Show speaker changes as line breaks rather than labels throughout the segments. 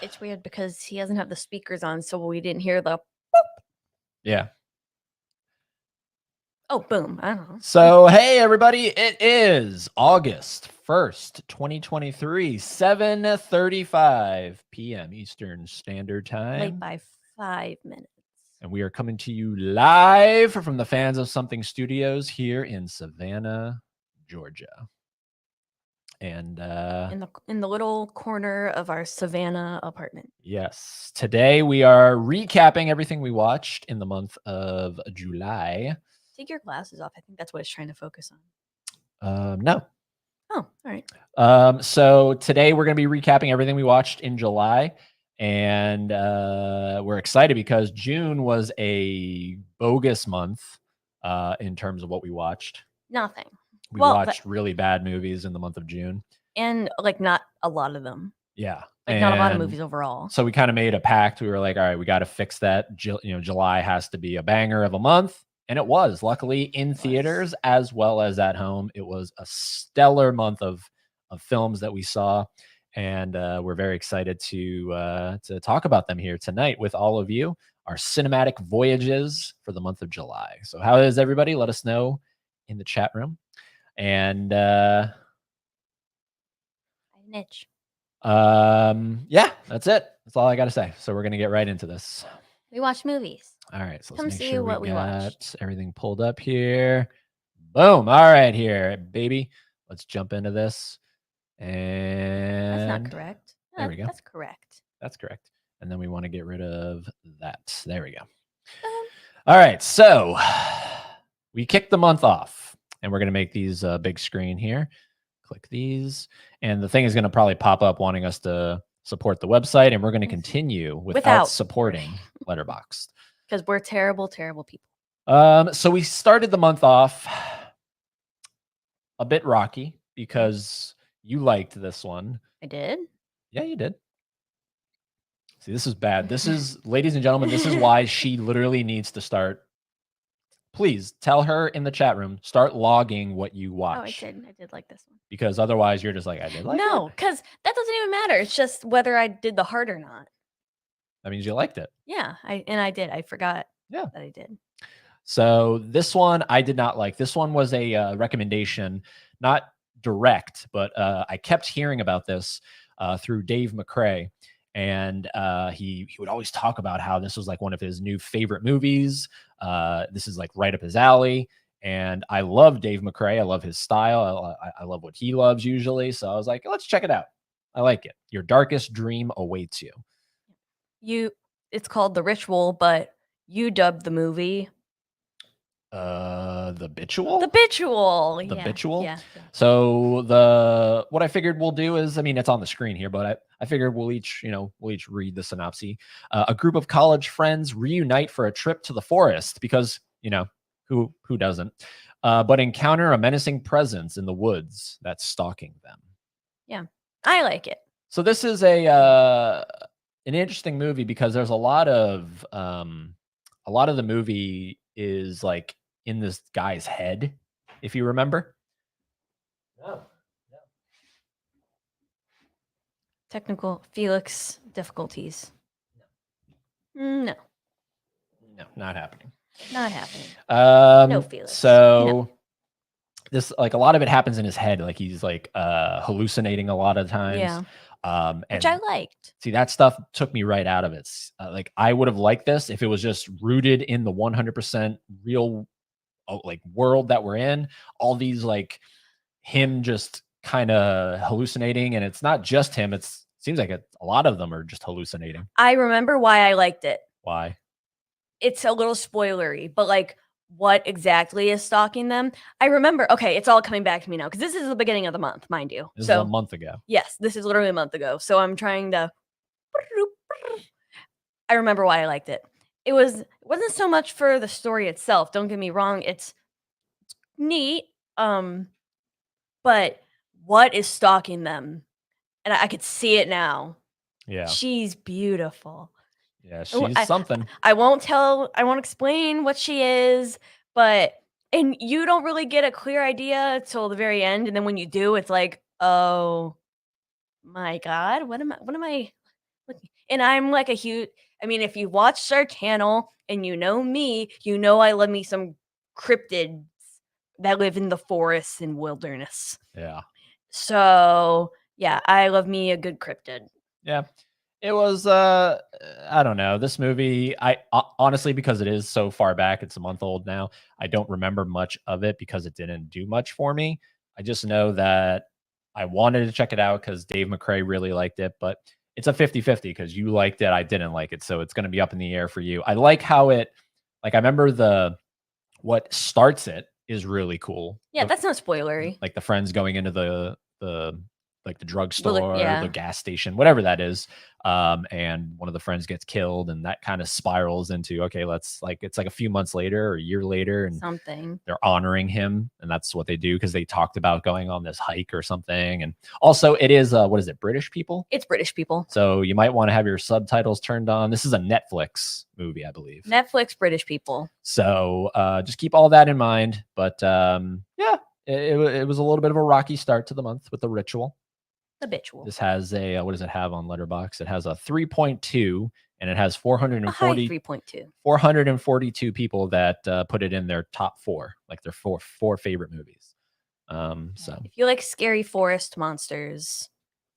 It's weird because he doesn't have the speakers on, so we didn't hear the.
Yeah.
Oh, boom. I don't know.
So, hey, everybody. It is August 1st, 2023, 7:35 p.m. Eastern Standard Time.
Late by 5 minutes.
And we are coming to you live from the Fans of Something Studios here in Savannah, Georgia. And
in the little corner of our Savannah apartment.
Yes. Today we are recapping everything we watched in the month of July.
Take your glasses off. I think that's what it's trying to focus on.
No.
Oh, all right.
So today we're going to be recapping everything we watched in July. And we're excited because June was a bogus month in terms of what we watched.
Nothing.
We watched really bad movies in the month of June.
And like not a lot of them.
Yeah.
Like not a lot of movies overall.
So we kind of made a pact. We were like, all right, we got to fix that. July has to be a banger of a month. And it was. Luckily in theaters as well as at home. It was a stellar month of films that we saw. And we're very excited to talk about them here tonight with all of you. Our cinematic voyages for the month of July. So how is everybody? Let us know in the chat room. And
niche.
Yeah, that's it. That's all I got to say. So we're going to get right into this.
We watch movies.
All right. So
Come
let's make
see
sure
what we
got
watched.
everything pulled up here. Boom. All right, here, baby. Let's jump into this. And
that's not correct.
There we go.
That's correct.
That's correct. And then we want to get rid of that. There we go. All right. So we kicked the month off and we're going to make these big screen here. Click these. And the thing is going to probably pop up wanting us to support the website. And we're going to continue without supporting Letterboxd.
Because we're terrible, terrible people.
So we started the month off a bit rocky because you liked this one.
I did?
Yeah, you did. See, this is bad. This is, ladies and gentlemen, this is why she literally needs to start. Please tell her in the chat room, start logging what you watch.
Oh, I did like this one.
Because otherwise you're just like, I did like it.
No, because that doesn't even matter. It's just whether I did the heart or not.
That means you liked it.
Yeah, I did. I forgot that I did.
So this one I did not like. This one was a recommendation, not direct, but I kept hearing about this through Dave McCrae. And he would always talk about how this was like one of his new favorite movies. This is like right up his alley. And I love Dave McCrae. I love his style. I love what he loves usually. So I was like, let's check it out. I like it. Your darkest dream awaits you.
It's called The Ritual, but you dubbed the movie
The Bitual?
The Bitual.
The Bitual?
Yeah.
So what I figured we'll do is, I mean, it's on the screen here, but I figured we'll each read the synopsis. A group of college friends reunite for a trip to the forest because, who doesn't? But encounter a menacing presence in the woods that's stalking them.
Yeah, I like it.
So this is an interesting movie because there's a lot of the movie is like in this guy's head, if you remember. No.
Technical Felix difficulties. No,
not happening.
Not happening.
No,
Felix.
So this, like, a lot of it happens in his head. Like he's like hallucinating a lot of times.
Yeah.
And
which I liked.
See, that stuff took me right out of it. Like I would have liked this if it was just rooted in the 100% real like world that we're in. All these like him just kind of hallucinating, and it's not just him. It seems like a lot of them are just hallucinating.
I remember why I liked it.
Why?
It's a little spoilery, but like what exactly is stalking them? I remember. Okay, it's all coming back to me now because this is the beginning of the month, mind you.
This is a month ago.
Yes, this is literally a month ago. So I'm trying to. I remember why I liked it. It wasn't so much for the story itself. Don't get me wrong. It's neat. But what is stalking them? And I could see it now.
Yeah.
She's beautiful.
Yeah, she's something.
I won't explain what she is, and you don't really get a clear idea till the very end. And then when you do, it's like, oh my God, what am I looking And I'm like a huge, I mean, if you watched our channel and you know me, you know I love me some cryptids that live in the forests and wilderness.
Yeah.
So yeah, I love me a good cryptid.
Yeah. It was I don't know. This movie, I honestly, because it is so far back, it's a month old now. I don't remember much of it because it didn't do much for me. I just know that I wanted to check it out because Dave McCrae really liked it, but it's a 50-50 because you liked it, I didn't like it. So it's gonna be up in the air for you. I like how it like I remember what starts it is really cool.
Yeah, that's not spoilery.
Like the friends going into the like the drugstore,
yeah.
the gas station, whatever that is. And one of the friends gets killed, and that kind of spirals into okay, let's like it's like a few months later or a year later, and
Something.
they're honoring him, and that's what they do because they talked about going on this hike or something. And also, it is what is it, British people?
It's British people.
So you might want to have your subtitles turned on. This is a Netflix movie, I believe.
Netflix British people.
So just keep all that in mind. But yeah, it was a little bit of a rocky start to the month with The Ritual.
Habitual.
This has a what does it have on Letterboxd? It has a 3.2, and it has
A high
440
3.2.
442 people that put it in their top 4, like their four favorite movies. So
If you like scary forest monsters,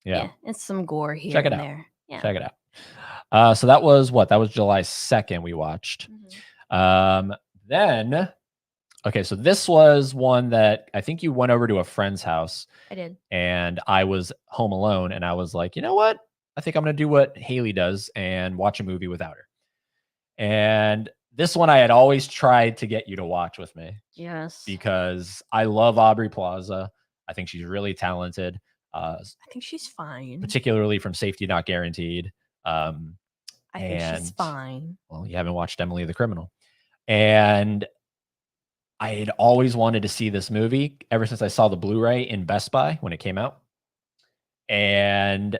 yeah,
it's some gore here
check it
and
out.
there. Yeah.
Check it out. So that was what? That was July 2nd we watched. Then okay, so this was one that I think you went over to a friend's house.
I did.
And I was home alone, and I was like, you know what? I think I'm going to do what Haley does and watch a movie without her. And this one I had always tried to get you to watch with me.
Yes.
Because I love Aubrey Plaza. I think she's really talented.
I think she's fine.
Particularly from Safety Not Guaranteed.
I think she's fine.
Well, you haven't watched Emily the Criminal. And I had always wanted to see this movie ever since I saw the Blu-ray in Best Buy when it came out. And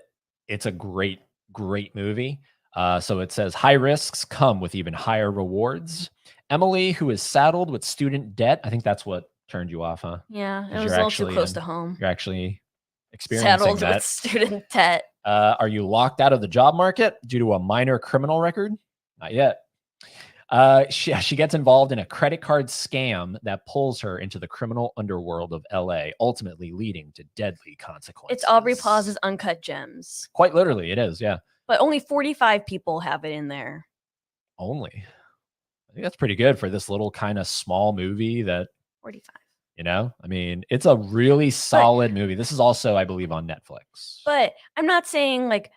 it's a great, great movie. So it says, high risks come with even higher rewards. Emily, who is saddled with student debt. I think that's what turned you off, huh?
Yeah, it was a little too close to home.
You're actually experiencing
saddled
that.
with student debt.
Are you locked out of the job market due to a minor criminal record? Not yet. She gets involved in a credit card scam that pulls her into the criminal underworld of LA, ultimately leading to deadly consequences.
It's Aubrey Plaza's Uncut Gems.
Quite literally, it is, yeah.
But only 45 people have it in there.
Only. I think that's pretty good for this little kind of small movie that
45.
You know, I mean, it's a really solid movie. This is also, I believe, on Netflix.
But I'm not saying like,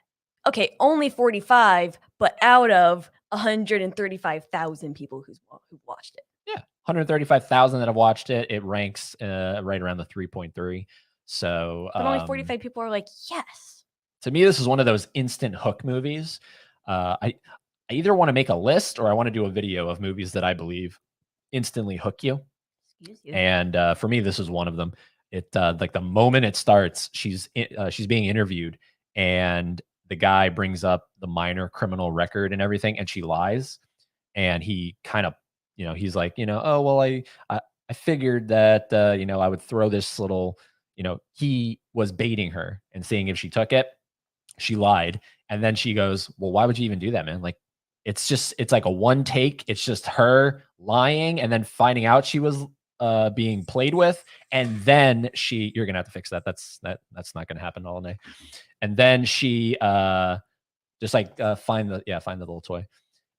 okay, only 45, but out of 135,000 people who watched it.
Yeah, 135,000 that have watched it. It ranks right around the 3.3. So,
but only 45 people are like, yes.
To me, this is one of those instant hook movies. I either want to make a list or I want to do a video of movies that I believe instantly hook you. And for me, this is one of them. It like the moment it starts, she's being interviewed, and the guy brings up the minor criminal record and everything, and she lies, and he kind of, he's like, oh well, I figured that I would throw this little, he was baiting her and seeing if she took it. She lied, and then she goes, well, why would you even do that, man? Like, it's like a one take. It's just her lying and then finding out she was being played with, and then you're gonna have to fix that. That's not gonna happen all day. And then she just like find the little toy,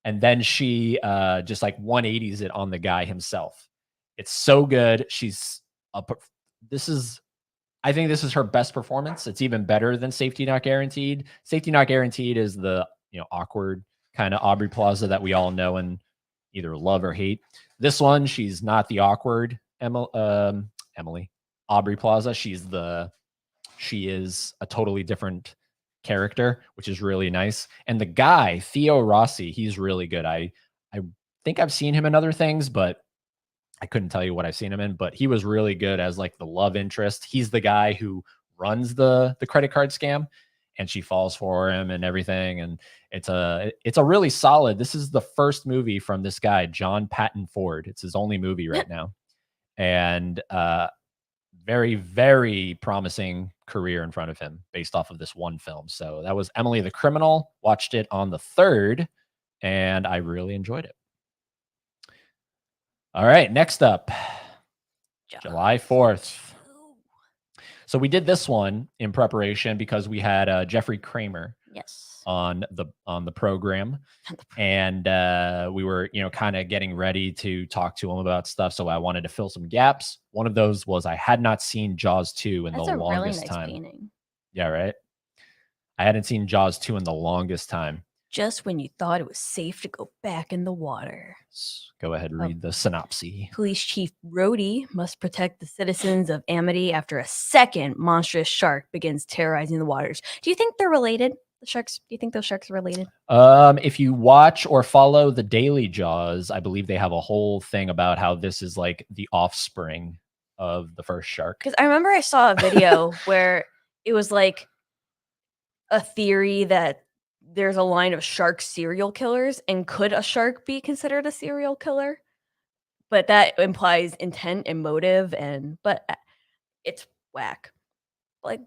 and then she just like 180s it on the guy himself. It's so good. I think this is her best performance. It's even better than Safety Not Guaranteed. Safety Not Guaranteed is the awkward kind of Aubrey Plaza that we all know and either love or hate. This one, she's not the awkward Emily. Aubrey Plaza. She is a totally different character, which is really nice. And the guy, Theo Rossi, he's really good. I think I've seen him in other things, but I couldn't tell you what I've seen him in, but he was really good as like the love interest. He's the guy who runs the credit card scam, and she falls for him and everything. And it's a really solid. This is the first movie from this guy, John Patton Ford. It's his only movie right now. And very, very promising career in front of him based off of this one film. So that was Emily the Criminal. Watched it on the 3rd, and I really enjoyed it. All right, next up, July 4th. So we did this one in preparation because we had Jeffrey Kramer on the program, and we were kind of getting ready to talk to him about stuff. So I wanted to fill some gaps. One of those was I had not seen Jaws 2 in the longest time.
Painting.
Yeah, right. I hadn't seen Jaws 2 in the longest time.
Just when you thought it was safe to go back in the water.
Go ahead and read the synopsis.
Police Chief Brody must protect the citizens of Amity after a second monstrous shark begins terrorizing the waters. Do you think they're related? The sharks? Do you think those sharks are related?
If you watch or follow the Daily Jaws, I believe they have a whole thing about how this is like the offspring of the first shark.
Because I remember I saw a video where it was like a theory that there's a line of shark serial killers, and could a shark be considered a serial killer? But that implies intent and motive, but it's whack. Like,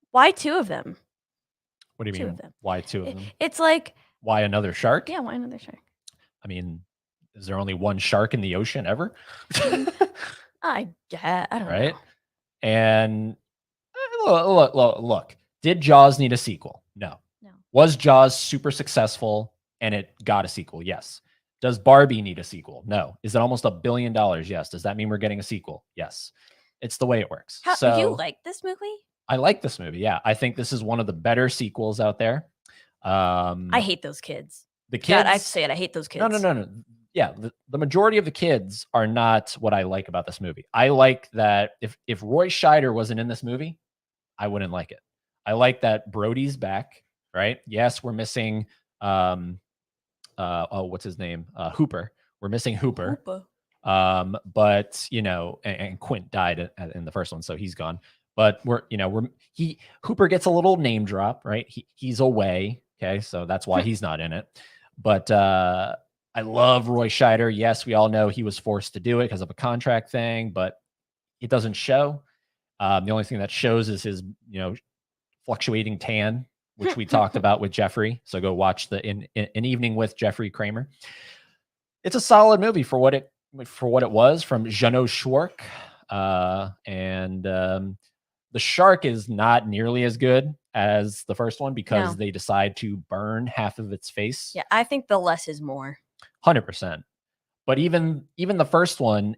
why 2 of them?
What do you mean? Why 2 of them?
It's like,
why another shark?
Yeah, why another shark?
I mean, is there only one shark in the ocean ever?
I don't know.
And look, did Jaws need a sequel? No. Was Jaws super successful and it got a sequel? Yes. Does Barbie need a sequel? No. Is it almost $1 billion? Yes. Does that mean we're getting a sequel? Yes. It's the way it works.
So you like this movie?
I like this movie. Yeah. I think this is one of the better sequels out there.
I hate those kids.
The kids.
God, I have to say it. I hate those kids.
No. Yeah. The majority of the kids are not what I like about this movie. I like that if Roy Scheider wasn't in this movie, I wouldn't like it. I like that Brody's back. Right? Yes, we're missing what's his name? Hooper. We're missing Hooper. But and Quint died in the first one, so he's gone. But Hooper gets a little name drop, right? He's away. Okay, so that's why he's not in it. But I love Roy Scheider. Yes, we all know he was forced to do it because of a contract thing, but it doesn't show. The only thing that shows is his, fluctuating tan, which we talked about with Jeffrey. So go watch An Evening with Jeffrey Kramer. It's a solid movie for what it was from Jano Schwark. And the shark is not nearly as good as the first one because they decide to burn half of its face.
Yeah, I think the less is more.
100%. But even the first one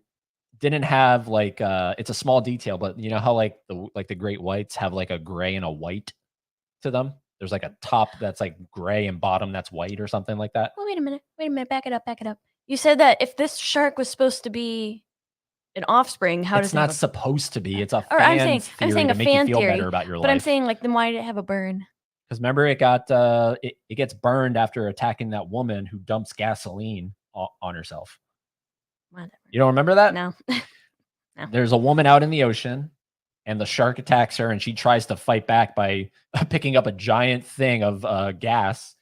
didn't have like it's a small detail, but you know how like the great whites have like a gray and a white to them? There's like a top that's like gray and bottom that's white or something like that.
Well, wait a minute. Back it up. You said that if this shark was supposed to be an offspring, how does
it's not supposed to be? It's a
or
fan
I'm saying
to
a
make
fan
you feel
theory,
better about your life.
But I'm saying, like, then why did it have a burn?
Because remember, it got it gets burned after attacking that woman who dumps gasoline on herself.
Whatever.
You don't remember that?
No.
No. There's a woman out in the ocean, and the shark attacks her, and she tries to fight back by picking up a giant thing of gas,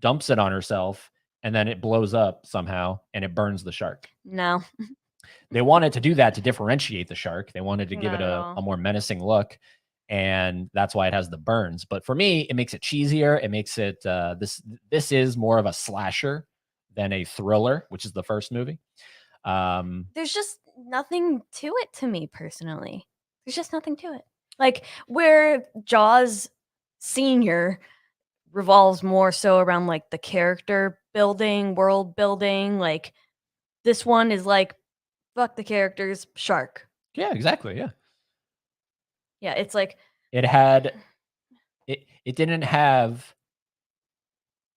dumps it on herself, and then it blows up somehow, and it burns the shark.
No.
They wanted to do that to differentiate the shark. They wanted to give it a more menacing look, and that's why it has the burns. But for me, it makes it cheesier. It makes it this is more of a slasher than a thriller, which is the first movie.
There's just nothing to it to me personally. There's just nothing to it. Like, where Jaws Senior revolves more so around like the character building, world building. Like, this one is like, fuck the characters, shark.
Yeah, exactly. Yeah.
Yeah, it's like
it didn't have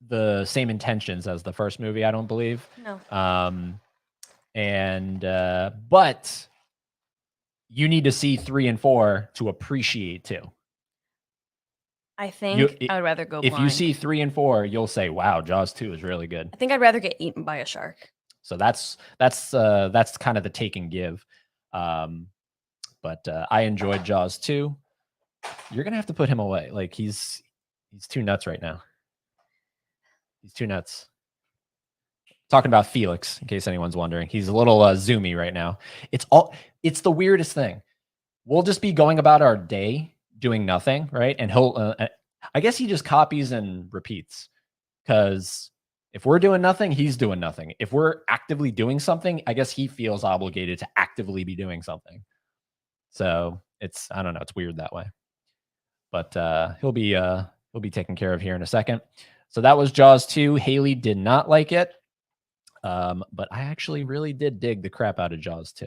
the same intentions as the first movie, I don't believe.
No.
But you need to see 3 and 4 to appreciate 2.
I think I would rather go blind.
If you see 3 and 4, you'll say, "Wow, Jaws 2 is really good."
I think I'd rather get eaten by a shark.
So that's kind of the take and give. But I enjoyed Jaws 2. You're gonna have to put him away. Like he's too nuts right now. He's too nuts. Talking about Felix, in case anyone's wondering, he's a little zoomy right now. It's the weirdest thing. we'll just be going about our day doing nothing, right? And he'll, I guess he just copies and repeats, because if we're doing nothing, he's doing nothing. If we're actively doing something, I guess he feels obligated to actively be doing something. So it's, I don't know, it's weird that way. But he'll be taken care of here in a second. So that was Jaws 2. Haley did not like it. But I actually really did dig the crap out of Jaws 2.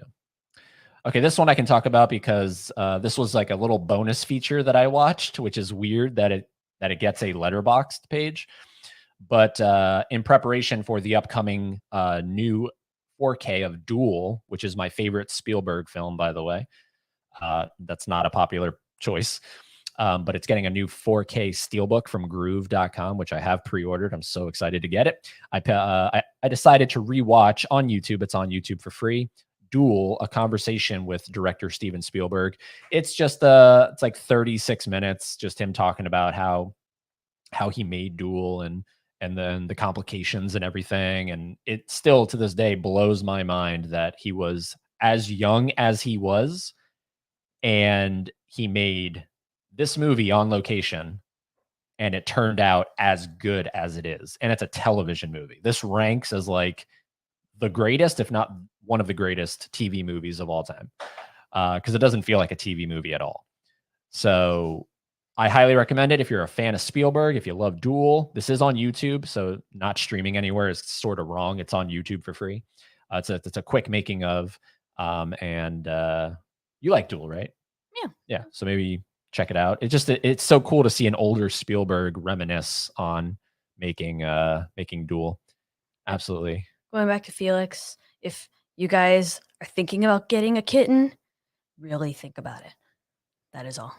Okay, this one I can talk about because this was like a little bonus feature that I watched, which is weird that it gets a letterboxed page. But in preparation for the upcoming new 4K of Duel, which is my favorite Spielberg film, by the way, that's not a popular choice. But it's getting a new 4K steelbook from groove.com, which I have pre-ordered. I'm so excited to get it. I decided to rewatch on YouTube. It's on YouTube for free. Duel, a conversation with director Steven Spielberg. It's just it's like 36 minutes, just him talking about how he made Duel and then the complications and everything. And it still to this day blows my mind that he was as young as he was, and he made this movie on location, and it turned out as good as it is. And it's a television movie. This ranks as like the greatest, if not one of the greatest TV movies of all time, because it doesn't feel like a TV movie at all. So I highly recommend it if you're a fan of Spielberg, if you love Duel. This is on YouTube, so not streaming anywhere is sort of wrong. It's on YouTube for free. It's a quick making of, and you like Duel, right? Yeah. So maybe check it out. It's so cool to see an older Spielberg reminisce on making Duel. Absolutely.
Going back to Felix, if you guys are thinking about getting a kitten, really think about it. That is all.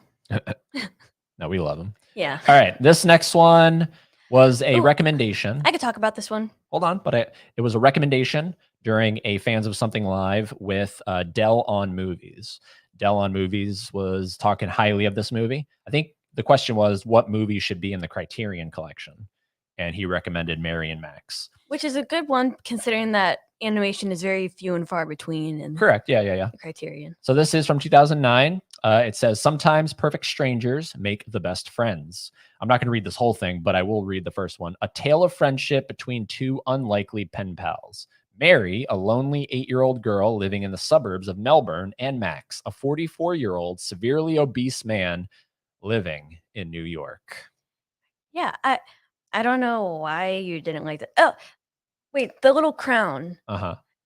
No, we love him.
Yeah.
All right. This next one was a recommendation.
I could talk about this one.
Hold on. But it was a recommendation during a Fans of Something Live with Dell on Movies. Dell on Movies was talking highly of this movie. I think the question was, what movie should be in the Criterion collection? And he recommended Mary and Max.
Which is a good one, considering that animation is very few and far between. And
correct. Yeah.
Criterion.
So this is from 2009. It says, sometimes perfect strangers make the best friends. I'm not going to read this whole thing, but I will read the first one. A tale of friendship between two unlikely pen pals. Mary, a lonely 8-year-old girl living in the suburbs of Melbourne, and Max, a 44-year-old severely obese man living in New York.
Yeah, I don't know why you didn't like that. Oh, wait, The Little Crown.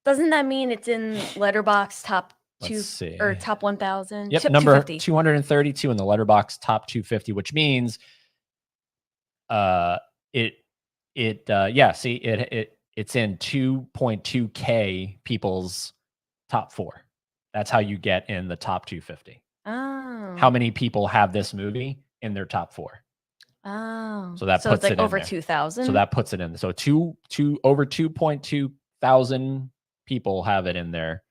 Doesn't that mean it's in Letterboxd top or top 1,000?
Yep, number 250. 232 in the Letterboxd top 250, which means it's in 2.2K people's top 4. That's how you get in the top 250.
Oh.
How many people have this movie in their top 4?
Oh.
So that puts
it's like
it
over
in
2,000.
So that puts it in. So over 2.2 thousand people have it in their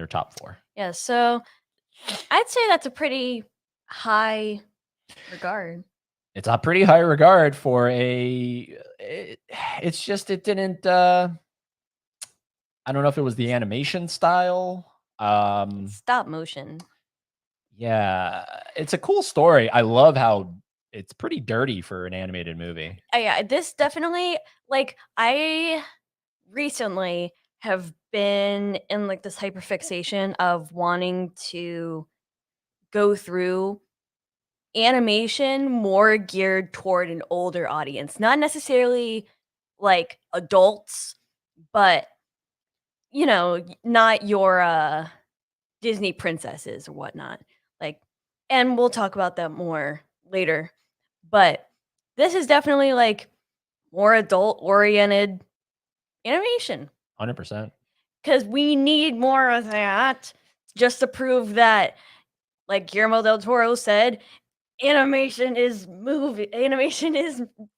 top 4.
Yeah, so I'd say that's a pretty high regard.
It's a pretty high regard for it's just, it didn't, I don't know if it was the animation style.
Stop motion.
Yeah, it's a cool story. I love how it's pretty dirty for an animated movie.
Yeah, this definitely, like, I recently have been in like this hyperfixation of wanting to go through animation more geared toward an older audience, not necessarily like adults, but not your Disney princesses or whatnot. Like, and we'll talk about that more later. But this is definitely like more adult oriented animation.
100%.
Because we need more of that, just to prove that, like Guillermo del Toro said, animation is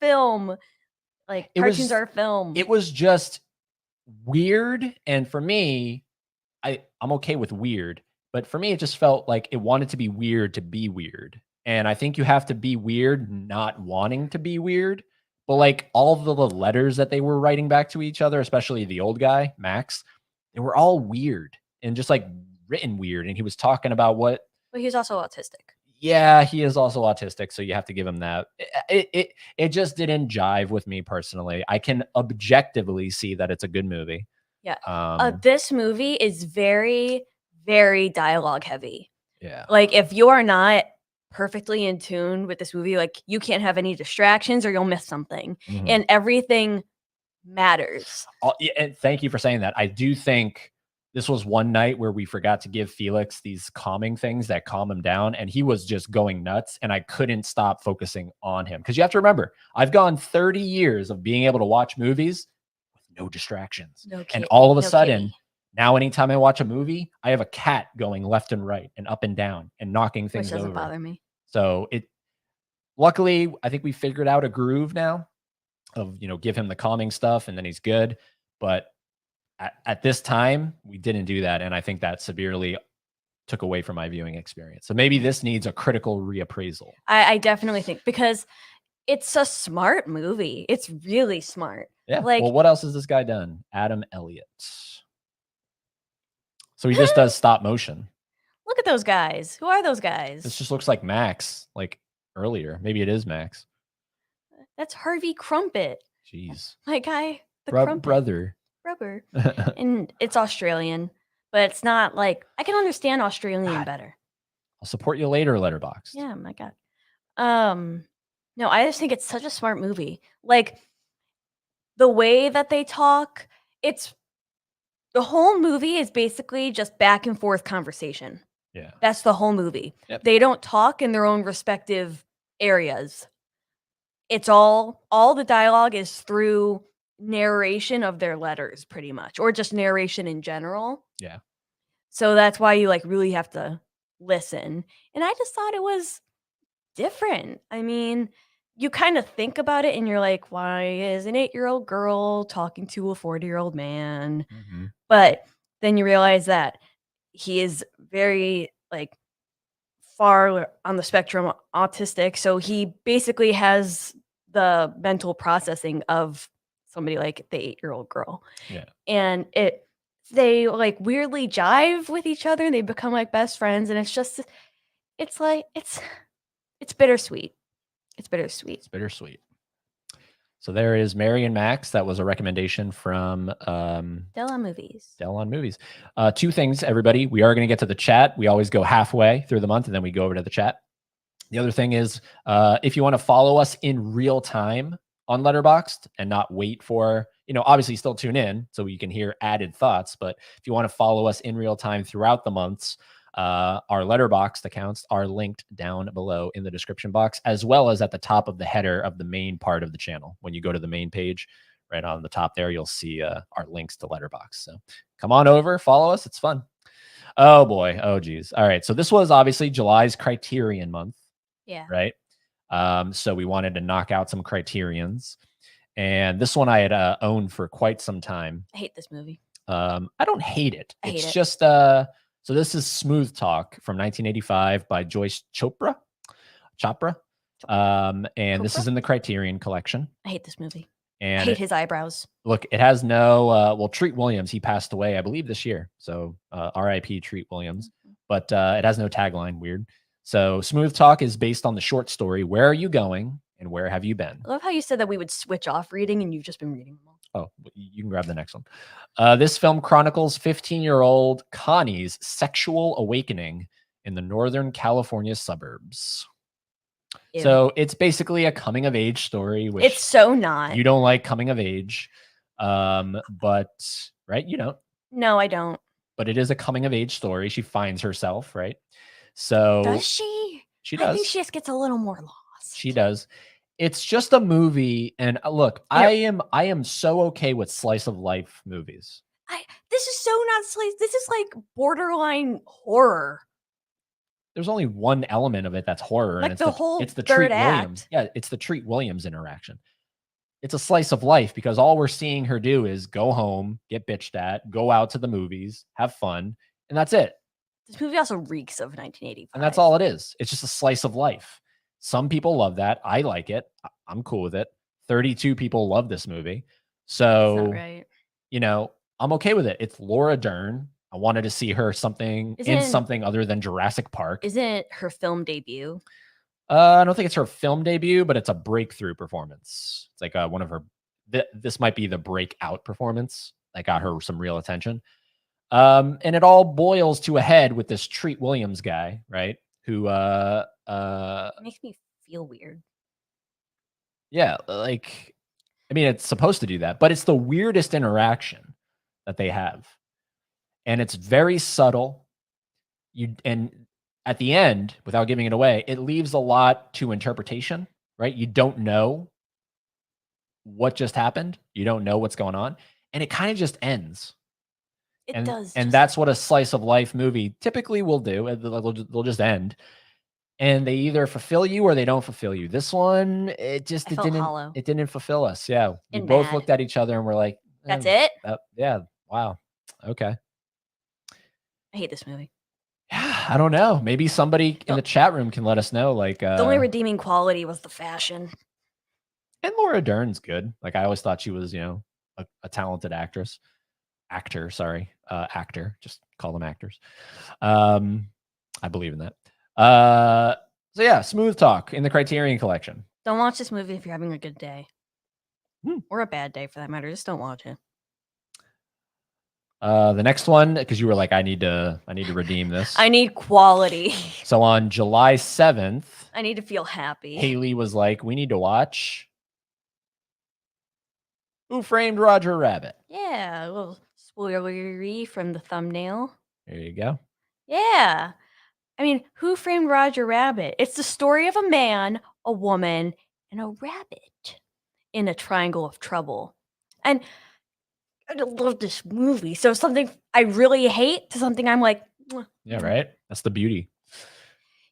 film. Like, cartoons are film.
It was just weird, and for me, I'm okay with weird, but for me, it just felt like it wanted to be weird to be weird. And I think you have to be weird not wanting to be weird. But like all the letters that they were writing back to each other, especially the old guy, Max, they were all weird and just like written weird. And he was talking about what
But he's also autistic.
Yeah, he is also autistic, so you have to give him that. It just didn't jive with me personally. I can objectively see that it's a good movie.
Yeah.
Um,
This movie is very, very dialogue heavy.
yeah.
Like, if you are not perfectly in tune with this movie, like, you can't have any distractions or you'll miss something,
Mhm.
and everything matters.
Yeah, and thank you for saying that. I do think this was one night where we forgot to give Felix these calming things that calm him down, and he was just going nuts, and I couldn't stop focusing on him. Because you have to remember, I've gone 30 years of being able to watch movies with no distractions.
No
And
kid
all of a
no
sudden,
kitty.
now anytime I watch a movie, I have a cat going left and right and up and down and knocking
Which
things
doesn't
over.
bother me.
So luckily, I think we figured out a groove now of, give him the calming stuff and then he's good. But at this time, we didn't do that. And I think that severely took away from my viewing experience. So maybe this needs a critical reappraisal.
I definitely think, because it's a smart movie. It's really smart.
Yeah.
Like,
Well, what else has this guy done? Adam Elliott. So he just does stop motion.
look at those guys. Who are those guys?
This just looks like Max, like earlier. Maybe it is Max.
That's Harvey Crumpet.
Jeez.
My guy, the Crumpet.
Brother.
Rubber. And it's Australian, but it's not like, I can understand Australian
God.
better.
I'll support you later, Letterboxd.
Yeah, my God. No, I just think it's such a smart movie. Like, the way that they talk, the whole movie is basically just back and forth conversation.
Yeah.
That's the whole movie.
Yep.
They don't talk in their own respective areas. It's all the dialogue is through narration of their letters, pretty much, or just narration in general.
Yeah.
So that's why you, like, really have to listen. And I just thought it was different. I mean, you kind of think about it and you're like, why is an 8-year-old girl talking to a 40-year-old man?
Mhm.
But then you realize that he is very, like, far on the spectrum autistic. So he basically has the mental processing of somebody like the 8-year-old girl.
Yeah.
And they, like, weirdly jive with each other and they become like best friends. And it's like, it's bittersweet. It's bittersweet.
It's bittersweet. So there is Mary and Max. That was a recommendation from
Dell on Movies.
Dell on Movies. Two things, everybody. We are going to get to the chat. We always go halfway through the month and then we go over to the chat. The other thing is, if you want to follow us in real time on Letterboxd and not wait for, obviously still tune in so you can hear added thoughts. But if you want to follow us in real time throughout the months, our Letterboxd accounts are linked down below in the description box, as well as at the top of the header of the main part of the channel. When you go to the main page, right on the top there, you'll see our links to Letterboxd. So come on over, follow us. It's fun. Oh boy. Oh geez. All right. So this was obviously July's Criterion month.
Yeah.
Right. So we wanted to knock out some Criterions. And this one I had owned for quite some time.
I hate this movie.
I don't hate it.
I hate
It's
it.
just so this is Smooth Talk from 1985 by Joyce Chopra. And this is in the Criterion collection.
I hate this movie.
And
I hate his eyebrows.
Look, it has no Treat Williams, he passed away, I believe, this year. So RIP Treat Williams. But it has no tagline. Weird. So Smooth Talk is based on the short story, Where Are You Going and Where Have You Been?
I love how you said that we would switch off reading and you've just been reading them all.
Oh, you can grab the next one. This film chronicles 15-year-old Connie's sexual awakening in the Northern California suburbs.
Ew.
So it's basically a coming of age story, which
it's so not.
You don't like coming of age. But right, you don't.
No, I don't.
But it is a coming of age story. She finds herself, right? So
does she?
She does.
I think she just gets a little more lost.
She does. It's just a movie, and look, I am so okay with slice of life movies.
This is so not slice. This is like borderline horror.
There's only one element of it that's horror,
like
and
it's the
Treat
third act.
Williams. Yeah, it's the Treat Williams interaction. It's a slice of life because all we're seeing her do is go home, get bitched at, go out to the movies, have fun, and that's it.
This movie also reeks of 1985.
And that's all it is. It's just a slice of life. Some people love that. I like it. I'm cool with it. 32 people love this movie. So,
that's not right.
I'm okay with it. It's Laura Dern. I wanted to see her in something other than Jurassic Park.
Isn't it her film debut?
I don't think it's her film debut, but it's a breakthrough performance. It's like one of her. This might be the breakout performance that got her some real attention. And it all boils to a head with this Treat Williams guy, right? Who
It makes me feel weird.
yeah, like, I mean, it's supposed to do that, but it's the weirdest interaction that they have. And it's very subtle. And at the end, without giving it away, it leaves a lot to interpretation, right? You don't know what just happened. You don't know what's going on. And it kind of just ends.
It does.
And that's what a slice of life movie typically will do. They'll just end. And they either fulfill you or they don't fulfill you. This one, it didn't
hollow.
It didn't fulfill us. Yeah. We
And
both
mad.
looked at each other and we're like,
That's it?
Yeah. Wow. Okay.
I hate this movie.
Yeah, I don't know. Maybe somebody in the chat room can let us know. Like,
The only redeeming quality was the fashion.
And Laura Dern's good. Like, I always thought she was, a talented actor. Just call them actors. I believe in that. So yeah, Smooth Talk in the Criterion Collection.
Don't watch this movie if you're having a good day. Or a bad day for that matter. Just don't watch it.
The next one, because you were like, I need to redeem this.
I need quality.
So on July 7th,
I need to feel happy.
Haley was like, we need to watch Who Framed Roger Rabbit?
Yeah, a little spoilery from the thumbnail.
There you go.
Yeah. I mean, Who Framed Roger Rabbit? It's the story of a man, a woman, and a rabbit in a triangle of trouble. And I love this movie. So something I really hate to something I'm like,
yeah, right. That's the beauty.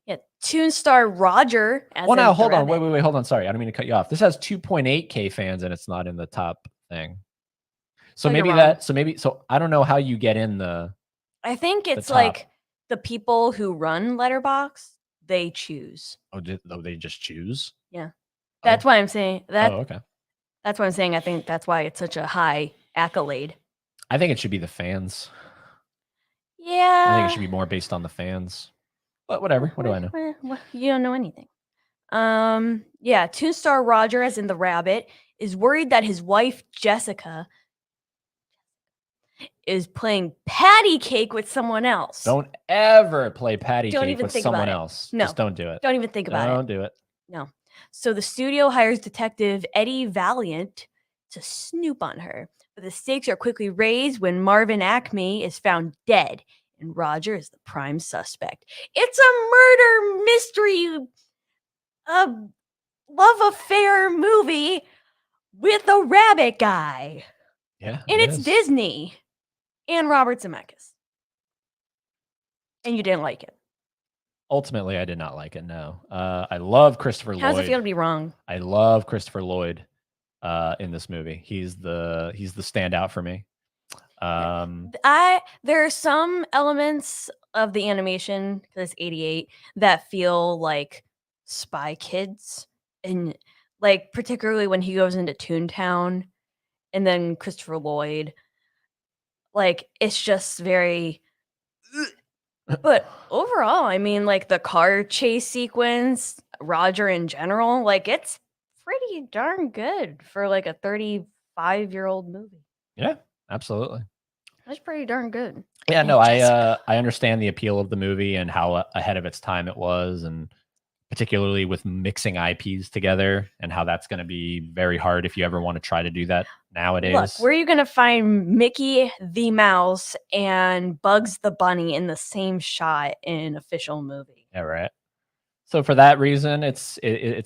Yeah, Toon star Roger.
Well, now hold on, wait, hold on. Sorry, I don't mean to cut you off. This has 2.8K fans, and it's not in the top thing. So maybe so I don't know how you get in the.
I think it's like the people who run Letterboxd, they choose.
Oh, they just choose?
Yeah, that's why I'm saying that.
Oh, okay.
That's why I'm saying I think that's why it's such a high accolade.
I think it should be the fans.
Yeah.
I think it should be more based on the fans. But whatever. What do I know?
You don't know anything. Yeah, Toon star Roger, as in the rabbit, is worried that his wife Jessica is playing patty cake with someone else.
Don't ever play patty cake with someone else.
No.
Just don't do it.
Don't even think about it.
Don't do it.
No. So the studio hires Detective Eddie Valiant to snoop on her. But the stakes are quickly raised when Marvin Acme is found dead, and Roger is the prime suspect. It's a murder mystery, love affair movie with a rabbit guy.
Yeah.
And it's Disney and Robert Zemeckis. And you didn't like it.
Ultimately, I did not like it. No. I love Christopher Lloyd.
How does it feel to be wrong?
I love Christopher Lloyd in this movie. He's the standout for me.
There are some elements of the animation, because it's 88, that feel like Spy Kids, and like particularly when he goes into Toontown, and then Christopher Lloyd, like it's just very. But overall, I mean, like the car chase sequence, Roger in general, like it's pretty darn good for like a 35-year-old movie.
Yeah, absolutely.
That's pretty darn good.
Yeah, no, I understand the appeal of the movie and how ahead of its time it was, and particularly with mixing IPs together, and how that's going to be very hard if you ever want to try to do that nowadays.
Look, where are you going to find Mickey the Mouse and Bugs the Bunny in the same shot in an official movie?
Yeah, right. So for that reason, it's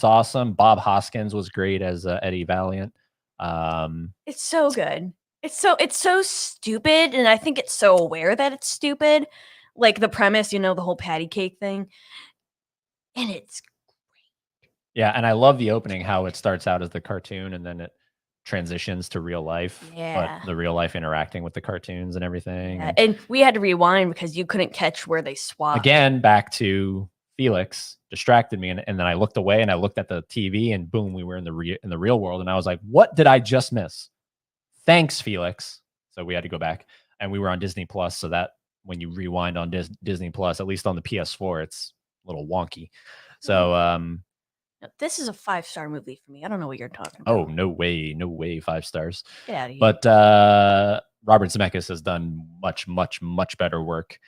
awesome. Bob Hoskins was great as Eddie Valiant.
It's so good. It's so stupid, and I think it's so aware that it's stupid. Like the premise, the whole patty cake thing. And it's great.
Yeah, and I love the opening, how it starts out as the cartoon and then it transitions to real life.
Yeah.
But the real life interacting with the cartoons and everything.
Yeah. And we had to rewind because you couldn't catch where they swapped.
Again, back to Felix distracted me, and then I looked away and I looked at the TV, and boom, we were in the real world, and I was like, what did I just miss? Thanks, Felix. So we had to go back, and we were on Disney Plus, so that when you rewind on Disney Plus, at least on the PS4, it's a little wonky. So,
No, this is a 5-star movie for me. I don't know what you're talking
oh,
about.
no way, 5 stars.
Get out of here.
But Robert Zemeckis has done much better work.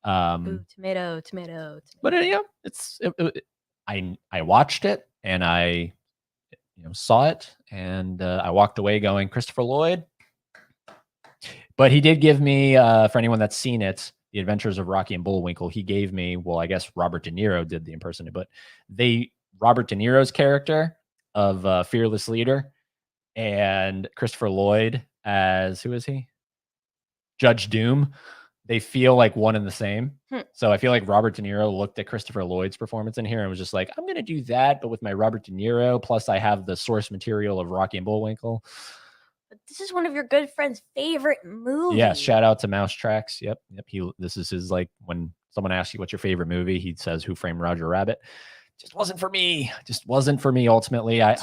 Boo, tomato.
But I watched it and I saw it and I walked away going, Christopher Lloyd. But he did give me, for anyone that's seen it, The Adventures of Rocky and Bullwinkle, he gave me, well, I guess Robert De Niro did the impersonation, but Robert De Niro's character of Fearless Leader and Christopher Lloyd as, who is he? Judge Doom. They feel like one and the same. So I feel like Robert De Niro looked at Christopher Lloyd's performance in here and was just like, I'm going to do that, but with my Robert De Niro, plus I have the source material of Rocky and Bullwinkle.
But this is one of your good friend's favorite movies.
Yeah, shout out to Mouse Tracks. Yep. This is his, like, when someone asks you what's your favorite movie, he says Who Framed Roger Rabbit. Just wasn't for me. Ultimately. I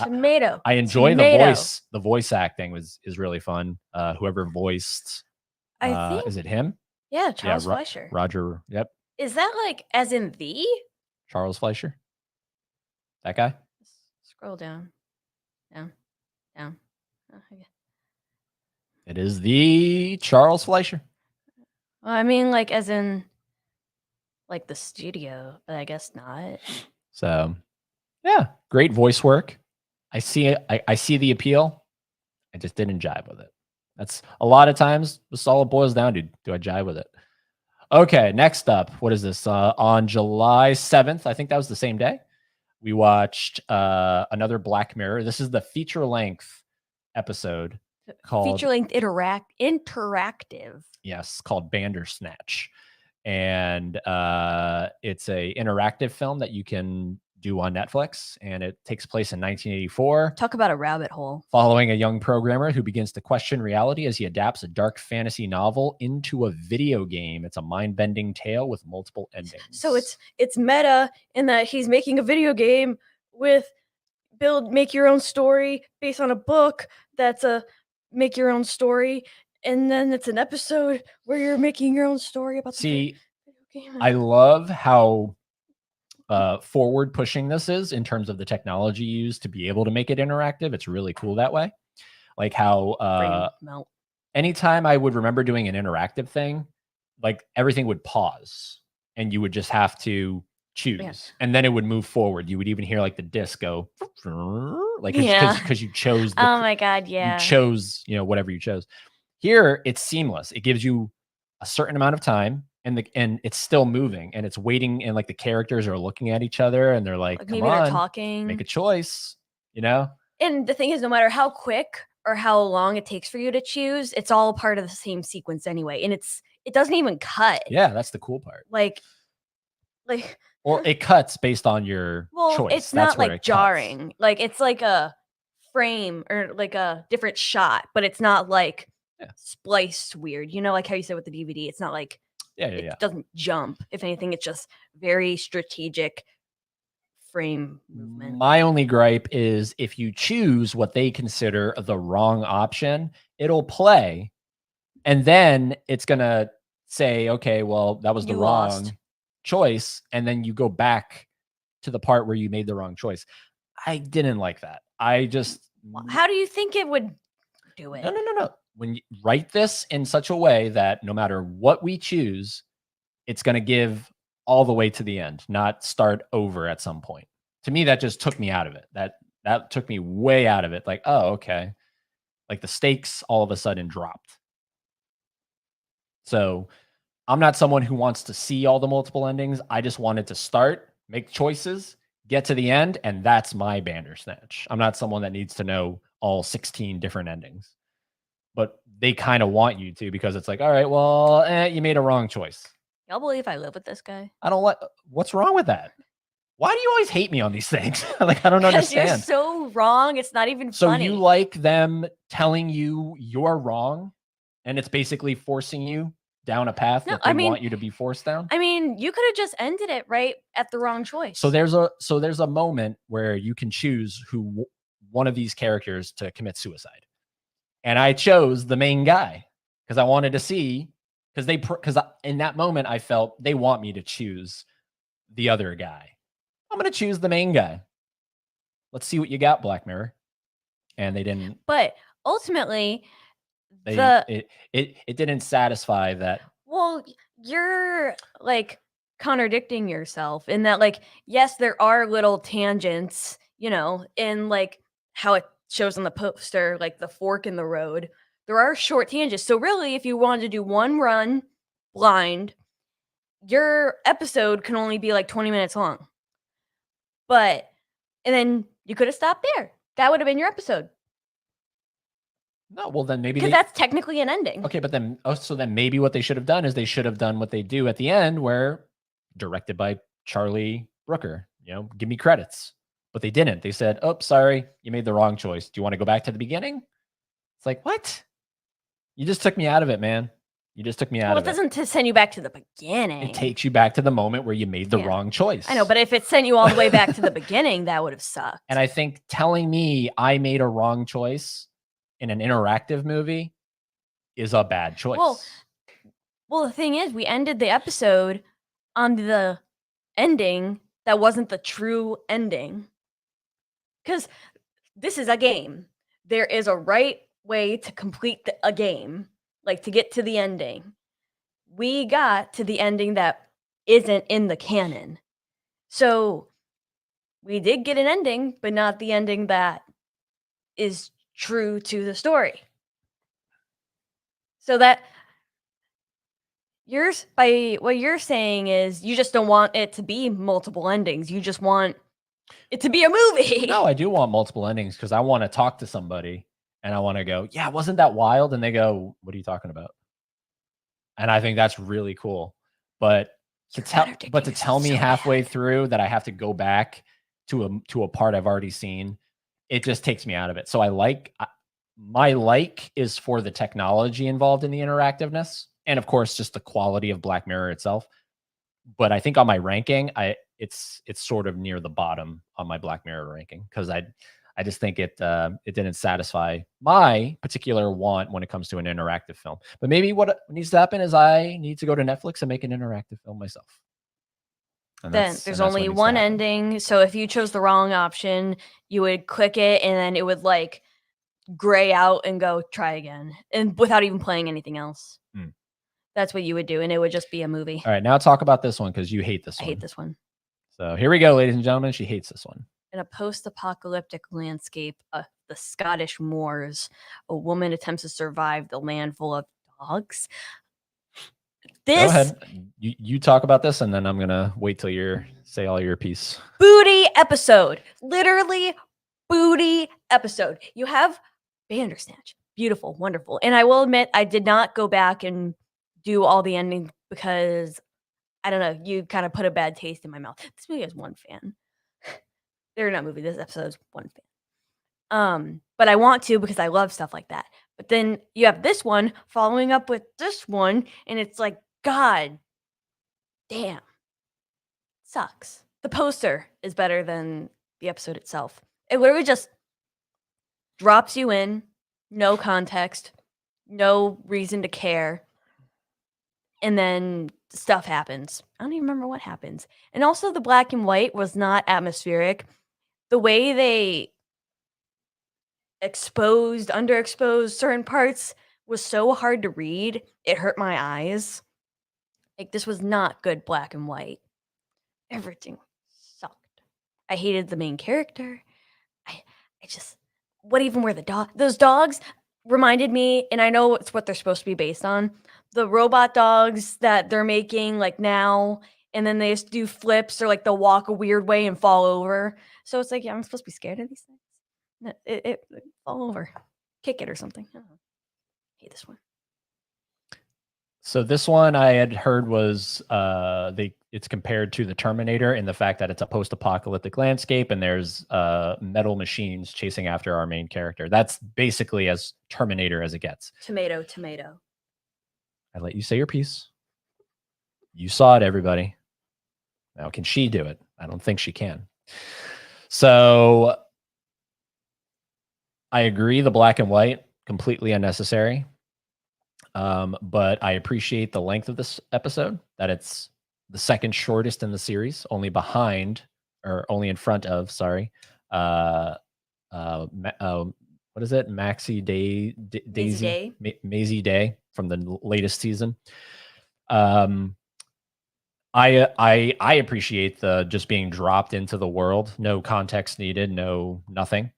enjoy the voice acting is really fun. Whoever voiced,
I think,
is it him?
Yeah, Charles Fleischer.
Roger. Yep.
Is that like as in the
Charles Fleischer? That guy?
Scroll down. Oh, okay.
It is the Charles Fleischer.
Well, I mean, like as in like the studio, but I guess not.
So, yeah, great voice work. I see it. I see the appeal. I just didn't jive with it. That's a lot of times this all it boils down to. Do I jive with it? Okay, next up, what is this? On July 7th, I think that was the same day, we watched another Black Mirror. This is the feature-length episode called...
Feature-length interactive.
Yes, called Bandersnatch. And it's a interactive film that you can do on Netflix, and it takes place in 1984.
Talk about a rabbit hole.
Following a young programmer who begins to question reality as he adapts a dark fantasy novel into a video game. It's a mind-bending tale with multiple endings.
So it's meta in that he's making a video game with make your own story based on a book that's a make your own story, and then it's an episode where you're making your own story about the video game.
I love how forward pushing this is in terms of the technology used to be able to make it interactive. It's really cool that way. Like how anytime I would remember doing an interactive thing, like everything would pause and you would just have to choose and then it would move forward. You would even hear like the disc go like because you chose
oh my god, yeah,
you chose whatever you chose. Here it's seamless. It gives you a certain amount of time and it's still moving and it's waiting, and like the characters are looking at each other and they're like,
maybe they're talking,
make a choice,
and the thing is, no matter how quick or how long it takes for you to choose, it's all part of the same sequence anyway, and it doesn't even cut.
Yeah, that's the cool part.
Like
or it cuts based on your choice.
It's not like jarring. Like it's like a frame or like a different shot, but it's not like spliced weird. Like how you said with the DVD, it's not like it doesn't jump. If anything, it's just very strategic frame movement.
My only gripe is if you choose what they consider the wrong option, it'll play, and then it's gonna say, okay, well, that was the wrong choice, and then you go back to the part where you made the wrong choice. I didn't like that.
How do you think it would do it?
No. When you write this in such a way that no matter what we choose, it's going to give all the way to the end, not start over at some point. To me, that just took me out of it. That took me way out of it. Like, oh, okay. Like the stakes all of a sudden dropped. So I'm not someone who wants to see all the multiple endings. I just wanted to start, make choices, get to the end, and that's my Bandersnatch. I'm not someone that needs to know all 16 different endings. But they kind of want you to, because it's like, all right, well, you made a wrong choice.
Y'all believe I live with this guy?
I don't like. What's wrong with that? Why do you always hate me on these things? Like, I don't understand.
You're so wrong. It's not even funny.
So you like them telling you you're wrong, and it's basically forcing you down a path that they want you to be forced down?
I mean, you could have just ended it right at the wrong choice.
So there's a moment where you can choose one of these characters to commit suicide. And I chose the main guy because I wanted to see because in that moment I felt they want me to choose the other guy. I'm going to choose the main guy. Let's see what you got, Black Mirror. And they didn't.
But ultimately,
it didn't satisfy that.
Well, you're like contradicting yourself in that, like, yes, there are little tangents, in like how it shows on the poster, like the fork in the road. There are short tangents. So really, if you wanted to do one run blind, your episode can only be like 20 minutes long. And then you could have stopped there. That would have been your episode.
No, well then maybe
because that's technically an ending.
Okay, but then so then maybe what they should have done is they should have done what they do at the end, where directed by Charlie Brooker. Give me credits. But they didn't. They said, "Oh, sorry, you made the wrong choice. Do you want to go back to the beginning?" It's like, what? You just took me out of it, man. You just took me out of it.
Well, it doesn't send you back to the beginning.
It takes you back to the moment where you made the wrong choice.
I know, but if it sent you all the way back to the beginning, that would have sucked.
And I think telling me I made a wrong choice in an interactive movie is a bad choice.
Well, the thing is, we ended the episode on the ending that wasn't the true ending. Because this is a game. There is a right way to complete a game, like to get to the ending. We got to the ending that isn't in the canon. So we did get an ending, but not the ending that is true to the story. So that what you're saying is you just don't want it to be multiple endings. You just want it to be a movie.
No, I do want multiple endings because I want to talk to somebody and I want to go, yeah, wasn't that wild? And they go, what are you talking about? And I think that's really cool. But to tell me halfway through that I have to go back to a part I've already seen, it just takes me out of it. So my like is for the technology involved in the interactiveness, and of course, just the quality of Black Mirror itself. But I think on my ranking, it's sort of near the bottom on my Black Mirror ranking because I just think it didn't satisfy my particular want when it comes to an interactive film. But maybe what needs to happen is I need to go to Netflix and make an interactive film myself.
And then there's only one ending. So if you chose the wrong option, you would click it and then it would like gray out and go try again, and without even playing anything else. That's what you would do, and it would just be a movie.
All right, now talk about this one because you hate this one.
I hate this one.
So here we go, ladies and gentlemen. She hates this one.
In a post-apocalyptic landscape, the Scottish moors, a woman attempts to survive the land full of dogs.
Go ahead. You talk about this, and then I'm gonna wait till you say all your piece.
Booty episode, literally booty episode. You have Bandersnatch, beautiful, wonderful, and I will admit I did not go back and do all the endings because I don't know. You kind of put a bad taste in my mouth. This movie has one fan. They're not movie. This episode is one fan. But I want to because I love stuff like that. But then you have this one following up with this one, and it's like, God damn. Sucks. The poster is better than the episode itself. It literally just drops you in, no context, no reason to care. And then stuff happens. I don't even remember what happens. And also the black and white was not atmospheric. The way they underexposed certain parts was so hard to read. It hurt my eyes. Like, this was not good black and white. Everything sucked. I hated the main character. I just, what even were the dogs? Those dogs reminded me, and I know it's what they're supposed to be based on, the robot dogs that they're making like now, and then they just do flips or like they'll walk a weird way and fall over. So it's like, yeah, I'm supposed to be scared of these things. No, it fall over, kick it or something. I don't know. Hate this one.
So this one I had heard was it's compared to the Terminator in the fact that it's a post-apocalyptic landscape and there's metal machines chasing after our main character. That's basically as Terminator as it gets.
Tomato.
I let you say your piece. You saw it, everybody. Now, can she do it? I don't think she can. So I agree, the black and white, completely unnecessary. But I appreciate the length of this episode, that it's the second shortest in the series, only behind or only in front of, sorry, what is it? Maxie Day, Daisy, Maisie Day from the latest season. I appreciate the just being dropped into the world, no context needed, no nothing.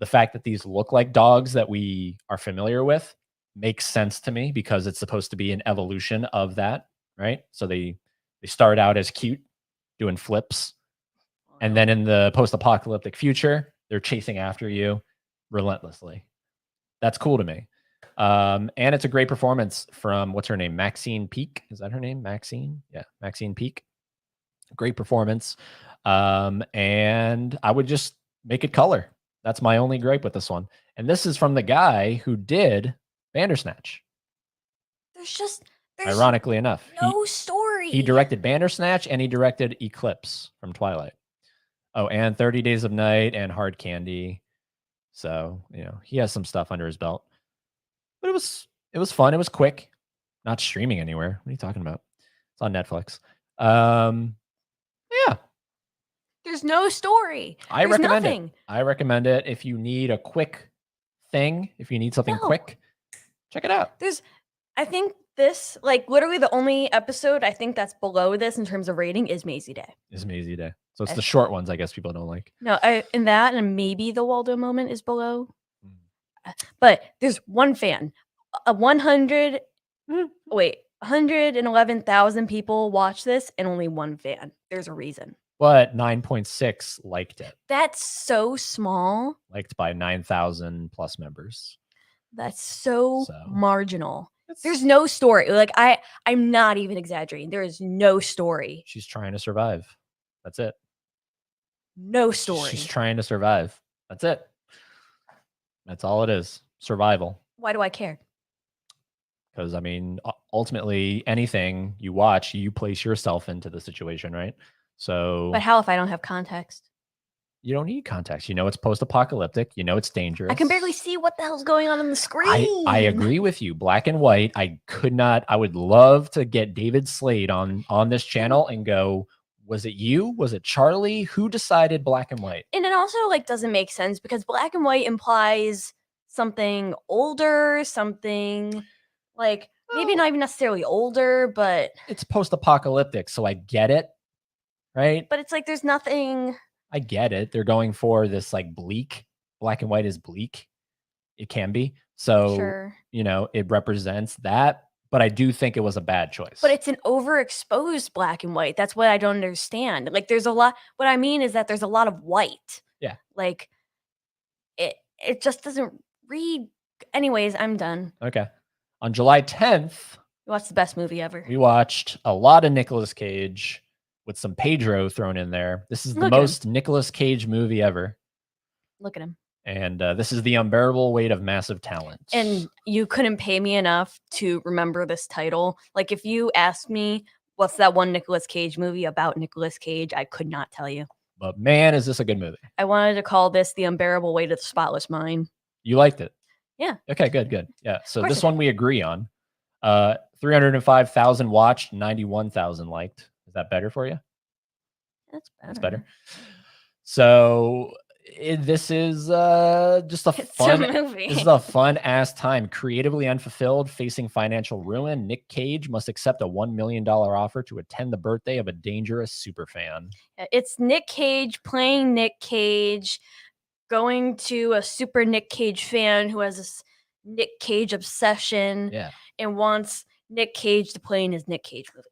The fact that these look like dogs that we are familiar with makes sense to me because it's supposed to be an evolution of that, right? So they start out as cute, doing flips, and then in the post-apocalyptic future, they're chasing after you relentlessly. That's cool to me. And it's a great performance from what's her name? Maxine Peake. Is that her name? Maxine? Yeah, Maxine Peake. Great performance. And I would just make it color. That's my only gripe with this one. And this is from the guy who did Bandersnatch.
There's
ironically enough,
no story.
He directed Bandersnatch and he directed Eclipse from Twilight. Oh, and 30 Days of Night and Hard Candy. So, he has some stuff under his belt. But it was fun. It was quick. Not streaming anywhere. What are you talking about? It's on Netflix. Yeah.
There's no story.
I recommend it. I recommend it if you need a quick thing, if you need something quick, check it out.
I think this, like, literally the only episode I think that's below this in terms of rating is Maisie Day.
So it's the short ones, I guess people don't like.
No, in that and maybe the Waldo moment is below. But there's one fan. 111,000 people watch this and only one fan. There's a reason.
But 9.6 liked it.
That's so small.
Liked by 9,000 plus members.
That's so marginal. There's no story. Like, I'm not even exaggerating. There is no story.
She's trying to survive. That's it.
No story.
She's trying to survive. That's it. That's all it is. Survival.
Why do I care?
Because, I mean, ultimately, anything you watch, you place yourself into the situation, right? So.
But how if I don't have context?
You don't need context. It's post-apocalyptic. It's dangerous.
I can barely see what the hell's going on the screen.
I agree with you. Black and white. I would love to get David Slade on this channel and go, was it you? Was it Charlie? Who decided black and white?
And it also doesn't make sense because black and white implies something older, something maybe not even necessarily older, but
it's post-apocalyptic, so I get it, right?
But it's there's nothing.
I get it. They're going for this bleak. Black and white is bleak. It can be. So,
sure.
It represents that. But I do think it was a bad choice.
But it's an overexposed black and white. That's what I don't understand. There's a lot. What I mean is that there's a lot of white.
Yeah.
It just doesn't read. Anyways, I'm done.
Okay. On July 10th.
We watched the best movie ever.
We watched a lot of Nicolas Cage. With some Pedro thrown in there. This is the most Nicolas Cage movie ever.
Look at him.
And this is The Unbearable Weight of Massive Talent.
And you couldn't pay me enough to remember this title. If you asked me, what's that one Nicolas Cage movie about Nicolas Cage, I could not tell you.
But man, is this a good movie.
I wanted to call this The Unbearable Weight of the Spotless Mind.
You liked it?
Yeah.
Okay, good. Yeah, so this one we agree on. 305,000 watched, 91,000 liked. Is that better for you?
That's
better. So this is just a fun movie. This is a fun ass time. Creatively unfulfilled, facing financial ruin, Nick Cage must accept a $1 million offer to attend the birthday of a dangerous superfan.
It's Nick Cage playing Nick Cage, going to a super Nick Cage fan who has this Nick Cage obsession and wants Nick Cage to play in his Nick Cage movie.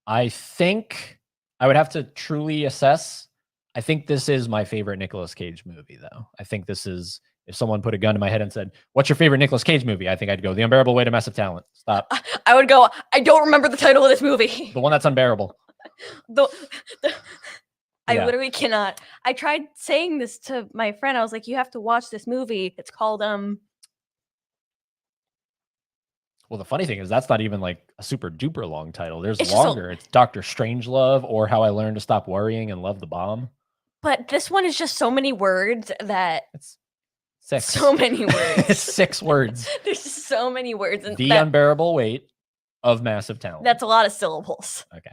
I think I would have to truly assess. I think this is my favorite Nicolas Cage movie, though. I think this is, if someone put a gun to my head and said, what's your favorite Nicolas Cage movie? I think I'd go The Unbearable Weight of Massive Talent. Stop.
I would go, I don't remember the title of this movie.
The one that's unbearable.
I literally cannot. I tried saying this to my friend. I was like, you have to watch this movie. It's called,
Well, the funny thing is that's not even a super duper long title. There's longer. It's Dr. Strangelove or How I Learned to Stop Worrying and Love the Bomb.
But this one is just so many words that
6.
So many words.
It's 6 words.
There's just so many words. And
The unbearable weight of massive talent.
that's a lot of syllables.
Okay.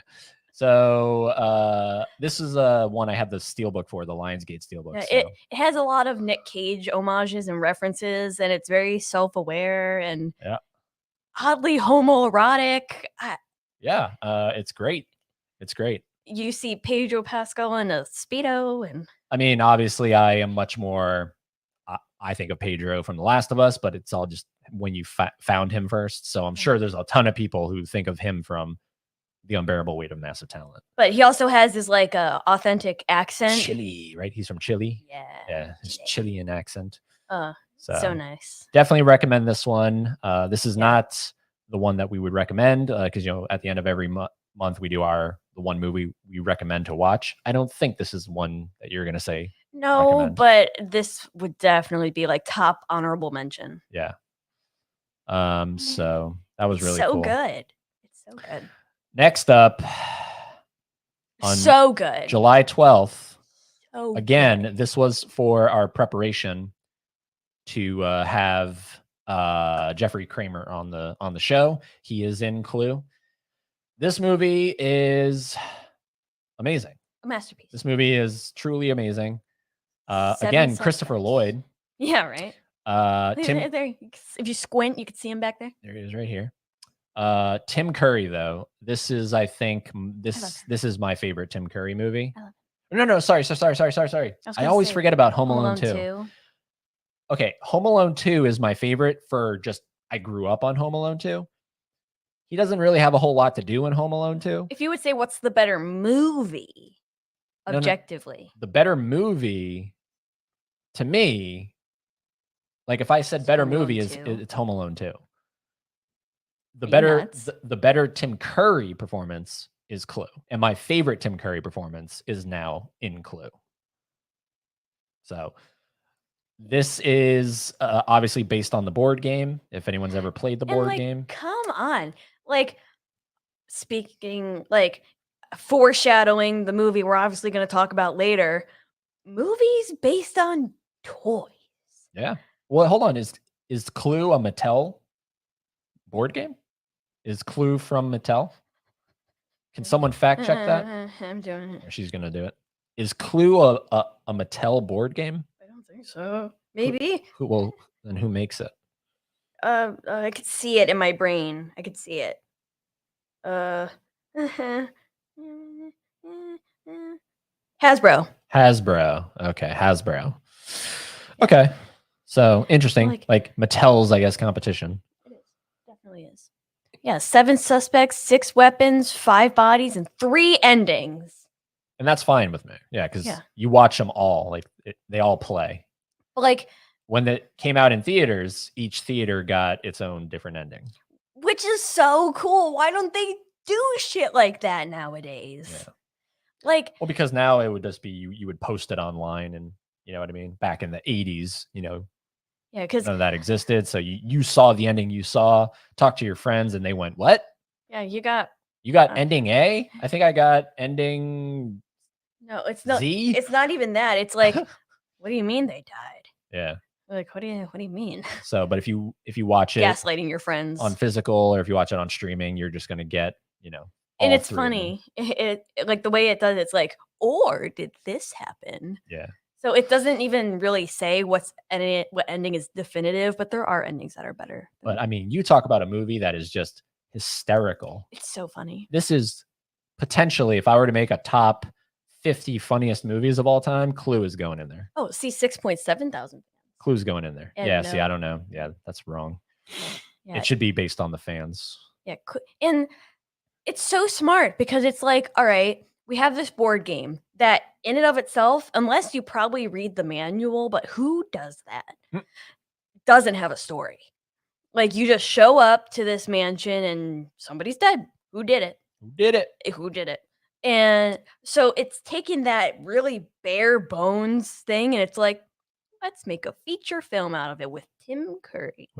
So this is one I have the steelbook for, the Lionsgate steelbook.
Yeah,
So.
it has a lot of Nick Cage homages and references, and it's very self-aware and oddly homoerotic.
Yeah, it's great. It's great.
You see Pedro Pascal in a Speedo, and
I mean, obviously, I am much more. I think of Pedro from The Last of Us, but it's all just when you found him first. So I'm sure there's a ton of people who think of him from The Unbearable Weight of Massive Talent.
But he also has his like authentic accent.
Chile, right? He's from Chile.
Yeah,
his Chilean accent.
So nice.
Definitely recommend this one. This is not the one that we would recommend because at the end of every month we do the one movie we recommend to watch. I don't think this is one that you're gonna say.
No,
recommend.
But this would definitely be like top honorable mention.
Yeah. So that was really
so
cool.
Good. It's so good.
Next up, on
so good.
July 12th.
So
again,
good.
This was for our preparation to have Jeffrey Kramer on the show. He is in Clue. This movie is amazing.
A masterpiece.
This movie is truly amazing. Again, Christopher Lloyd.
Yeah, right. There, if you squint, you can see him back there.
There he is, right here. Tim Curry, though. This is, I think, this is my favorite Tim Curry movie. No, sorry. I always forget about Home Alone 2. Okay, Home Alone 2 is my favorite for just I grew up on Home Alone 2. He doesn't really have a whole lot to do in Home Alone 2.
If you would say what's the better movie, objectively.
The better movie, to me, like if I said better movie, it's Home Alone 2. The better Tim Curry performance is Clue. And my favorite Tim Curry performance is now in Clue. So this is obviously based on the board game. If anyone's ever played the board game.
Come on. Like, speaking, like, foreshadowing the movie we're obviously going to talk about later. Movies based on toys.
Yeah. Well, hold on. Is Clue a Mattel board game? Is Clue from Mattel? Can someone fact check that?
I'm doing it.
She's going to do it. Is Clue a Mattel board game?
I don't think so. Maybe.
Then who makes it?
I could see it in my brain. I could see it. Hasbro.
Okay, Hasbro. Okay. So interesting. Like Mattel's, I guess, competition.
It is. Definitely is. Yeah, 7 suspects, 6 weapons, 5 bodies, and 3 endings.
And that's fine with me. Yeah, because you watch them all. Like they all play.
Like
when it came out in theaters, each theater got its own different ending.
Which is so cool. Why don't they do shit like that nowadays?
Yeah.
Like,
well, because now it would just be you would post it online, and you know what I mean. Back in the 80s,
yeah, because
none of that existed. So you saw the ending you saw, talked to your friends, and they went, "What?
Yeah, you got
ending A? I think I got ending."
No, it's not.
Z?
It's not even that. It's like, what do you mean they died?
Yeah.
Like, what do you mean?
So, but if you watch it,
gaslighting your friends
on physical, or if you watch it on streaming, you're just gonna get
and it's funny. It like the way it does. It's like, or did this happen?
Yeah.
So it doesn't even really say what ending is definitive, but there are endings that are better.
But I mean, you talk about a movie that is just hysterical.
It's so funny.
This is potentially, if I were to make a top 50 funniest movies of all time, Clue is going in there.
Oh, see, 6.7 thousand.
Clue's going in there.
Yeah,
see, I don't know. Yeah, that's wrong.
Yeah.
It should be based on the fans.
Yeah, and it's so smart because it's like, all right, we have this board game that in and of itself, unless you probably read the manual, but who does that? Doesn't have a story. Like, you just show up to this mansion and somebody's dead. Who did it? Who did it? And so it's taking that really bare bones thing and it's like, let's make a feature film out of it with Tim Curry.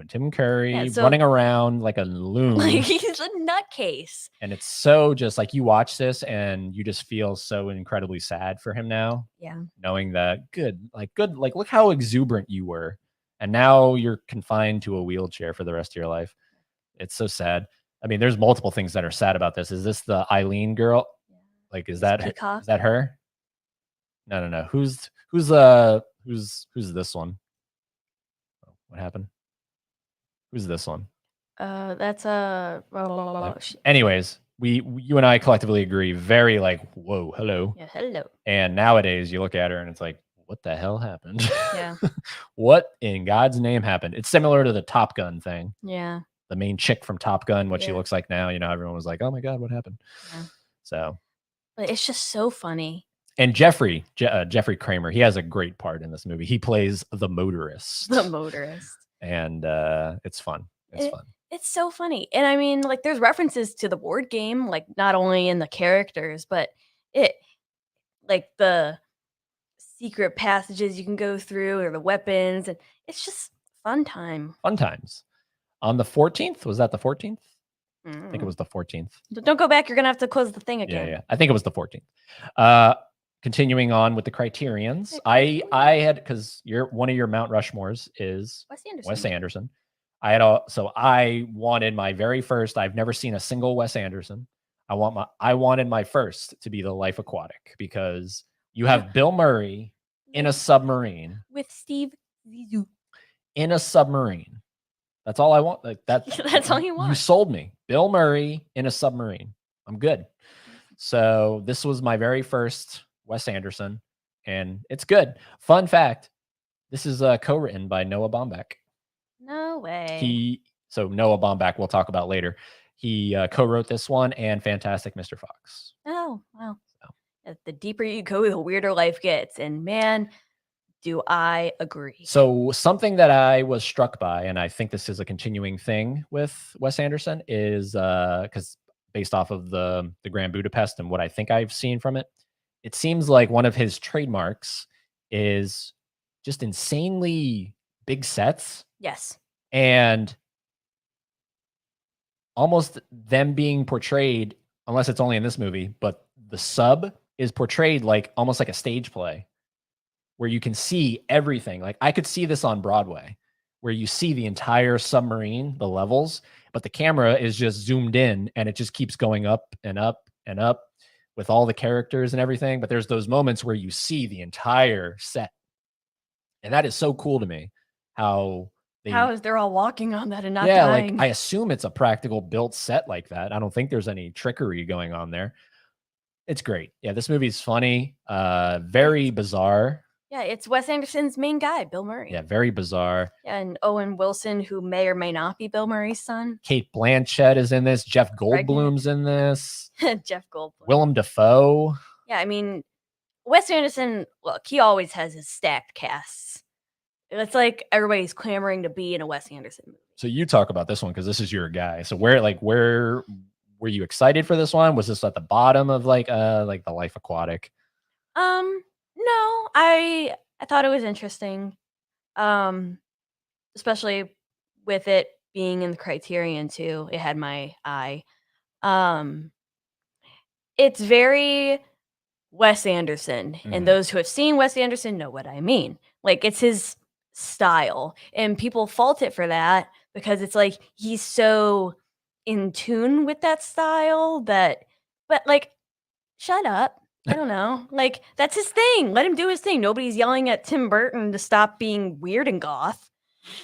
Running around like a loon.
Like he's a nutcase.
And it's so just like you watch this and you just feel so incredibly sad for him now.
Yeah.
Knowing that, like look how exuberant you were And now you're confined to a wheelchair for the rest of your life. It's so sad. I mean, there's multiple things that are sad about this. Is this the Eileen girl? Like, is that her? No. Who's this one? What happened? Who's this one?
That's
anyways, you and I collectively agree. Very like, whoa, hello.
Yeah, hello.
And nowadays, you look at her and it's like, what the hell happened?
Yeah.
What in God's name happened? It's similar to the Top Gun thing.
Yeah.
The main chick from Top Gun, what she looks like now. You know, everyone was like, oh my God, what happened?
Yeah.
So,
but it's just so funny.
And Jeffrey Kramer, he has a great part in this movie. He plays the motorist.
The motorist.
And it's fun. It's fun.
It's so funny. And I mean, like, there's references to the board game, like, not only in the characters, but like, the secret passages you can go through or the weapons. And it's just fun time.
Fun times. On the 14th, was that the 14th? I think it was the 14th.
Don't go back. You're going to have to close the thing again.
Yeah. I think it was the 14th. Continuing on with the criterions, I had, because one of your Mount Rushmores is Wes Anderson. I wanted my very first. I've never seen a single Wes Anderson. I wanted my first to be The Life Aquatic, because you have Bill Murray in a submarine
with Steve Zissou
in a submarine. That's all I want. Like
that's all you want.
You sold me. Bill Murray in a submarine. I'm good. So this was my very first Wes Anderson, and it's good. Fun fact: this is co-written by Noah Baumbach.
No way.
So Noah Baumbach, we'll talk about later. He co-wrote this one and Fantastic Mr. Fox.
Oh, wow. So. The deeper you go, the weirder life gets. And man, do I agree.
So something that I was struck by, and I think this is a continuing thing with Wes Anderson, is because based off of the Grand Budapest and what I think I've seen from it, it seems like one of his trademarks is just insanely big sets.
Yes.
And almost them being portrayed, unless it's only in this movie, but the sub is portrayed like almost like a stage play where you can see everything. Like I could see this on Broadway, where you see the entire submarine, the levels, but the camera is just zoomed in and it just keeps going up and up and up with all the characters and everything. But there's those moments where you see the entire set. And that is so cool to me. How is
they're all walking on that and not dying?
Like I assume it's a practical built set like that. I don't think there's any trickery going on there. It's great. Yeah, this movie's funny. Very bizarre.
Yeah, it's Wes Anderson's main guy, Bill Murray.
Yeah, very bizarre.
Yeah, and Owen Wilson, who may or may not be Bill Murray's son.
Kate Blanchett is in this. Jeff Goldblum's in this.
Jeff Goldblum.
Willem Dafoe.
Yeah, I mean, Wes Anderson, look, he always has his stacked casts. It's like everybody's clamoring to be in a Wes Anderson movie.
So you talk about this one because this is your guy. So where were you excited for this one? Was this at the bottom of like The Life Aquatic?
No, I thought it was interesting. Especially with it being in the Criterion too. It had my eye. It's very Wes Anderson, and those who have seen Wes Anderson know what I mean. Like, it's his style, and people fault it for that because it's like he's so in tune with that style but like, shut up. I don't know. Like, that's his thing. Let him do his thing. Nobody's yelling at Tim Burton to stop being weird and goth.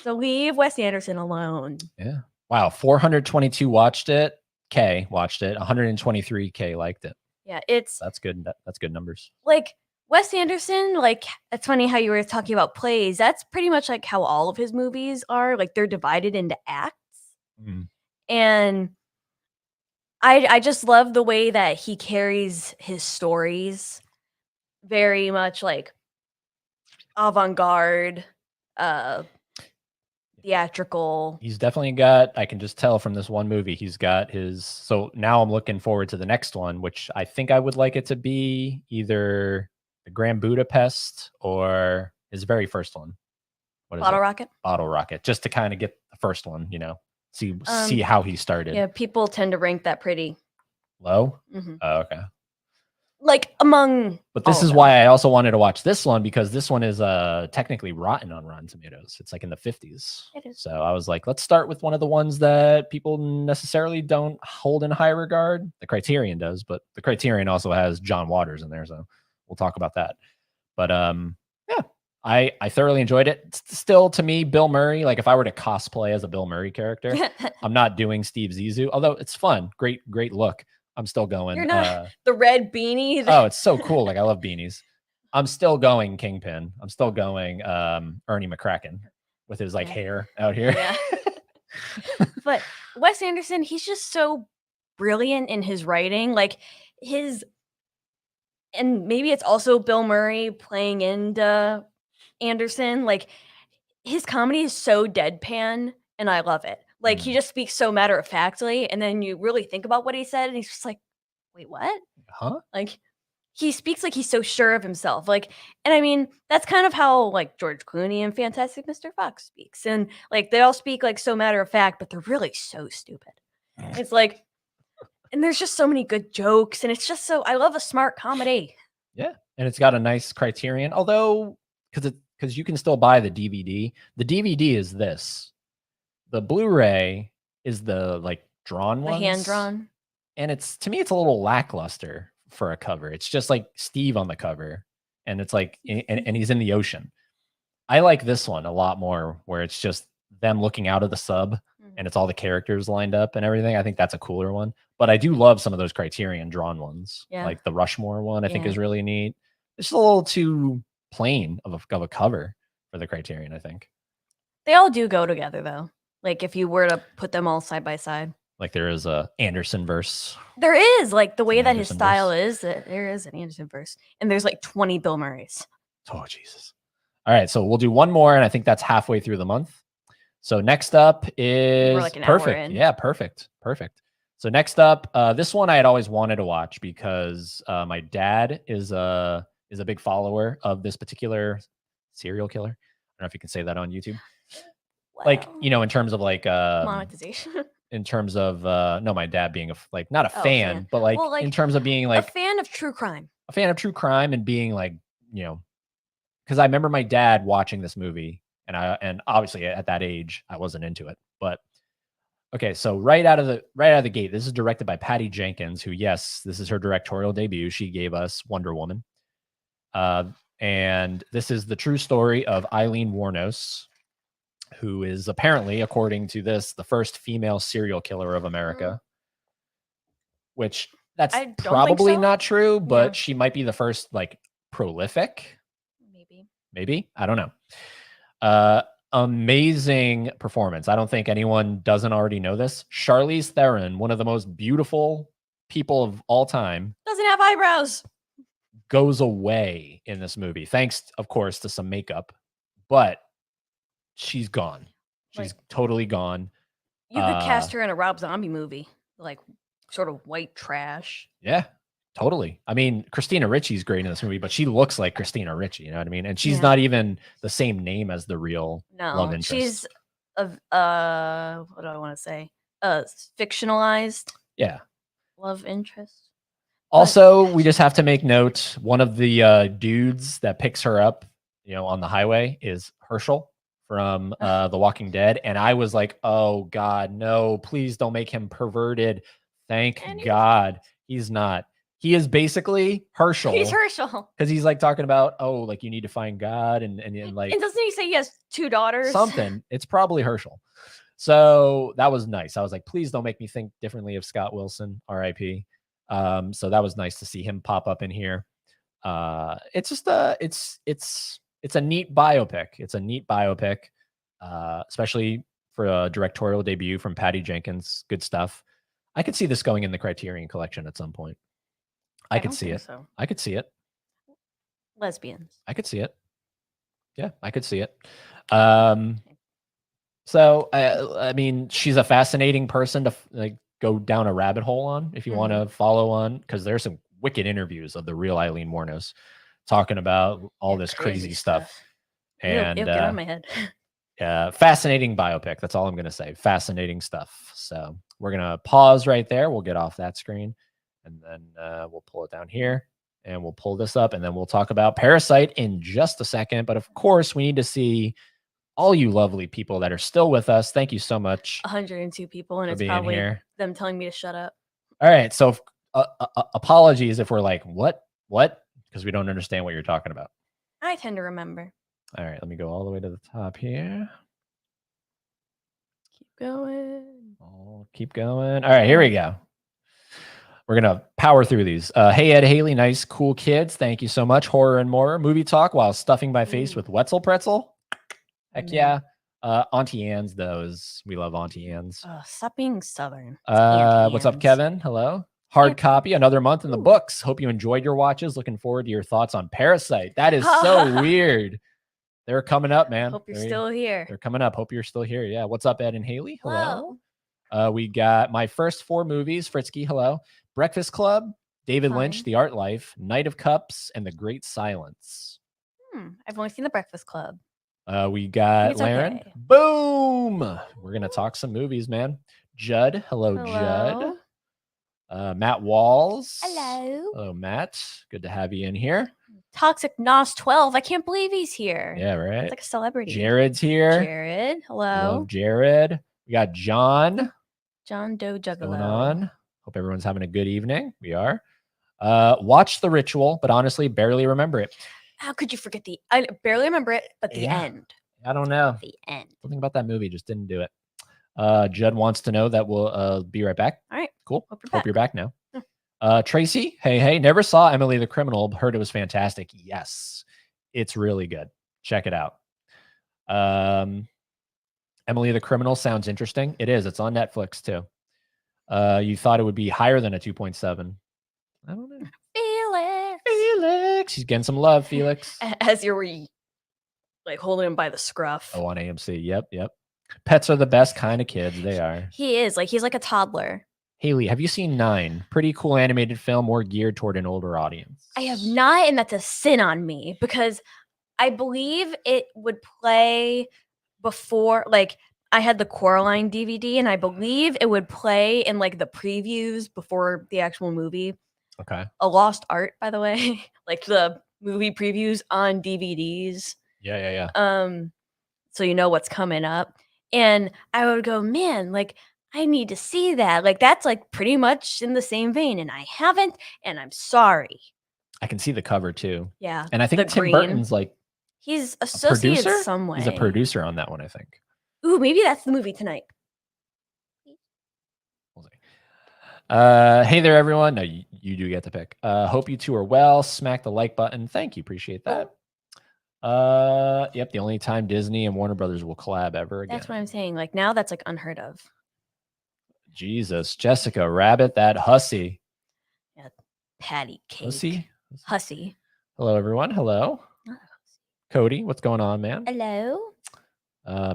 So leave Wes Anderson alone.
Yeah. Wow. 422 watched it. 123K liked it.
Yeah,
that's good. That's good numbers.
Like Wes Anderson, like, it's funny how you were talking about plays. That's pretty much like how all of his movies are. Like, they're divided into acts. And I just love the way that he carries his stories, very much like avant-garde, theatrical.
He's definitely got, I can just tell from this one movie, he's got his, so now I'm looking forward to the next one, which I think I would like it to be either the Grand Budapest or his very first one. What is
Bottle Rocket?
Bottle Rocket, just to kind of get the first one, you know, see how he started.
Yeah, people tend to rank that pretty
low. Oh, okay.
like among.
But this is why I also wanted to watch this one, because this one is technically rotten on Rotten Tomatoes. It's like in the 50s.
It is.
So I was like, let's start with one of the ones that people necessarily don't hold in high regard. The Criterion does, but the Criterion also has John Waters in there, so we'll talk about that. But yeah, I thoroughly enjoyed it. Still, to me, Bill Murray, like if I were to cosplay as a Bill Murray character, I'm not doing Steve Zissou, although it's fun. Great look. I'm still going.
You're not the red beanie.
Oh, it's so cool. Like I love beanies. I'm still going Kingpin. I'm still going Ernie McCracken with his like hair out here.
Yeah. But Wes Anderson, he's just so brilliant in his writing. Like and maybe it's also Bill Murray playing into Anderson. Like his comedy is so deadpan, and I love it. Like he just speaks so matter of factly, and then you really think about what he said, and he's just like, "Wait, what?"
Huh?
Like he speaks like he's so sure of himself. Like, and I mean, that's kind of how like George Clooney and Fantastic Mr. Fox speaks, and like they all speak like so matter of fact, but they're really so stupid. It's like, and there's just so many good jokes, and it's just so I love a smart comedy.
Yeah, and it's got a nice Criterion, although because you can still buy the DVD. The DVD is this. The Blu-ray is the like drawn ones,
hand drawn,
and it's to me it's a little lackluster for a cover. It's just like Steve on the cover, and it's like and he's in the ocean. I like this one a lot more, where it's just them looking out of the sub, and it's all the characters lined up and everything. I think that's a cooler one. But I do love some of those Criterion drawn ones, like the Rushmore one. I think is really neat. It's just a little too plain of a cover for the Criterion. I think
they all do go together though. Like if you were to put them all side by side,
like there is a Anderson verse.
There is like the way that his style is. There is an Anderson verse, and there's like 20 Bill Murrays.
Oh Jesus! All right, so we'll do one more, and I think that's halfway through the month. So next up is
We're like an
perfect.
Hour in.
Yeah, perfect. So next up, this one I had always wanted to watch because my dad is a big follower of this particular serial killer. I don't know if you can say that on YouTube. Well, like, you know, in terms of like
monetization.
In terms of no, my dad being not a fan, but like, well, like in terms of being like
a fan of true crime.
A fan of true crime and being like, you know, because I remember my dad watching this movie, and obviously at that age I wasn't into it, but okay, so right out of the gate, this is directed by Patty Jenkins, who, yes, this is her directorial debut. She gave us Wonder Woman. And this is the true story of Eileen Wuornos, who is apparently, according to this, the first female serial killer of America. Which that's probably not true, but she might be the first like prolific. Maybe. I don't know. Amazing performance. I don't think anyone doesn't already know this. Charlize Theron, one of the most beautiful people of all time,
doesn't have eyebrows,
goes away in this movie, thanks, of course, to some makeup, but she's gone. She's totally gone.
You could cast her in a Rob Zombie movie, like sort of white trash.
Yeah, totally. I mean, Christina Ricci's great in this movie, but she looks like Christina Ricci, you know what I mean? And she's not even the same name as the real love interest.
She's what do I want to say? Fictionalized.
Yeah.
Love interest.
Also, we just have to make note, one of the dudes that picks her up, you know, on the highway is Herschel from The Walking Dead. And I was like, oh God, no, please don't make him perverted. Thank God he's not. He is basically Herschel.
He's Herschel.
Because he's like talking about, oh, like you need to find God and like.
And doesn't he say he has 2 daughters?
Something. It's probably Herschel. So that was nice. I was like, please don't make me think differently of Scott Wilson, RIP. So that was nice to see him pop up in here. It's just it's a neat biopic. It's a neat biopic, especially for a directorial debut from Patty Jenkins. Good stuff. I could see this going in the Criterion Collection at some point. I could see it. So. I could see it.
Lesbians.
I could see it. Yeah, I could see it. So I mean, she's a fascinating person to like go down a rabbit hole on if you want to follow on, because there's some wicked interviews of the real Eileen Wuornos talking about all this crazy stuff. And
it'll get on my head.
Fascinating biopic. That's all I'm going to say. Fascinating stuff. So we're going to pause right there. We'll get off that screen and then we'll pull it down here. and we'll pull this up, and then we'll talk about Parasite in just a second. But of course, we need to see all you lovely people that are still with us. Thank you so much.
102 people, and
for
it's
being
probably
here.
them telling me to shut up.
All right. So apologies if we're like, what? Because we don't understand what you're talking about.
I tend to remember.
All right. Let me go all the way to the top here.
Keep going.
Oh, keep going. All right. Here we go. We're going to power through these. Hey, Ed, Haley, nice, cool kids. Thank you so much. Horror and more movie talk while stuffing my face with Wetzel pretzel. Heck yeah. Auntie Anne's, those. We love Auntie Anne's.
Stop being Southern.
What's up, Kevin? Hello. Hard copy, another month in the books. Hope you enjoyed your watches. Looking forward to your thoughts on Parasite. That is so weird. They're coming up, man.
Hope you're still here.
They're coming up. Hope you're still here. Yeah. What's up, Ed and Haley? Hello. We got my first 4 movies. Fritzky, hello. Breakfast Club, David Lynch, The Art Life, Night of Cups, and The Great Silence.
I've only seen The Breakfast Club.
We got Laren. Okay. Boom. We're going to talk some movies, man. Judd. Hello, Judd. Matt Walls. Hello, Matt. Good to have you in here.
Toxic Nos 12. I can't believe he's here.
Yeah, right.
It's like a celebrity.
Jared's here.
Jared. Hello.
Love Jared. We got John.
John Doe Juggalo.
What's going on? Hope everyone's having a good evening. We are. Watch The Ritual, but honestly, barely remember it.
How could you forget I barely remember it, but the end.
I don't know.
The end.
Something about that movie just didn't do it. Judd wants to know that we'll be right back.
All right.
Cool. Hope you're back now. Tracy, hey, never saw Emily the Criminal. Heard it was fantastic. Yes, it's really good. Check it out. Emily the Criminal sounds interesting. It is. It's on Netflix too. You thought it would be higher than a 2.7. I don't know. Felix. He's getting some love, Felix.
As you're like holding him by the scruff.
Oh, on AMC. Yep. Pets are the best kind of kids. They are.
He is. He's like a toddler.
Haley, have you seen 9? Pretty cool animated film, more geared toward an older audience.
I have not, and that's a sin on me because I believe it would play before, I had the Coraline DVD, and I believe it would play in the previews before the actual movie.
Okay.
A lost art, by the way, the movie previews on DVDs.
Yeah.
So you know what's coming up, and I would go, man, I need to see that. That's pretty much in the same vein, and I haven't, and I'm sorry.
I can see the cover too.
Yeah,
and I think Tim Burton's
he's associated some way.
He's a producer on that one, I think.
Ooh, maybe that's the movie tonight.
We'll see. Hey there, everyone. No, you do get to pick. Hope you two are well. Smack the like button. Thank you. Appreciate that. Yep. The only time Disney and Warner Brothers will collab ever again.
That's what I'm saying. Now that's unheard of.
Jesus, Jessica Rabbit, that hussy.
Yeah, patty cake. Hussy.
Hello, everyone. Hello. Cody, what's going on, man?
Hello.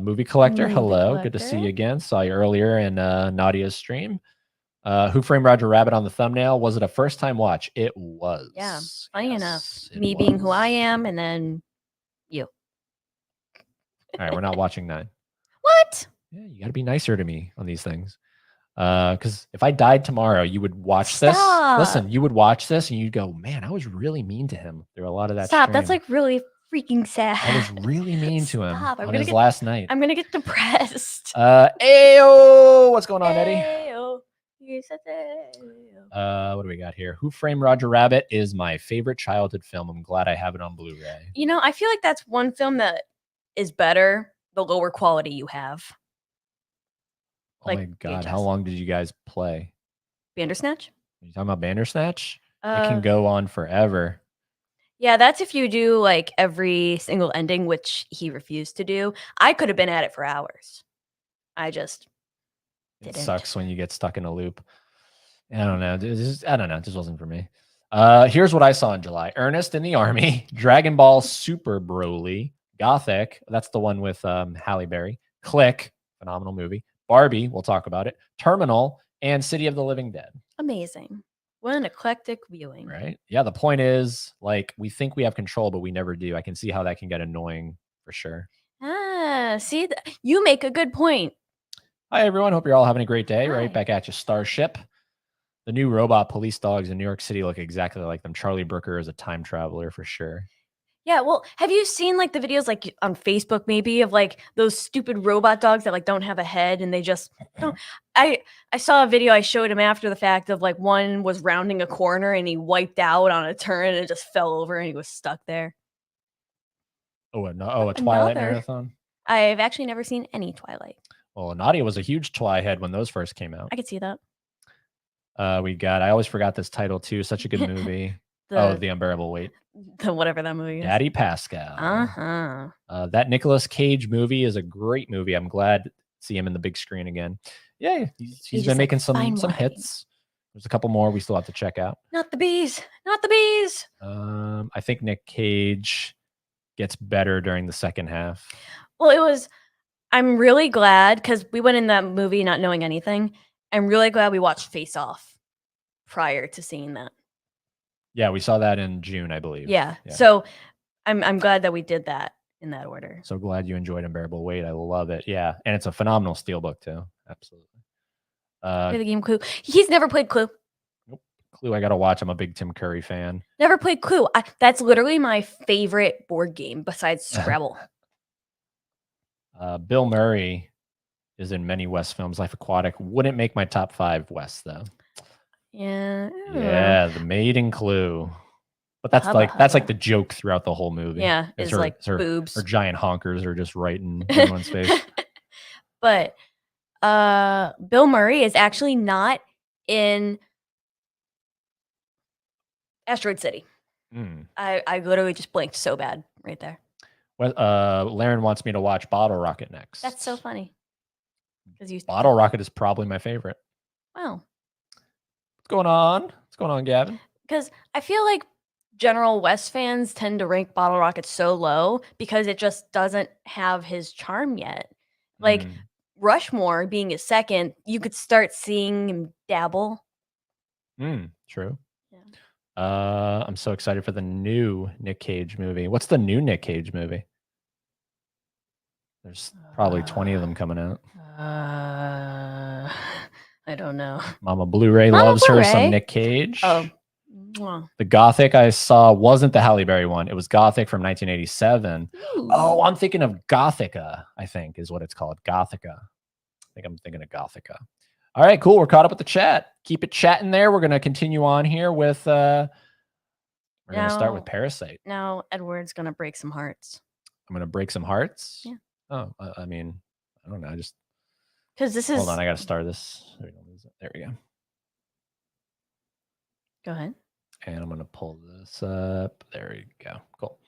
Movie Collector, hello. Good to see you again. Saw you earlier in Nadia's stream. Who Framed Roger Rabbit on the thumbnail? Was it a first-time watch? It was.
Yeah, funny enough. Me being who I am, and then you.
All right, we're not watching 9.
What?
Yeah, you got to be nicer to me on these things. Because if I died tomorrow, you would watch this. Listen, you would watch this and you'd go, man, I was really mean to him. There were a lot of that.
Stop. Stream. That's really freaking sad.
I was really mean to him on his last night.
I'm gonna get depressed.
Ayo, what's going on, Eddie?
Ayo.
What do we got here? Who Framed Roger Rabbit is my favorite childhood film. I'm glad I have it on Blu-ray.
I feel like that's one film that is better the lower quality you have.
Oh my God, how long did you guys play?
Bandersnatch?
Are you talking about Bandersnatch? It can go on forever.
Yeah, that's if you do every single ending, which he refused to do. I could have been at it for hours. I just didn't.
It sucks when you get stuck in a loop. I don't know. It just wasn't for me. Here's what I saw in July. Ernest in the Army, Dragon Ball Super Broly, Gothic. That's the one with Halle Berry. Click, phenomenal movie. Barbie, we'll talk about it. Terminal, and City of the Living Dead.
Amazing. What an eclectic viewing.
Right? Yeah, the point is, we think we have control, but we never do. I can see how that can get annoying for sure.
See, you make a good point.
Hi, everyone. Hope you're all having a great day. Hi. Right back at you, Starship. The new robot police dogs in New York City look exactly like them. Charlie Brooker is a time traveler for sure.
Yeah, well, have you seen, like, the videos, like, on Facebook maybe of, like, those stupid robot dogs that, like, don't have a head and they just don't I saw a video I showed him after the fact of, like, one was rounding a corner and he wiped out on a turn and it just fell over and he was stuck there.
Oh, a Twilight
Another
marathon.
I've actually never seen any Twilight.
Well, Nadia was a huge Twilight head when those first came out.
I could see that.
I always forgot this title too. Such a good movie. The Unbearable Weight.
The whatever that movie is.
Daddy Pascal.
Uh-huh.
That Nicolas Cage movie is a great movie. I'm glad to see him in the big screen again. Yeah, he's been making some hits. There's a couple more we still have to check out.
Not the bees. Not the bees.
I think Nick Cage gets better during the second half.
Well, I'm really glad because we went in that movie not knowing anything. I'm really glad we watched Face Off prior to seeing that.
Yeah, we saw that in June, I believe.
Yeah. So I'm glad that we did that in that order.
So glad you enjoyed Unbearable Weight. I love it. Yeah, and it's a phenomenal steelbook too. Absolutely.
Play the game Clue. He's never played Clue.
Nope. Clue, I gotta watch. I'm a big Tim Curry fan.
Never played Clue. That's literally my favorite board game besides Scrabble.
Bill Murray is in many West films. Life Aquatic wouldn't make my top 5 West though.
Yeah.
Yeah, The Maid and Clue. But that's like the joke throughout the whole movie.
Yeah, it's like boobs.
Her giant honkers are just right in everyone's face.
But Bill Murray is actually not in Asteroid City. I literally just blinked so bad right there.
Well, Laren wants me to watch Bottle Rocket next.
That's so funny.
Bottle Rocket is probably my favorite.
Wow.
What's going on? What's going on, Gavin?
Because I feel like general West fans tend to rank Bottle Rocket so low because it just doesn't have his charm yet. Like Rushmore being his second, you could start seeing him dabble.
True.
Yeah.
I'm so excited for the new Nick Cage movie. What's the new Nick Cage movie? There's probably 20 of them coming out.
I don't know.
Mama Blu-ray loves her some Nick Cage.
Oh.
The Gothic I saw wasn't the Halle Berry one. It was Gothic from 1987. Ooh. Oh, I'm thinking of Gothica, I think is what it's called. Gothica. I think I'm thinking of Gothica. All right, cool. We're caught up with the chat. Keep it chatting there. We're going to continue on here with, we're going to start with Parasite.
Now Edward's going to break some hearts.
I'm going to break some hearts?
Yeah.
Oh, I mean, I don't know. I just,
because this is,
hold on. I got to start this. There we go.
Go ahead.
And I'm going to pull this up. There we go. Cool.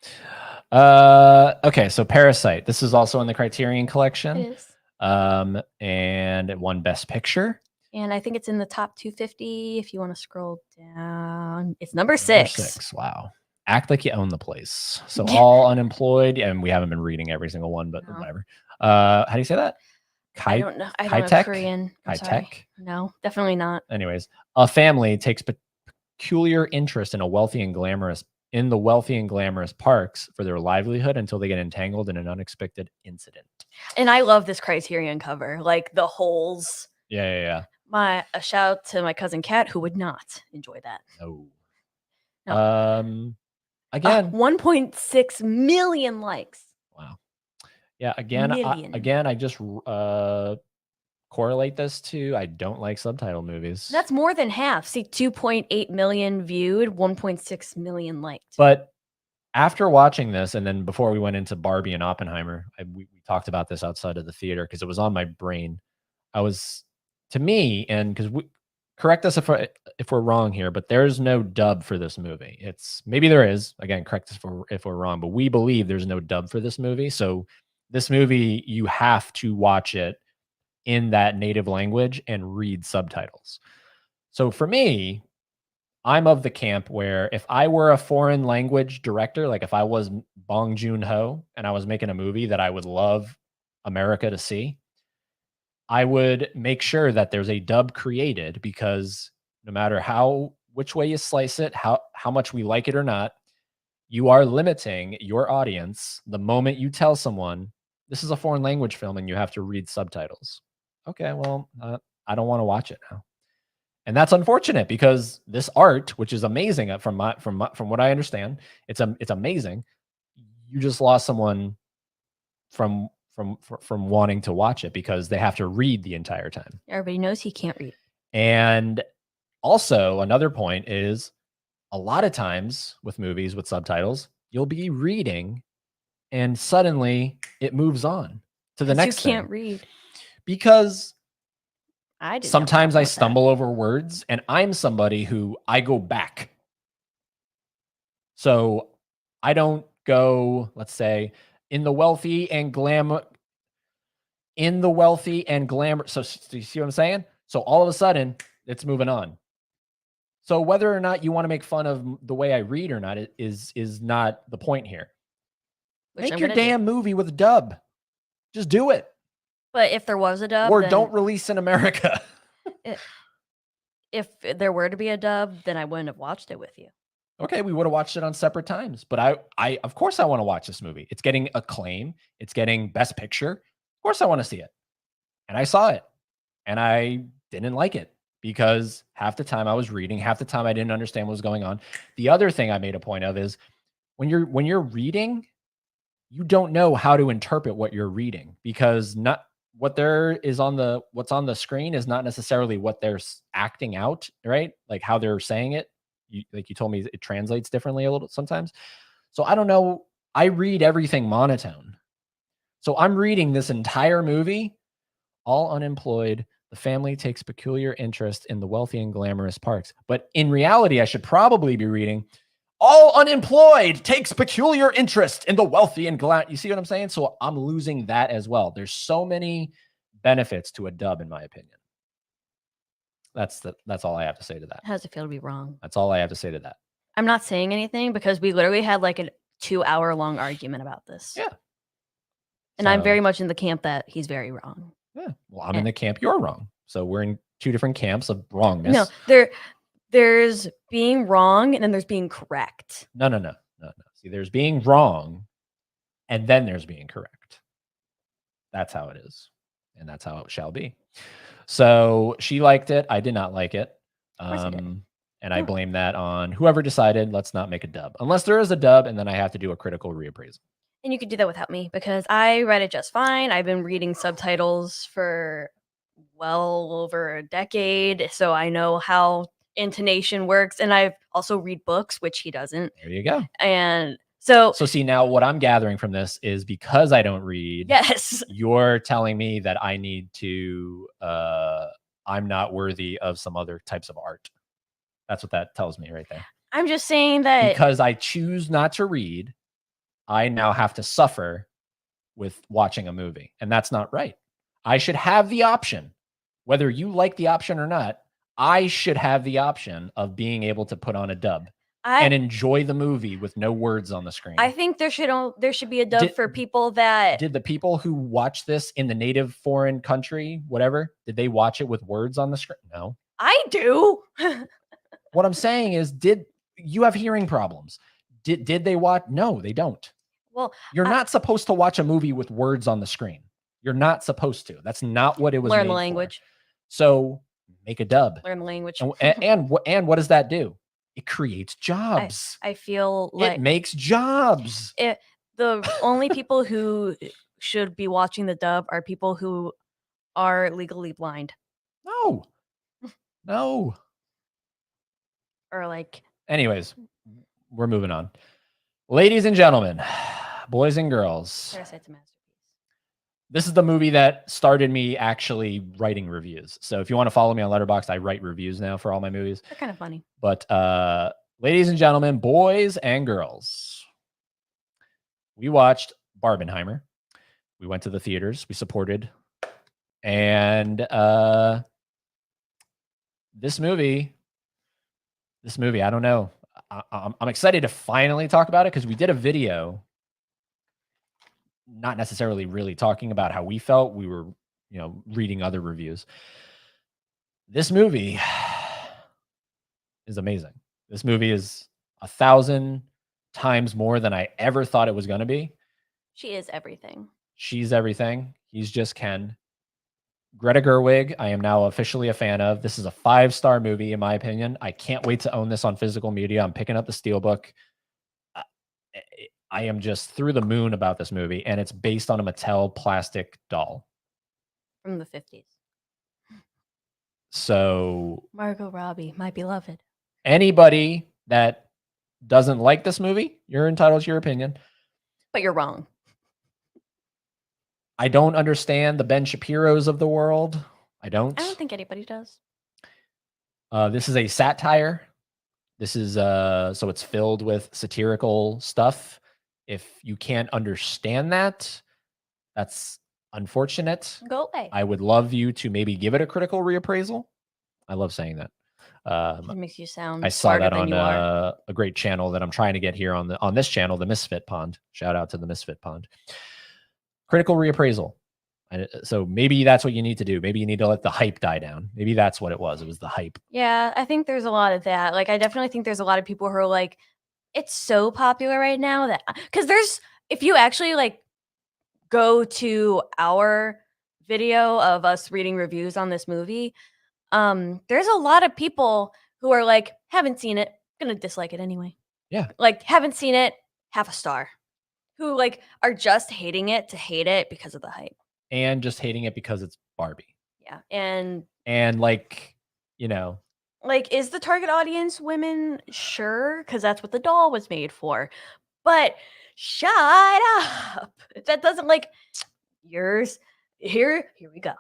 Okay, so Parasite. This is also in the Criterion Collection.
It is.
And it won Best Picture.
And I think it's in the top 250 if you want to scroll down. It's number 6.
Number 6. Wow. Act like you own the place. So all unemployed, and we haven't been reading every single one, but whatever. How do you say that?
I don't know. I don't know Korean.
Kai-tech?
No, definitely not.
Anyways, a family takes peculiar interest in the wealthy and glamorous parks for their livelihood until they get entangled in an unexpected incident. And
I love this Criterion cover, like the holes.
Yeah.
A shout out to my cousin Kat, who would not enjoy that.
No. Again,
1.6 million likes.
Wow. Yeah. Again, I just correlate this to I don't like subtitle movies.
That's more than half. See, 2.8 million viewed, 1.6 million liked.
But after watching this, and then before we went into Barbie and Oppenheimer, we talked about this outside of the theater because it was on my brain. To me, and because correct us if we're wrong here, but there's no dub for this movie. Maybe there is. Again, correct us if we're wrong, but we believe there's no dub for this movie. So this movie, you have to watch it in that native language and read subtitles. So for me, I'm of the camp where if I were a foreign language director, like if I was Bong Joon-ho and I was making a movie that I would love America to see, I would make sure that there's a dub created, because no matter which way you slice it, how much we like it or not, you are limiting your audience the moment you tell someone this is a foreign language film and you have to read subtitles. Okay, well, I don't want to watch it now. And that's unfortunate because this art, which is amazing from what I understand, it's amazing. You just lost someone from wanting to watch it because they have to read the entire time.
Everybody knows he can't read.
And also another point is a lot of times with movies with subtitles, you'll be reading and suddenly it moves on to the next
You can't
thing.
read.
Because
I did
sometimes I stumble over words and I'm somebody who I go back. So I don't go, let's say, in the wealthy and glamour. So you see what I'm saying? So all of a sudden it's moving on. So whether or not you want to make fun of the way I read or not is not the point here. Make your damn movie with a dub. Just do it.
But if there was a dub,
or don't release in America.
If there were to be a dub, then I wouldn't have watched it with you.
Okay, we would have watched it on separate times. But I of course I want to watch this movie. It's getting acclaim. It's getting Best Picture. Of course I want to see it. And I saw it. And I didn't like it because half the time I was reading, half the time I didn't understand what was going on. The other thing I made a point of is when you're reading, you don't know how to interpret what you're reading because not what what's on the screen is not necessarily what they're acting out, right? Like how they're saying it. Like you told me, it translates differently a little sometimes. So I don't know. I read everything monotone. So I'm reading this entire movie, all unemployed. The family takes peculiar interest in the wealthy and glamorous parks. But in reality, I should probably be reading, all unemployed takes peculiar interest in the wealthy and you see what I'm saying? So I'm losing that as well. There's so many benefits to a dub, in my opinion. That's all I have to say to that.
How does it feel to be wrong?
That's all I have to say to that.
I'm not saying anything because we literally had like a 2-hour-long argument about this.
Yeah.
And I'm very much in the camp that he's very wrong.
Yeah. Well, I'm in the camp you're wrong. So we're in two different camps of wrongness.
No, there's being wrong and then there's being correct.
No. See, there's being wrong and then there's being correct. That's how it is. And that's how it shall be. So she liked it. I did not like it. And I blame that on whoever decided, let's not make a dub. Unless there is a dub, and then I have to do a critical reappraisal.
And you could do that without me because I read it just fine. I've been reading subtitles for well over a decade, so I know how intonation works. And I also read books, which he doesn't.
There you go.
And so
see, now what I'm gathering from this is because I don't read,
yes,
you're telling me that I need to, I'm not worthy of some other types of art. That's what that tells me right there.
I'm just saying that
because I choose not to read, I now have to suffer with watching a movie. And that's not right. I should have the option, whether you like the option or not, I should have the option of being able to put on a dub and enjoy the movie with no words on the screen.
I think there should be a dub for people that...
Did the people who watch this in the native foreign country, whatever, did they watch it with words on the screen? No.
I do.
What I'm saying is, did you have hearing problems? Did they watch? No, they don't.
Well,
you're not supposed to watch a movie with words on the screen. You're not supposed to. That's not what it was.
Learn the language.
So make a dub.
Learn the language.
And what does that do? It creates jobs.
I feel like
it makes jobs.
The only people who should be watching the dub are people who are legally blind.
No.
Or like.
Anyways, we're moving on. Ladies and gentlemen, boys and girls.
Parasite's a masterpiece.
This is the movie that started me actually writing reviews. So if you want to follow me on Letterboxd, I write reviews now for all my movies.
They're kind of funny.
But ladies and gentlemen, boys and girls, we watched Barbenheimer. We went to the theaters. We supported. And this movie, I don't know. I'm excited to finally talk about it because we did a video, not necessarily really talking about how we felt. We were, reading other reviews. This movie is amazing. This movie is 1,000 times more than I ever thought it was going to be.
She is everything.
She's everything. He's just Ken. Greta Gerwig, I am now officially a fan of. This is a 5-star movie, in my opinion. I can't wait to own this on physical media. I'm picking up the Steelbook. Uh, I am just through the moon about this movie, and it's based on a Mattel plastic doll.
From the 50s.
So
Margot Robbie, my beloved.
anybody that doesn't like this movie, you're entitled to your opinion.
But you're wrong.
I don't understand the Ben Shapiros of the world. I don't.
I don't think anybody does.
This is a satire. This is so it's filled with satirical stuff. If you can't understand that, that's unfortunate.
Go away.
I would love you to maybe give it a critical reappraisal. I love saying that.
It makes you sound
I saw
smarter
that
than
on
you are.
a great channel that I'm trying to get here on this channel, the Misfit Pond. Shout out to the Misfit Pond. Critical reappraisal. So maybe that's what you need to do. Maybe you need to let the hype die down. Maybe that's what it was. It was the hype.
Yeah, I think there's a lot of that. Like, I definitely think there's a lot of people who are like, it's so popular right now that because there's if you actually like go to our video of us reading reviews on this movie, there's a lot of people who are like, haven't seen it, gonna dislike it anyway.
Yeah.
Like, haven't seen it, half a star. Who like are just hating it to hate it because of the hype.
And just hating it because it's Barbie.
Yeah. And
like, you know,
like, is the target audience women? Sure, because that's what the doll was made for. But shut up. That doesn't like yours. Here we go.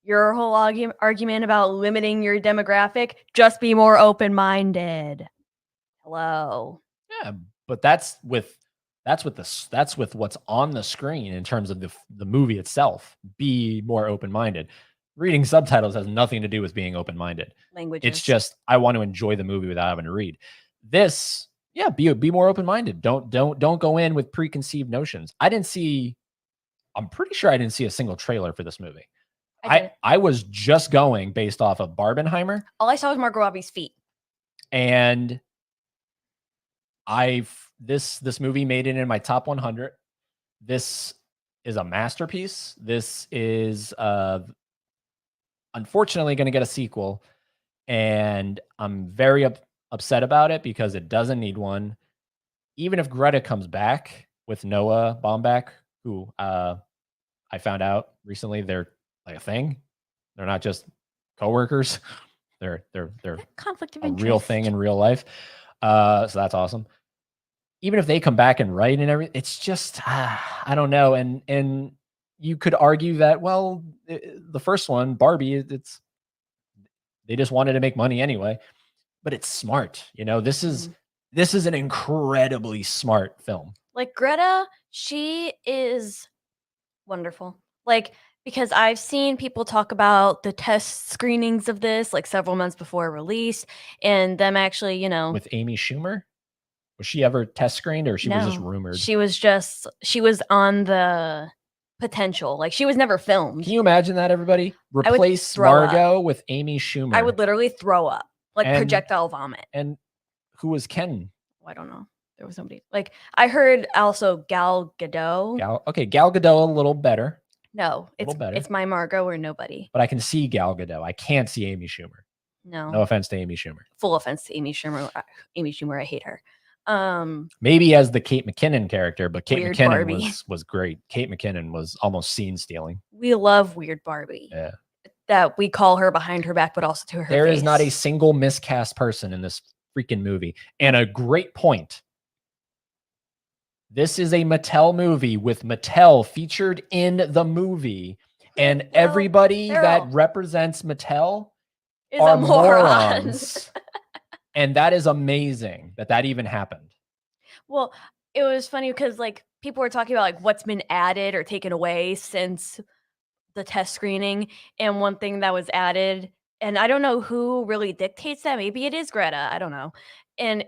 Your whole argument about limiting your demographic, just be more open-minded. Hello.
yeah, but that's with what's on the screen in terms of the movie itself. Be more open-minded. Reading subtitles has nothing to do with being open-minded.
Languages.
It's just I want to enjoy the movie without having to read. This, yeah, be more open-minded. Don't go in with preconceived notions. I'm pretty sure I didn't see a single trailer for this movie. I was just going based off of Barbenheimer.
All I saw was Margot Robbie's feet.
And this movie made it in my top 100. This is a masterpiece. This is unfortunately going to get a sequel, and I'm very upset about it because it doesn't need one. Even if Greta comes back with Noah Baumbach, who I found out recently they're like a thing. They're not just coworkers. They're
conflict of
a
interest.
real thing in real life. So that's awesome. Even if they come back and write and everything, it's just I don't know. And you could argue that, well, the first one, Barbie, they just wanted to make money anyway. But it's smart. You know, this is an incredibly smart film.
Like Greta, she is wonderful. Like, because I've seen people talk about the test screenings of this like several months before release, and them actually, you know,
with Amy Schumer. Was she ever test screened, or was just rumored?
She was on the potential. Like, she was never filmed.
Can you imagine that, everybody? Replace Margot with Amy Schumer.
I would literally throw up, like projectile vomit.
And who was Ken?
Oh, I don't know. There was somebody. Like, I heard also Gal Gadot.
Gal Gadot a little better.
No, it's my Margot or nobody.
But I can see Gal Gadot. I can't see Amy Schumer. No offense to Amy Schumer.
Full offense to Amy Schumer. Amy Schumer, I hate her.
Maybe as the Kate McKinnon character, but Kate McKinnon
Barbie.
was great. Kate McKinnon was almost scene stealing.
We love Weird Barbie.
Yeah.
That we call her behind her back, but also to her
There
face.
is not a single miscast person in this freaking movie. And a great point. This is a Mattel movie with Mattel featured in the movie. And everybody that represents Mattel are morons. And that is amazing that even happened.
Well, it was funny because like people were talking about like what's been added or taken away since the test screening. And one thing that was added, and I don't know who really dictates that. Maybe it is Greta. I don't know. And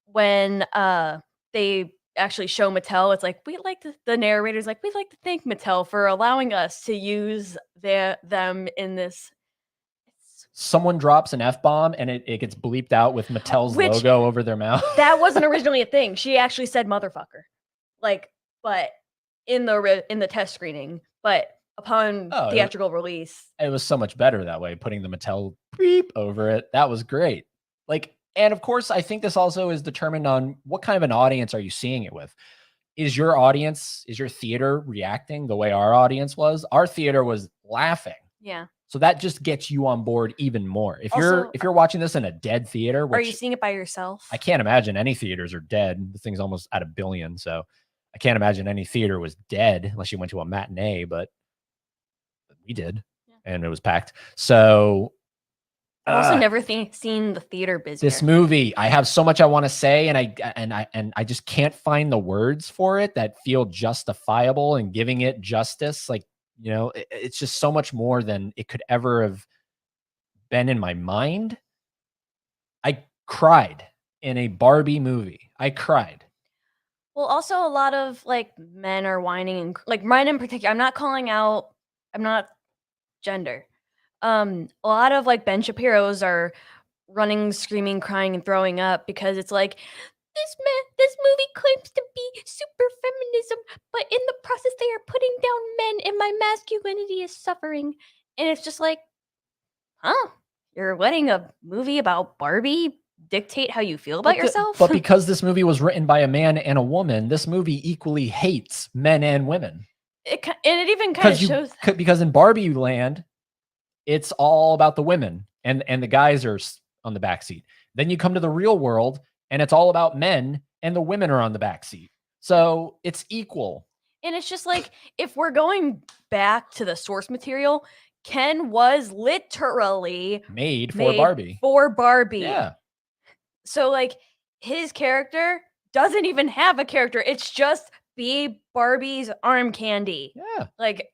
when they actually show Mattel, it's like the narrator's like, we'd like to thank Mattel for allowing us to use them in this.
Someone drops an F-bomb and it gets bleeped out with Mattel's logo over their mouth.
That wasn't originally a thing. She actually said motherfucker. Like, but in the test screening. But upon
Oh,
theatrical release.
it was so much better that way, putting the Mattel beep over it. That was great. Like, and of course, I think this also is determined on what kind of an audience are you seeing it with. Is your audience, is your theater reacting the way our audience was? Our theater was laughing.
Yeah.
So that just gets you on board even more. If
Also,
you're watching this in a dead theater,
are you
which
seeing it by yourself?
I can't imagine any theaters are dead. The thing's almost at 1 billion, so I can't imagine any theater was dead unless you went to a matinee, but we did, and it was packed. So
I've also never seen the theater busier.
this movie, I have so much I want to say, and I just can't find the words for it that feel justifiable and giving it justice. Like, you know, it's just so much more than it could ever have been in my mind. I cried in a Barbie movie. I cried.
Well, also a lot of like men are whining, and like mine in particular. I'm not calling out. I'm not gender. A lot of like Ben Shapiro's are running, screaming, crying, and throwing up because it's like this movie claims to be super feminism, but in the process they are putting down men, and my masculinity is suffering. And it's just like, huh? You're letting a movie about Barbie dictate how you feel about yourself?
But because this movie was written by a man and a woman, this movie equally hates men and women.
And it even kind of shows
because in Barbie land, it's all about the women and the guys are on the back seat. Then you come to the real world and it's all about men and the women are on the back seat. So it's equal.
And it's just like, if we're going back to the source material, Ken was literally
made for Barbie.
For Barbie.
Yeah.
So like his character doesn't even have a character. It's just be Barbie's arm candy.
Yeah.
Like,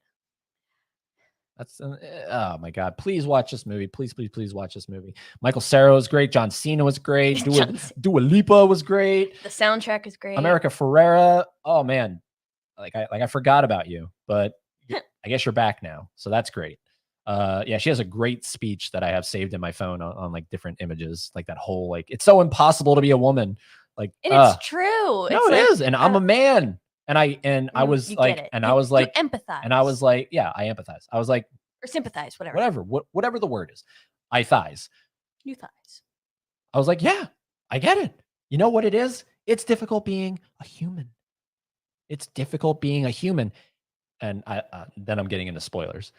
that's oh my god! Please watch this movie. Please, please, please watch this movie. Michael Cera was great. John Cena was great. Dua Lipa was great.
The soundtrack is great.
America Ferrera. Oh man, I forgot about you, but I guess you're back now, so that's great. Yeah, she has a great speech that I have saved in my phone on like different images, like that whole like it's so impossible to be a woman, like
and it's true.
No, it is, and I'm a man. And I was like, and I was like,
empathize.
And I was like, yeah, I empathize. I was like,
or sympathize, whatever.
Whatever the word is. I thighs.
You thighs.
I was like, yeah, I get it. You know what it is? It's difficult being a human. It's difficult being a human. And then I'm getting into spoilers.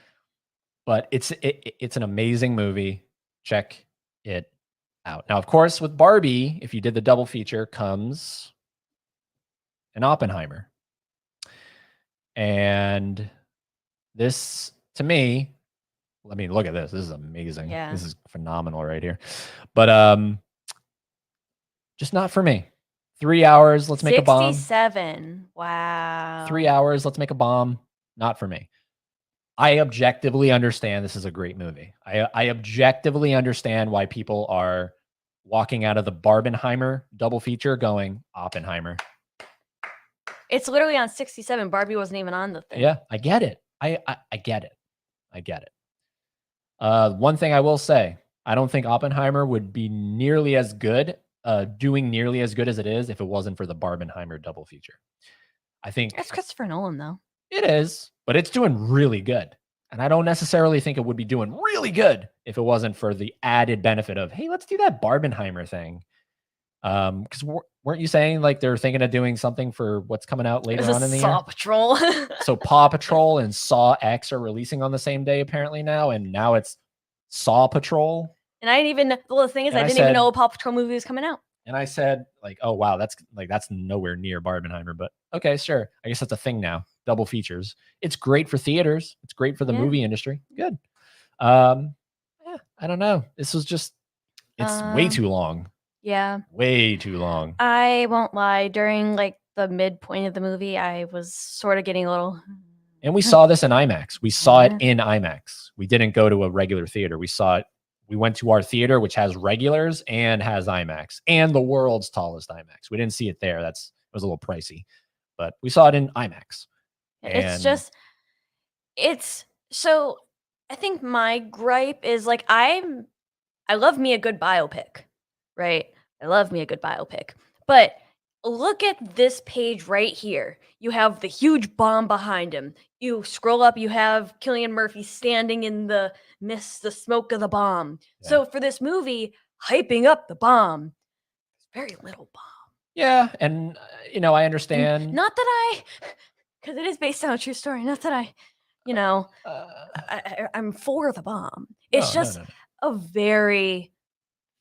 But it's an amazing movie. Check it out. Now, of course, with Barbie, if you did the double feature, comes an Oppenheimer. And this, to me, I mean, look at this. This is amazing.
Yeah.
This is phenomenal right here. But just not for me. 3 hours, let's make a bomb.
67. Wow.
3 hours, let's make a bomb. Not for me. I objectively understand this is a great movie. I objectively understand why people are walking out of the Barbenheimer double feature going, Oppenheimer.
It's literally on 67. Barbie wasn't even on the thing.
Yeah, I get it. I get it. I get it. One thing I will say, I don't think Oppenheimer would be nearly as good, doing nearly as good as it is if it wasn't for the Barbenheimer double feature. I think
it's Christopher Nolan, though.
It is, but it's doing really good. And I don't necessarily think it would be doing really good if it wasn't for the added benefit of, hey, let's do that Barbenheimer thing. Because weren't you saying like they're thinking of doing something for what's coming out later on in the year?
Saw Patrol.
So Paw Patrol and Saw X are releasing on the same day apparently now, and now it's Saw Patrol.
And I didn't even. The thing is, I didn't even know a Paw Patrol movie was coming out.
And I said, like, oh wow, that's nowhere near Barbenheimer, but okay, sure. I guess that's a thing now. Double features. It's great for theaters. It's great for the movie industry. Good. Yeah, I don't know. This was just. It's way too long.
Yeah.
Way too long.
I won't lie. During like the midpoint of the movie, I was sort of getting a little.
And we saw this in IMAX. We saw it in IMAX. We didn't go to a regular theater. We saw it. We went to our theater, which has regulars and has IMAX and the world's tallest IMAX. We didn't see it there. It was a little pricey, but we saw it in IMAX.
So I think my gripe is like, I love me a good biopic. Right? I love me a good biopic. But look at this page right here. You have the huge bomb behind him. you scroll up, you have Cillian Murphy standing in the mist, the smoke of the bomb.
Yeah.
So for this movie, hyping up the bomb, there's very little bomb.
Yeah, and I
And
understand.
not that I, because it is based on a true story. Not that I, you know,
Uh,
I'm for the bomb. It's
no, no,
just
no, no.
a very,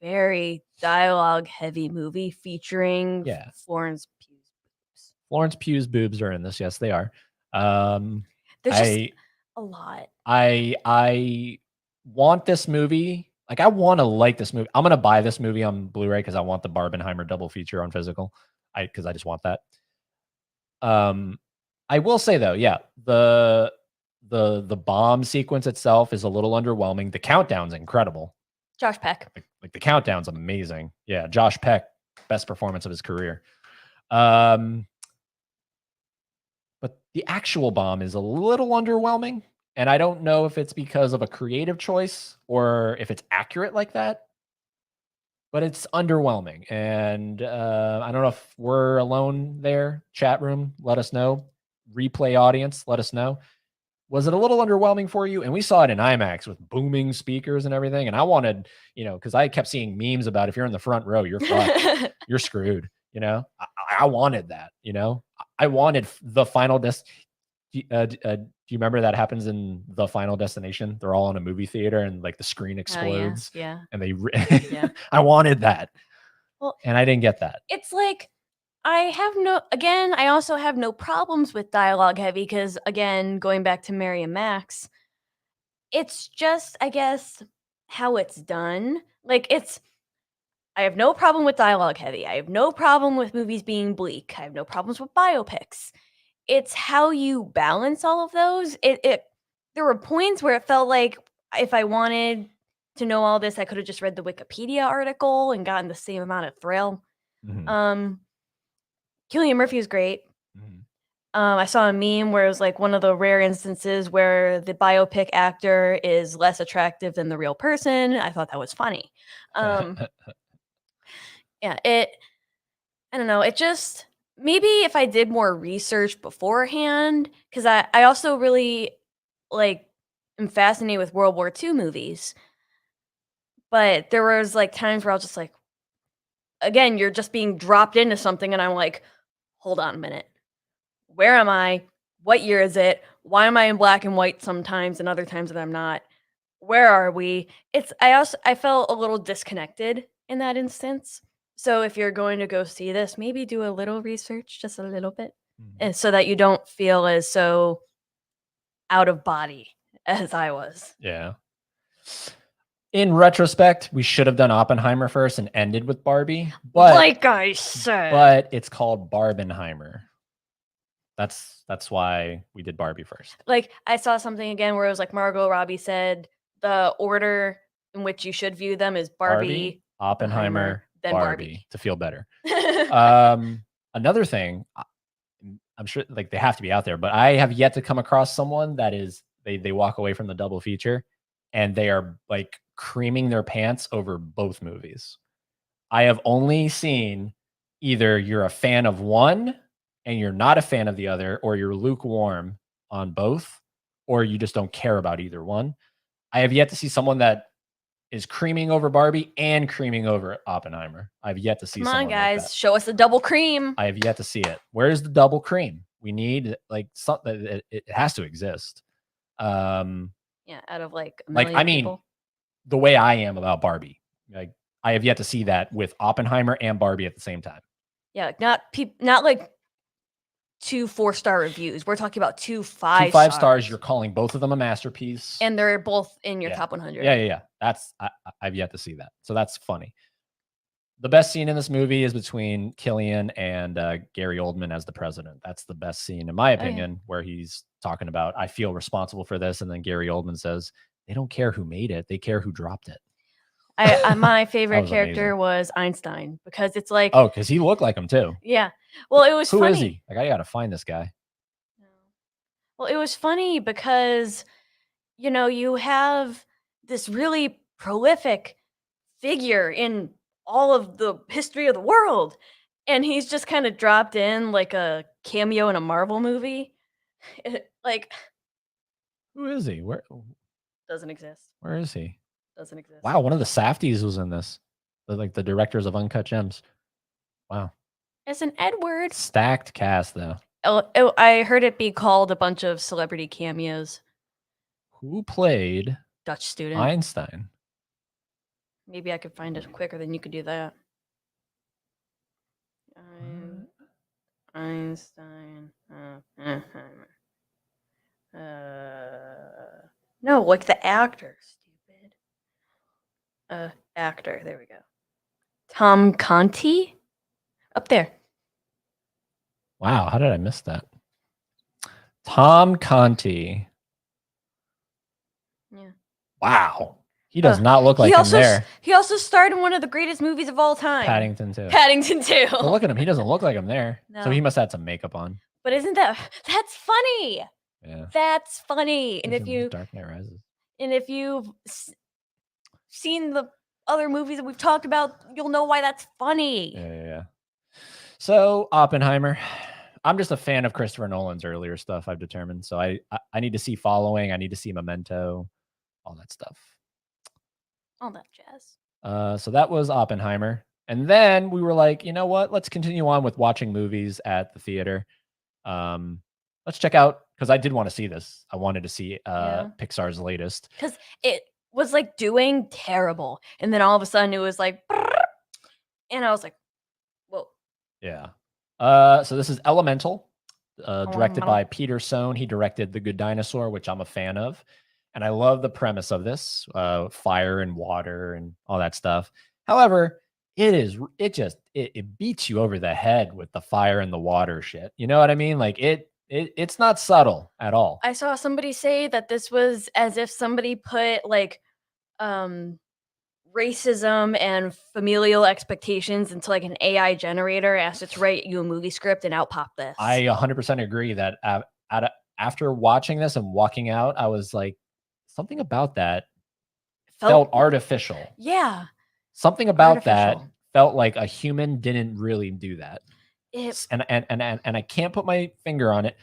very dialogue heavy movie featuring
Yeah.
Florence Pugh's boobs.
Florence Pugh's boobs are in this. Yes, they are.
There's just
I
a lot.
I want this movie. Like, I want to like this movie. I'm gonna buy this movie on Blu-ray because I want the Barbenheimer double feature on physical. Because I just want that. I will say though, yeah, the bomb sequence itself is a little underwhelming. The countdown's incredible.
Josh Peck.
Like the countdown's amazing. Yeah, Josh Peck, best performance of his career. But the actual bomb is a little underwhelming. And I don't know if it's because of a creative choice or if it's accurate like that. But it's underwhelming. And I don't know if we're alone there. Chat room, let us know. Replay audience, let us know. Was it a little underwhelming for you? And we saw it in IMAX with booming speakers and everything. And I wanted, because I kept seeing memes about if you're in the front row, you're fucked. You're screwed. I wanted that. I wanted the final do you remember that happens in The Final Destination? They're all in a movie theater and like the screen explodes.
Oh, yeah.
And they,
Yeah.
I wanted that.
Well,
and I didn't get that.
It's like I also have no problems with dialogue heavy because, again, going back to Mary and Max, it's just, I guess, how it's done. I have no problem with dialogue heavy. I have no problem with movies being bleak. I have no problems with biopics. It's how you balance all of those. There were points where it felt like if I wanted to know all this, I could have just read the Wikipedia article and gotten the same amount of thrill.
Mhm.
Cillian Murphy was great.
Mhm.
I saw a meme where it was like one of the rare instances where the biopic actor is less attractive than the real person. I thought that was funny. Yeah, I don't know. It just maybe if I did more research beforehand, because I also really like am fascinated with World War II movies. But there was like times where I was just like, again, you're just being dropped into something, and I'm like, hold on a minute. Where am I? What year is it? Why am I in black and white sometimes and other times that I'm not? Where are we? I felt a little disconnected in that instance. So if you're going to go see this, maybe do a little research, just a little bit,
Mhm.
and so that you don't feel as so out of body as I was.
Yeah. In retrospect, we should have done Oppenheimer first and ended with Barbie,
Like I said.
but it's called Barbenheimer. That's why we did Barbie first.
Like I saw something again where it was like Margot Robbie said the order in which you should view them is Barbie,
Oppenheimer,
then Barbie.
to feel better. Another thing, I'm sure like they have to be out there, but I have yet to come across someone that is they walk away from the double feature and they are like creaming their pants over both movies. I have only seen either you're a fan of one and you're not a fan of the other, or you're lukewarm on both, or you just don't care about either one. I have yet to see someone that is creaming over Barbie and creaming over Oppenheimer. I've yet to see
Come on,
someone
guys,
like that.
show us the double cream.
I have yet to see it. Where's the double cream? We need like something. It has to exist.
Yeah, out of like a million
I mean,
people.
the way I am about Barbie, like I have yet to see that with Oppenheimer and Barbie at the same time.
Yeah, not like 2 4-star reviews. We're talking about 2 5
2 5 stars. You're calling both of them a masterpiece,
and they're both in your
Yeah.
top 100.
Yeah. That's I've yet to see that, so that's funny. The best scene in this movie is between Killian and Gary Oldman as the president. That's the best scene, in my opinion, where he's talking about, I feel responsible for this. And then Gary Oldman says, they don't care who made it. They care who dropped it.
My favorite
was
character
amazing.
was Einstein because it's like,
Oh, because he looked like him too.
yeah. Well, it was
Who
funny.
is he? Like, I got to find this guy.
Well, it was funny because, you have this really prolific figure in all of the history of the world, and he's just kind of dropped in like a cameo in a Marvel movie. Like,
Who is he? Where
Doesn't exist.
where is he?
Doesn't exist.
Wow, one of the Safdies was in this. Like the directors of Uncut Gems. Wow.
As an Edward.
Stacked cast though.
Oh, I heard it be called a bunch of celebrity cameos.
Who played
Dutch student.
Einstein?
Maybe I could find it quicker than you could do that. Einstein. No, like the actor. Stupid. Actor. There we go. Tom Conti? Up there.
Wow, how did I miss that? Tom Conti.
Yeah.
Wow. He does not look like him there.
He also starred in one of the greatest movies of all time.
Paddington 2.
Paddington 2.
Well, look at him. He doesn't look like him there.
No.
So he must have had some makeup on.
But isn't that's funny?
Yeah.
That's funny. And
He's
if
in
you
Dark Knight Rises.
And if you've seen the other movies that we've talked about, you'll know why that's funny.
Yeah. So Oppenheimer. I'm just a fan of Christopher Nolan's earlier stuff, I've determined. So I need to see Following. I need to see Memento. All that stuff.
All that jazz.
So that was Oppenheimer. And then we were like, you know what? Let's continue on with watching movies at the theater. Let's check out, because I did want to see this. I wanted to see Pixar's latest.
Because it was like doing terrible. And then all of a sudden it was like, and I was like, whoa.
Yeah. So this is Elemental, directed by Peter Sohn. He directed The Good Dinosaur, which I'm a fan of. And I love the premise of this, fire and water and all that stuff. However, it beats you over the head with the fire and the water shit. You know what I mean? Like it's not subtle at all.
I saw somebody say that this was as if somebody put like racism and familial expectations into like an AI generator, asked it to write you a movie script, and out popped this.
I 100% agree that after watching this and walking out, I was like, something about that felt artificial.
Yeah.
Something about that felt like a human didn't really do that. And I can't put my finger on it.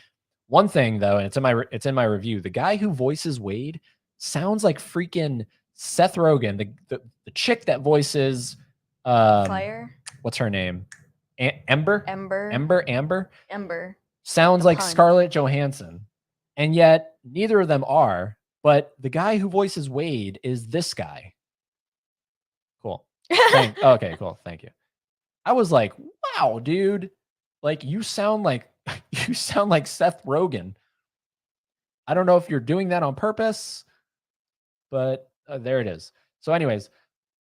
One thing though, and it's in my review, the guy who voices Wade sounds like freaking Seth Rogen, the chick that voices
Fire.
What's her name? Ember. Sounds like Scarlett Johansson. And yet neither of them are. But the guy who voices Wade is this guy. Cool. Okay, cool. Thank you. I was like, wow, dude. Like you sound like Seth Rogen. I don't know if you're doing that on purpose, but there it is. So anyways,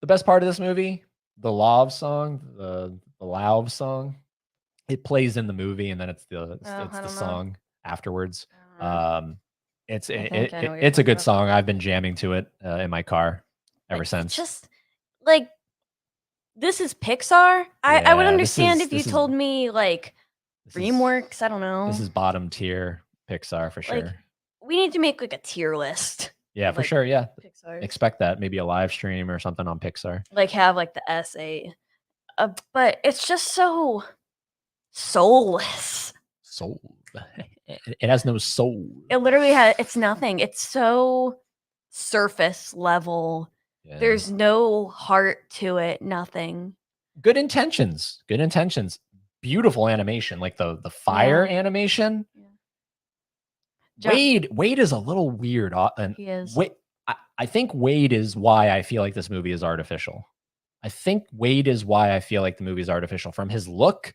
the best part of this movie, the Love song, the Lauv song, it plays in the movie and then it's the song afterwards. It's a good song. I've been jamming to it in my car ever since.
Just like this is Pixar. I would understand if you told me like DreamWorks. I don't know.
This is bottom tier Pixar for sure.
Like, we need to make like a tier list.
Yeah, for sure. Yeah,
Pixar.
Expect that. Maybe a live stream or something on Pixar.
Like have like the essay, but it's just so soulless.
It has no soul.
It literally has. It's nothing. It's so surface level. Yeah. There's no heart to it. Nothing.
Good intentions. Beautiful animation, like the fire animation. Yeah. Wade is a little weird. And
he is.
I think Wade is why I feel like this movie is artificial. I think Wade is why I feel like the movie is artificial, from his look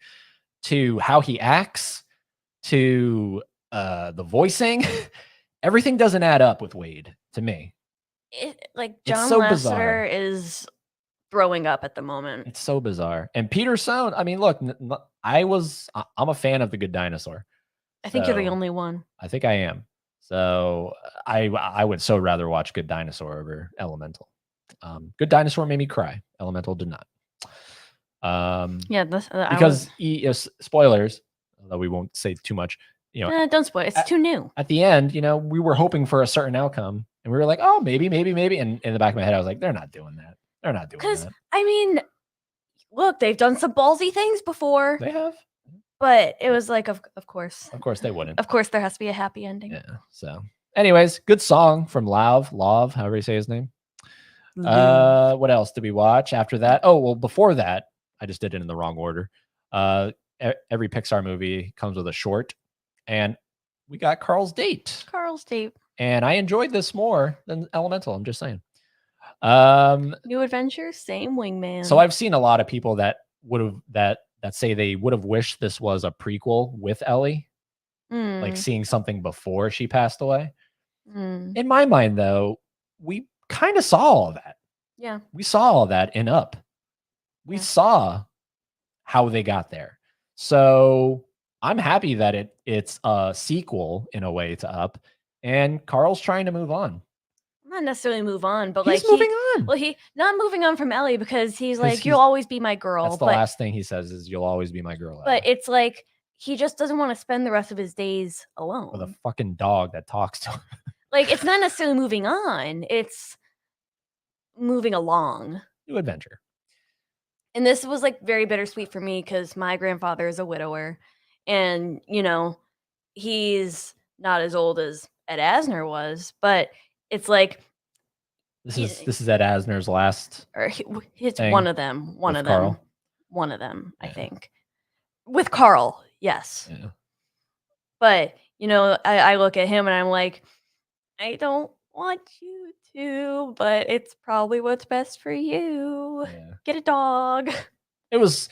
to how he acts to the voicing. Everything doesn't add up with Wade to me.
John Lasseter is throwing up at the moment.
It's so bizarre. And Peter Sohn, I mean, look, I'm a fan of The Good Dinosaur.
I think you're the only one.
I think I am. So I would so rather watch Good Dinosaur over Elemental. Good Dinosaur made me cry. Elemental did not. Because spoilers, although we won't say too much.
Don't spoil. It's too new.
At the end, we were hoping for a certain outcome, and we were like, oh, maybe. And in the back of my head, I was like, they're not doing that. They're not doing that. Because
I mean, look, they've done some ballsy things before.
They have.
But it was like, of course.
Of course they wouldn't.
Of course there has to be a happy ending.
Yeah. So Anyways, good song from Love, however you say his name. What else did we watch after that? Oh, well, before that, I just did it in the wrong order. Every Pixar movie comes with a short, and we got Carl's Date.
Carl's Date.
And I enjoyed this more than Elemental. I'm just saying.
New Adventures, same Wingman.
So I've seen a lot of people that say they would have wished this was a prequel with Ellie, like seeing something before she passed away. In my mind, though, we kind of saw all that.
Yeah.
We saw all that in Up. We saw how they got there. So I'm happy that it's a sequel in a way to Up, and Carl's trying to move on.
Not necessarily move on, but
He's
like
moving on.
Well, he not moving on from Ellie because he's like, you'll always be my girl.
That's the last thing he says is, "You'll always be my girl." Ellie.
But it's like he just doesn't want to spend the rest of his days alone
with a fucking dog that talks to him.
Like, it's not necessarily moving on; it's moving along.
New adventure.
And this was like very bittersweet for me because my grandfather is a widower, and he's not as old as Ed Asner was, but it's like
this is Ed Asner's last,
or it's one of them,
Carl.
I think, with Carl, yes.
Yeah.
But I look at him and I'm like, I don't want you to, but it's probably what's best for you.
Yeah.
Get a dog.
It was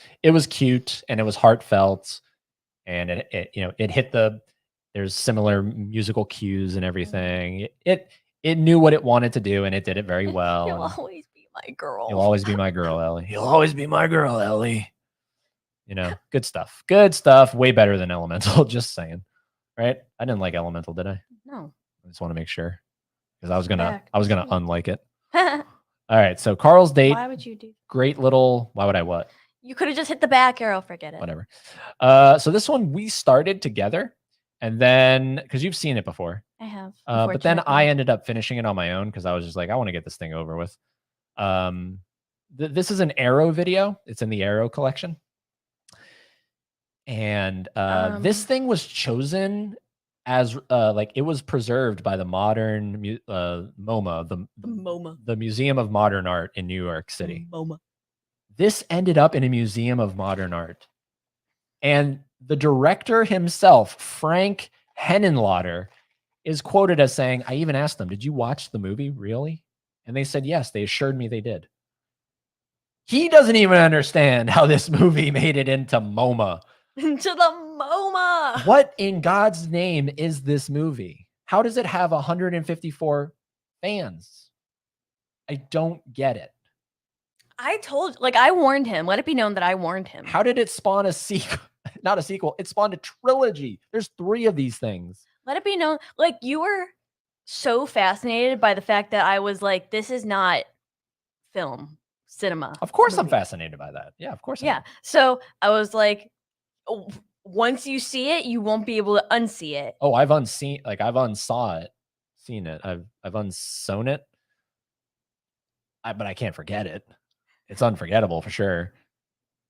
cute and it was heartfelt, and it hit there's similar musical cues and everything. It knew what it wanted to do, and it did it very well.
You'll always be my girl.
You'll always be my girl, Ellie. You'll always be my girl, Ellie. Good stuff. Good stuff. Way better than Elemental. Just saying, right? I didn't like Elemental, did I?
No.
I just want to make sure, because I was gonna unlike it. All right. So Carl's Date.
Why would you do?
Great little. Why would I what?
You could have just hit the back arrow. Forget it.
Whatever. So this one we started together, and then because you've seen it before.
I have.
But then I ended up finishing it on my own because I was just like, I want to get this thing over with. This is an Arrow video. It's in the Arrow collection. And this thing was chosen as it was preserved by the modern MoMA, the Museum of Modern Art in New York City.
MoMA.
This ended up in a Museum of Modern Art. And the director himself, Frank Henenlotter, is quoted as saying, I even asked them, did you watch the movie, really? And they said, yes, they assured me they did. He doesn't even understand how this movie made it into MoMA.
Into the MoMA.
What in God's name is this movie? How does it have 154 fans? I don't get it.
I warned him. Let it be known that I warned him.
How did it spawn a sequel? Not a sequel. It spawned a trilogy. There's 3 of these things.
Let it be known. Like, you were so fascinated by the fact that I was like, this is not cinema.
Of course I'm fascinated by that. Yeah, of course.
Yeah. So I was like, once you see it, you won't be able to unsee it.
Oh, I've unsaw it. Seen it. I've unsewn it. But I can't forget it. It's unforgettable for sure.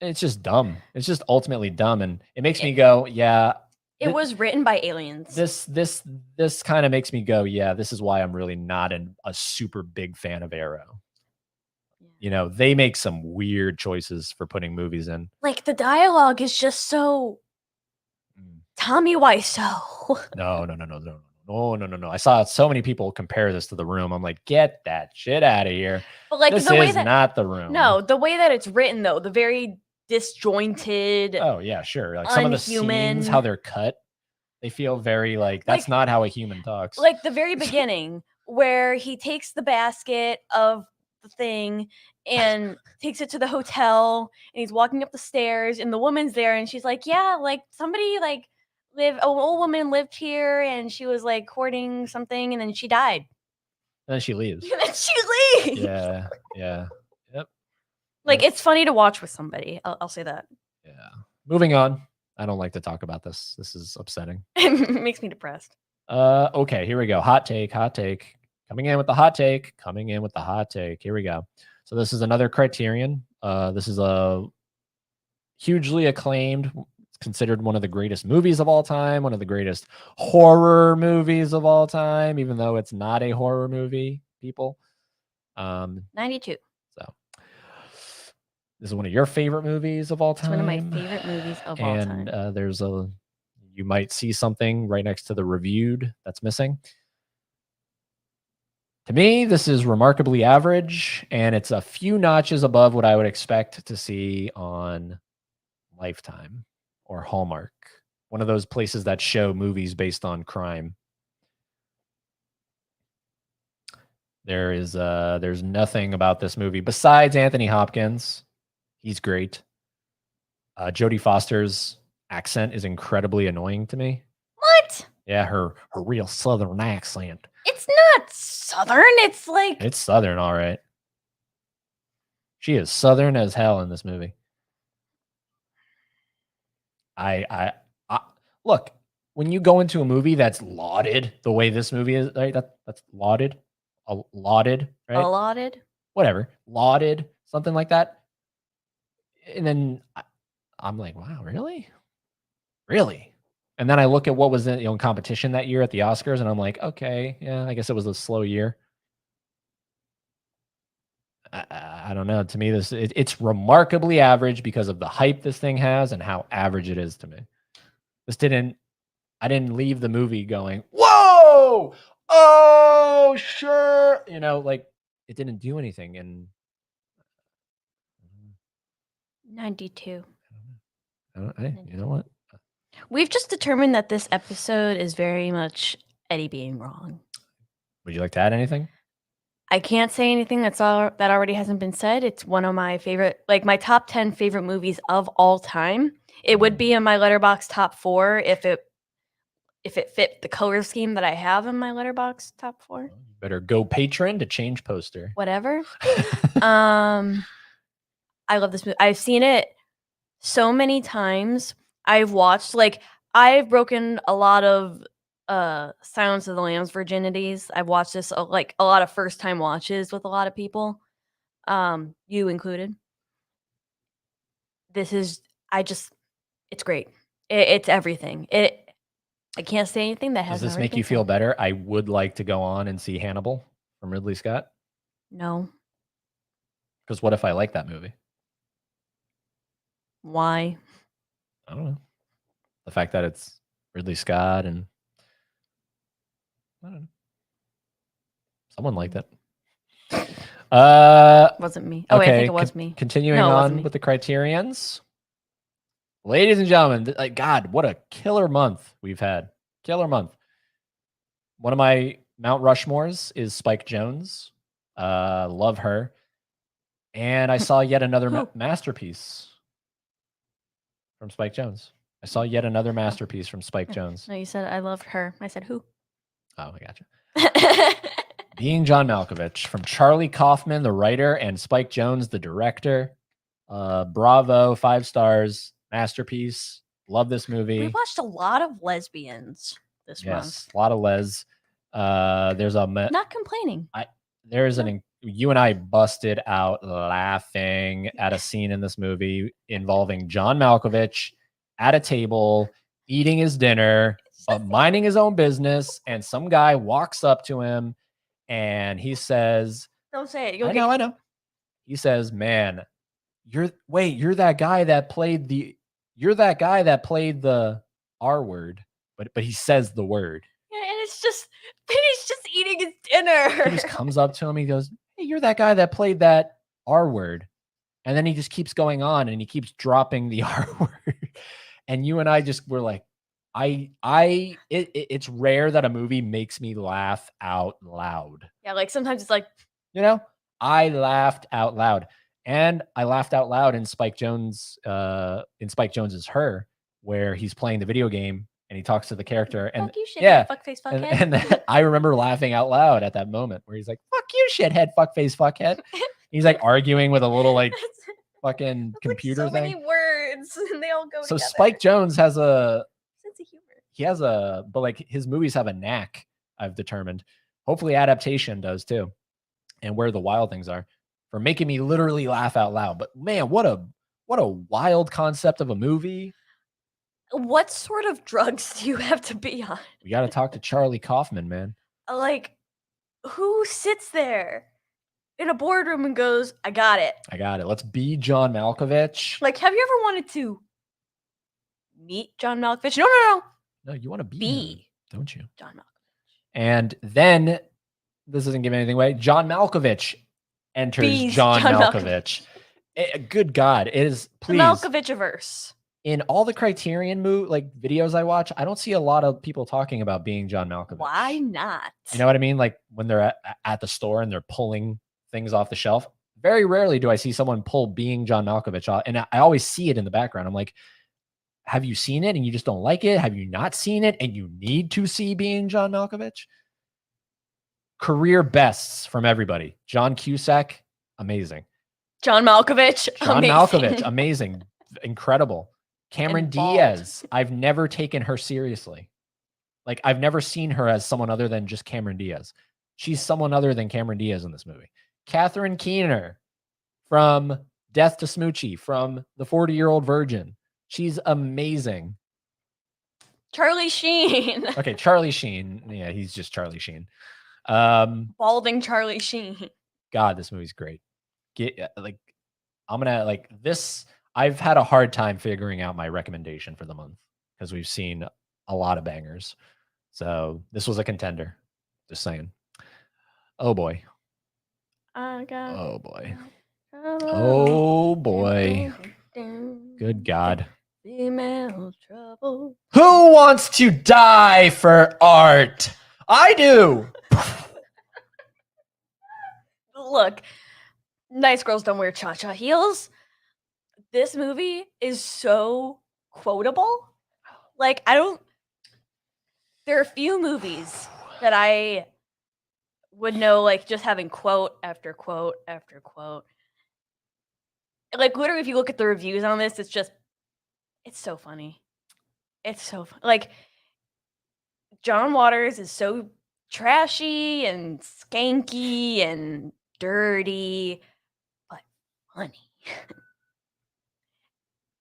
It's just dumb. It's just ultimately dumb, and it makes me go, yeah.
It was written by aliens.
This kind of makes me go, yeah. This is why I'm really not a super big fan of Arrow. Yeah. They make some weird choices for putting movies in. Like,
the dialogue is just so Tommy Wiseau.
No. I saw so many people compare this to The Room. I'm like, get that shit out of here.
But like,
this is not The Room.
No, the way that it's written, though, the very disjointed.
Oh yeah, sure. Like some of the scenes, how they're cut, they feel very that's not how a human talks.
Like the very beginning, where he takes the basket of the thing and takes it to the hotel, and he's walking up the stairs, and the woman's there, and she's like, yeah, like somebody an old woman lived here, and she was like courting something, and then she died.
And then she leaves.
Yeah.
Yep.
Like, it's funny to watch with somebody. I'll say that.
Yeah. Moving on. I don't like to talk about this. This is upsetting.
It makes me depressed.
Okay, here we go. Hot take. Coming in with the hot take. Here we go. So this is another Criterion. This is a hugely acclaimed. It's considered one of the greatest movies of all time, one of the greatest horror movies of all time, even though it's not a horror movie, people.
92.
So this is one of your favorite movies of all
It's
time.
one of my favorite movies of all time.
And you might see something right next to the reviewed that's missing. To me, this is remarkably average, and it's a few notches above what I would expect to see on Lifetime or Hallmark, one of those places that show movies based on crime. There's nothing about this movie besides Anthony Hopkins. He's great. Jodie Foster's accent is incredibly annoying to me.
What?
Yeah, her real Southern accent.
It's not Southern. It's like
It's Southern, all right. She is Southern as hell in this movie. I look, when you go into a movie that's lauded the way this movie is, right? That's lauded, lauded, right?
allotted.
Whatever, lauded, something like that. And then I'm like, wow, really? Really? And then I look at what was in competition that year at the Oscars, and I'm like, okay, yeah, I guess it was a slow year. I don't know. To me, it's remarkably average because of the hype this thing has and how average it is to me. I didn't leave the movie going, whoa, oh, sure. Like it didn't do anything. And
92.
you know what?
We've just determined that this episode is very much Eddie being wrong.
Would you like to add anything?
I can't say anything that already hasn't been said. It's one of my favorite, like my top 10 favorite movies of all time. It would be in my Letterboxd top 4 if it fit the color scheme that I have in my Letterboxd top 4.
Better go patron to change poster.
Whatever. I love this movie. I've seen it so many times. I've broken a lot of Silence of the Lambs virginities. I've watched this like a lot of first time watches with a lot of people, you included. It's great. It's everything. I can't say anything that hasn't.
Does this make you feel better? I would like to go on and see Hannibal from Ridley Scott.
No.
Because what if I like that movie?
Why?
I don't know. The fact that it's Ridley Scott and I don't know. Someone liked it.
Wasn't me. Oh,
okay,
wait, I think it was me.
Continuing on with the criterions. Ladies and gentlemen, God, what a killer month we've had. Killer month. One of my Mount Rushmores is Spike Jonze. Love her. And I saw yet another masterpiece from Spike Jonze. I saw yet another masterpiece from Spike Jonze.
No, you said I loved her. I said who?
Oh, I gotcha. Being John Malkovich, from Charlie Kaufman, the writer, and Spike Jonze, the director. Bravo, 5 stars, masterpiece. Love this movie.
We watched a lot of lesbians this month.
Yes, a lot of les. There's a
not complaining.
You and I busted out laughing at a scene in this movie involving John Malkovich at a table eating his dinner, minding his own business, and some guy walks up to him and he says,
"Don't say it."
I know. He says, "Man, you're that guy that played the R word," but he says the word.
Yeah, and he's just eating his dinner.
He just comes up to him. He goes, "Hey, you're that guy that played that R word," and then he just keeps going on and he keeps dropping the R word. And you and I just were like, it's rare that a movie makes me laugh out loud.
Yeah, like sometimes it's like,
I laughed out loud. And I laughed out loud in Spike Jonze's Her, where he's playing the video game and he talks to the character. And
fuck you, shithead,
yeah,
fuckface, fuckhead.
And I remember laughing out loud at that moment where he's like, "Fuck you, shithead, fuckface, fuckhead." He's like arguing with a little like fucking computer
so
thing.
Many words, and they all go
So
together.
Spike Jonze has a
sense of humor.
He has but like his movies have a knack, I've determined. Hopefully adaptation does too. And Where the Wild Things Are, for making me literally laugh out loud. But man, what a wild concept of a movie.
What sort of drugs do you have to be on?
We got to talk to Charlie Kaufman, man.
Like, who sits there in a boardroom and goes, I got it?
I got it. Let's be John Malkovich.
Like, have you ever wanted to meet John Malkovich? No.
No, you want to
Be
him, don't you?
John Malkovich.
And then, this doesn't give anything away, John Malkovich enters John Malkovich. Good God. It is, please.
The Malkovich-averse.
In all the Criterion videos I watch, I don't see a lot of people talking about being John Malkovich.
Why not?
You know what I mean? Like when they're at the store and they're pulling things off the shelf. Very rarely do I see someone pull being John Malkovich off. And I always see it in the background. I'm like, have you seen it and you just don't like it? Have you not seen it and you need to see being John Malkovich? Career bests from everybody. John Cusack, amazing.
John Malkovich,
amazing. Incredible. Cameron Diaz, I've never taken her seriously. Like, I've never seen her as someone other than just Cameron Diaz. She's someone other than Cameron Diaz in this movie. Catherine Keener from Death to Smoochie, from The 40-Year-Old Virgin. She's amazing.
Charlie Sheen.
Okay, Charlie Sheen. Yeah, he's just Charlie Sheen.
Balding Charlie Sheen.
God, this movie's great. I'm gonna this. I've had a hard time figuring out my recommendation for the month because we've seen a lot of bangers. So this was a contender. Just saying. Oh boy. Oh boy. Oh boy. Good God.
Female trouble.
Who wants to die for art? I do.
Look, nice girls don't wear cha-cha heels. This movie is so quotable. Like, there are a few movies that I would know, like, just having quote after quote after quote. Like, literally, if you look at the reviews on this, it's so funny. It's so fun. Like, John Waters is so trashy and skanky and dirty, but funny.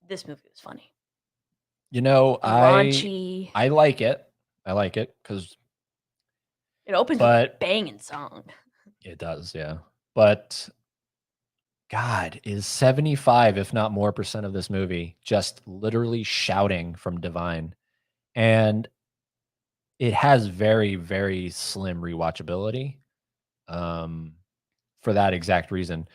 This movie was funny.
You know,
raunchy.
I like it. I like it because
it opens with a banging song.
It does, yeah. But God, is 75, if not more percent of this movie just literally shouting from Divine. And it has very, very slim rewatchability for that exact reason.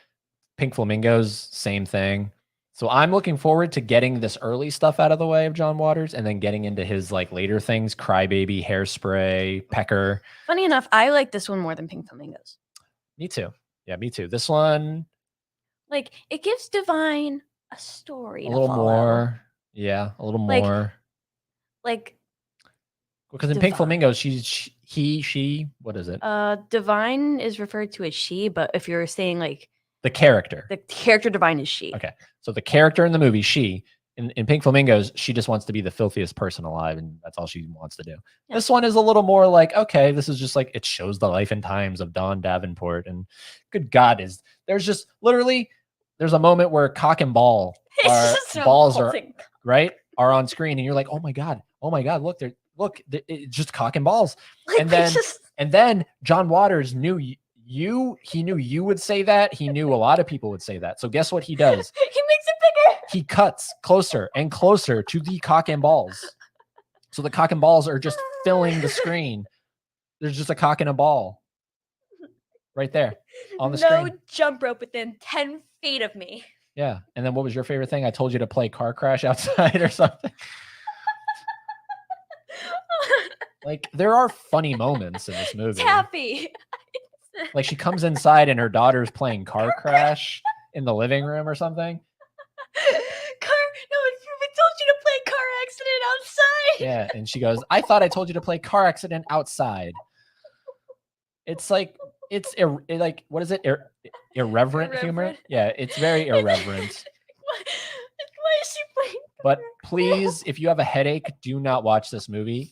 Pink Flamingos, same thing. So I'm looking forward to getting this early stuff out of the way of John Waters and then getting into his later things, Crybaby, Hairspray, Pecker.
Funny enough, I like this one more than Pink Flamingos.
Me too. Yeah, me too. This one,
it gives Divine a story.
A little more. Yeah, a little more. Because in Pink Flamingos, she, what is it?
Divine is referred to as she, but if you're saying
the character
Divine is she.
Okay. So the character in the movie, she, in Pink Flamingos, she just wants to be the filthiest person alive, and that's all she wants to do. Yeah. This one is a little more okay, this is just it shows the life and times of Dawn Davenport, and good God, there's a moment where cock and ball balls are on screen, and you're like, oh my God, look, it's just cock and balls. And then John Waters knew he knew you would say that. He knew a lot of people would say that. So guess what he does?
He makes it bigger.
He cuts closer and closer to the cock and balls. So the cock and balls are just filling the screen. There's just a cock and a ball right there on the screen.
No jump rope within 10 feet of me.
Yeah. And then what was your favorite thing? I told you to play Car Crash outside or something. There are funny moments in this movie.
Taffy.
She comes inside and her daughter's playing Car Crash in the living room or something.
I told you to play car accident outside.
Yeah, and she goes, I thought I told you to play car accident outside. It's what is it? Irreverent humor? Yeah, it's very irreverent.
Why is she playing?
But please, if you have a headache, do not watch this movie.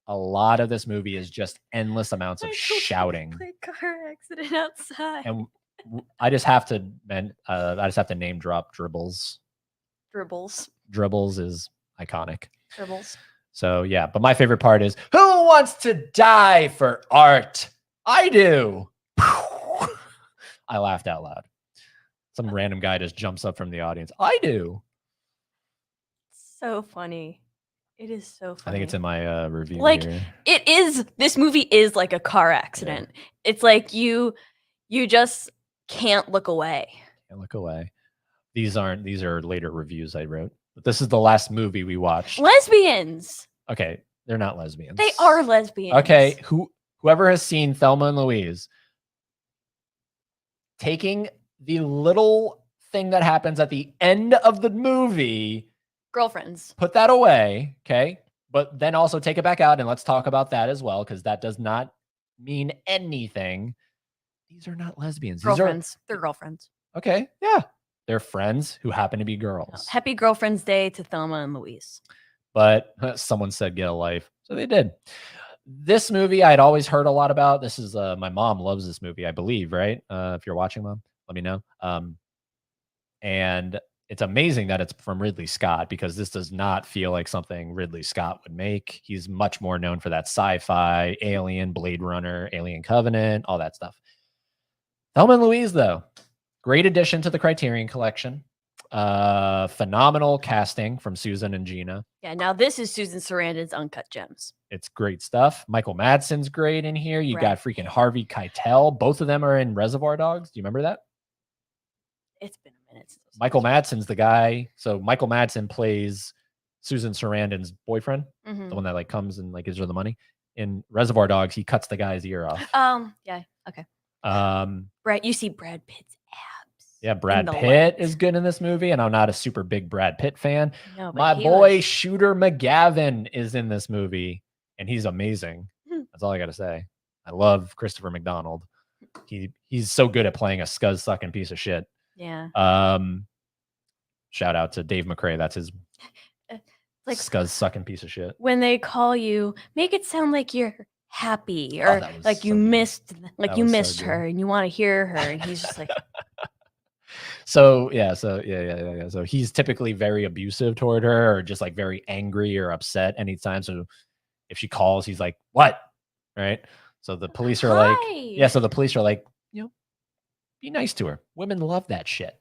A lot of this movie is just endless amounts of shouting.
Play car accident outside.
And I just have to name drop Dribbles.
Dribbles.
Dribbles is iconic.
Tribbles.
So yeah, but my favorite part is, who wants to die for art? I do. I laughed out loud. Some random guy just jumps up from the audience. I do.
So funny. It is so funny.
I think it's in my review
like
here.
it is. This movie is like a car accident. Yeah. It's like you just can't look away.
Can't look away. These are later reviews I wrote. But this is the last movie we watched.
Lesbians.
Okay, they're not lesbians.
They are lesbians.
Okay, whoever has seen Thelma and Louise, taking the little thing that happens at the end of the movie,
girlfriends,
put that away, okay? But then also take it back out and let's talk about that as well, because that does not mean anything. These are not lesbians.
Girlfriends. They're girlfriends.
Okay, yeah. They're friends who happen to be girls.
Happy Girlfriend's Day to Thelma and Louise.
But someone said get a life, so they did. This movie I'd always heard a lot about. This is my mom loves this movie, I believe, right? If you're watching, Mom, let me know. And it's amazing that it's from Ridley Scott, because this does not feel like something Ridley Scott would make. He's much more known for that sci-fi, Alien, Blade Runner, Alien Covenant, all that stuff. Thelma and Louise, though, great addition to the Criterion Collection. Phenomenal casting from Susan and Gina.
Yeah, now this is Susan Sarandon's Uncut Gems.
It's great stuff. Michael Madsen's great in here. You got freaking Harvey Keitel. Both of them are in Reservoir Dogs. Do you remember that?
It's been a minute.
Michael Madsen's the guy. So Michael Madsen plays Susan Sarandon's boyfriend, the one that like comes and like gives her the money. In Reservoir Dogs, he cuts the guy's ear off.
Yeah, okay. Brad, you see Brad Pitt's abs.
Yeah, Brad Pitt is good in this movie, and I'm not a super big Brad Pitt fan.
No, but
my boy Shooter McGavin is in this movie, and he's amazing. That's all I got to say. I love Christopher McDonald. He's so good at playing a scuzz sucking piece of shit.
Yeah.
Shout out to Dave McCrae. That's his like scuzz sucking piece of shit.
When they call you, make it sound like you're happy, or like you missed, her and you want to hear her, and he's just like.
So he's typically very abusive toward her, or just like very angry or upset anytime. So if she calls, he's like, "What?" Right? So the police are like, "Yeah." So the police are like, be nice to her. Women love that shit.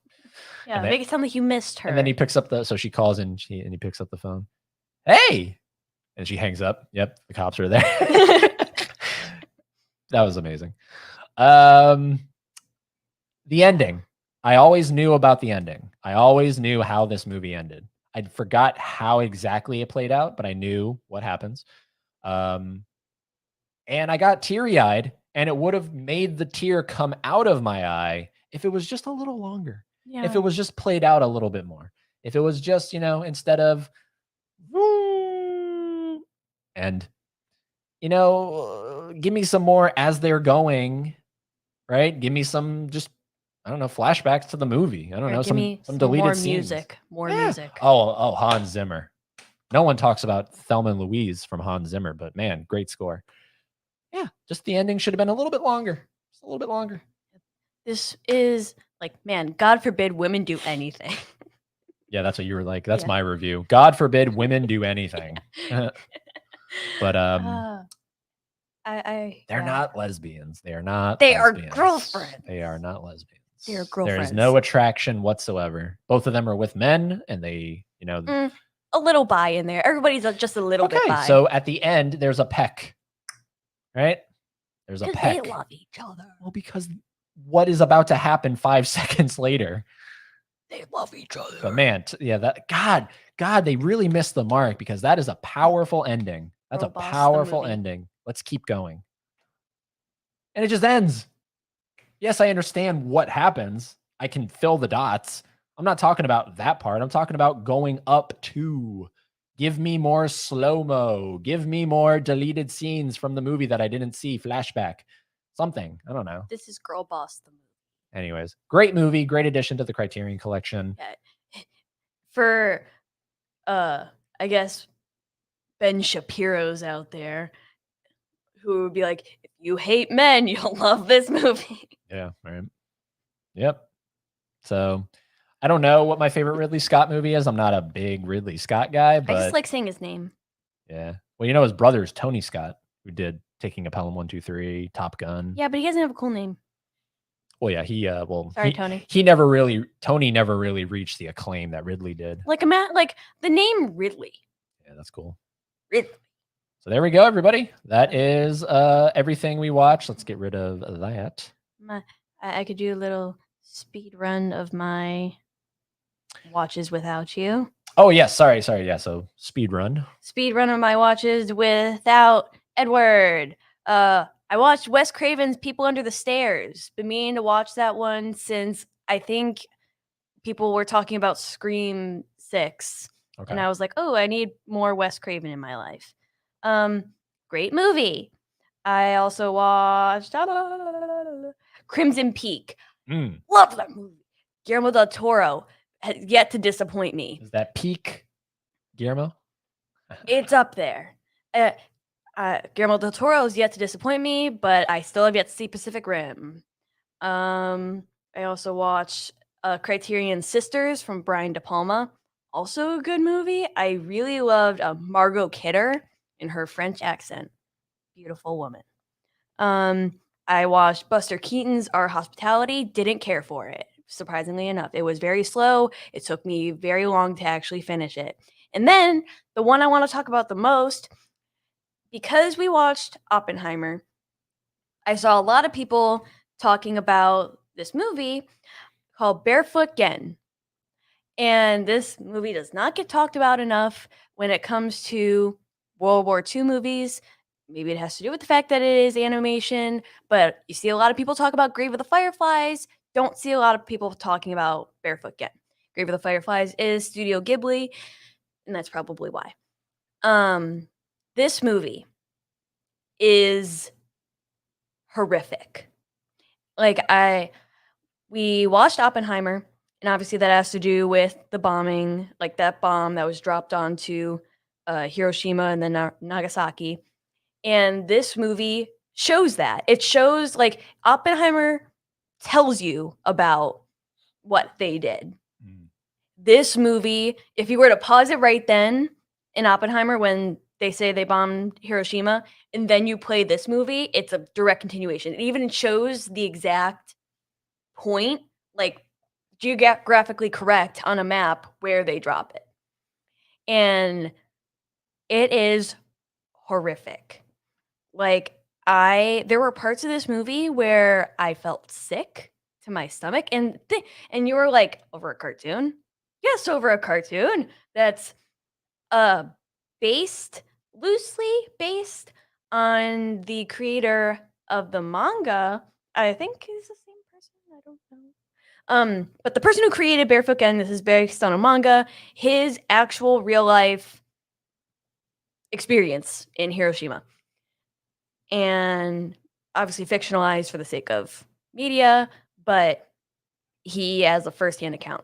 Yeah, make it sound like you missed her.
And then he picks up so she calls and he picks up the phone. Hey, and she hangs up. Yep, the cops are there. That was amazing. The ending. I always knew about the ending. I always knew how this movie ended. I forgot how exactly it played out, but I knew what happens. And I got teary-eyed, and it would have made the tear come out of my eye if it was just a little longer. Yeah. If it was just played out a little bit more. If it was just, instead of and give me some more as they're going, right? Give me some just, I don't know, flashbacks to the movie. I don't know, some deleted scenes.
More music.
Oh, Hans Zimmer. No one talks about Thelma and Louise from Hans Zimmer, but man, great score. Yeah, just the ending should have been a little bit longer. Just a little bit longer.
This is like, man, God forbid women do anything.
Yeah, that's what you were like. That's my review. God forbid women do anything. But they're not lesbians. They are not.
They lesbians. Are girlfriends.
They are not lesbians.
They are girlfriends.
There is no attraction whatsoever. Both of them are with men, and they,
a little bi in there. Everybody's just a little bit bi.
So at the end, there's a peck, right? There's a peck.
They love each other.
Well, because what is about to happen 5 seconds later?
They love each other.
But man, that God, they really missed the mark, because that is a powerful ending. That's a powerful ending. Let's keep going. And it just ends. Yes, I understand what happens. I can fill the dots. I'm not talking about that part. I'm talking about going up to. Give me more slow-mo. Give me more deleted scenes from the movie that I didn't see. Flashback. Something. I don't know.
This is Girl Boss, the movie.
Anyways, great movie. Great addition to the Criterion Collection.
Yeah. For, I guess, Ben Shapiro's out there who would be like, if you hate men, you'll love this movie.
Yeah, right. Yep. So I don't know what my favorite Ridley Scott movie is. I'm not a big Ridley Scott guy,
I just
but
like saying his name.
yeah. Well, you know his brother's Tony Scott, who did Taking a Pelham 123, Top Gun.
Yeah, but he doesn't have a cool name.
Well, yeah,
Sorry, Tony.
Tony never really reached the acclaim that Ridley did.
Like the name Ridley.
Yeah, that's cool.
Ridley.
So there we go, everybody. That is everything we watched. Let's get rid of that.
I could do a little speed run of my watches without you.
Oh yes, sorry. Yeah, so speed run.
Speed run of my watches without Edward. I watched Wes Craven's People Under the Stairs. Been meaning to watch that one since I think people were talking about Scream 6.
Okay.
And I was like, oh, I need more Wes Craven in my life. Great movie. I also watched Crimson Peak. Love that movie. Guillermo del Toro has yet to disappoint me.
Is that Peak, Guillermo?
It's up there. Guillermo del Toro has yet to disappoint me, but I still have yet to see Pacific Rim. I also watched Criterion Sisters from Brian De Palma. Also a good movie. I really loved Margot Kidder in her French accent. Beautiful woman. I watched Buster Keaton's Our Hospitality. Didn't care for it, surprisingly enough. It was very slow. It took me very long to actually finish it. And then the one I want to talk about the most, because we watched Oppenheimer, I saw a lot of people talking about this movie called Barefoot Gen. And this movie does not get talked about enough when it comes to World War II movies. Maybe it has to do with the fact that it is animation, but you see a lot of people talk about Grave of the Fireflies. Don't see a lot of people talking about Barefoot Gen. Grave of the Fireflies is Studio Ghibli, and that's probably why. This movie is horrific. We watched Oppenheimer, and obviously that has to do with the bombing, like that bomb that was dropped onto Hiroshima and then Nagasaki. And this movie shows that. It shows, like, Oppenheimer tells you about what they did. This movie, if you were to pause it right then in Oppenheimer when they say they bombed Hiroshima, and then you play this movie, it's a direct continuation. It even shows the exact point, like geographically correct on a map where they drop it. And it is horrific. Like, there were parts of this movie where I felt sick to my stomach, and you were like, over a cartoon? Yes, over a cartoon that's loosely based on the creator of the manga. I think is the same person. I don't know. But the person who created Barefoot Gen, this is based on a manga, his actual real life experience in Hiroshima. And obviously fictionalized for the sake of media, but he has a firsthand account.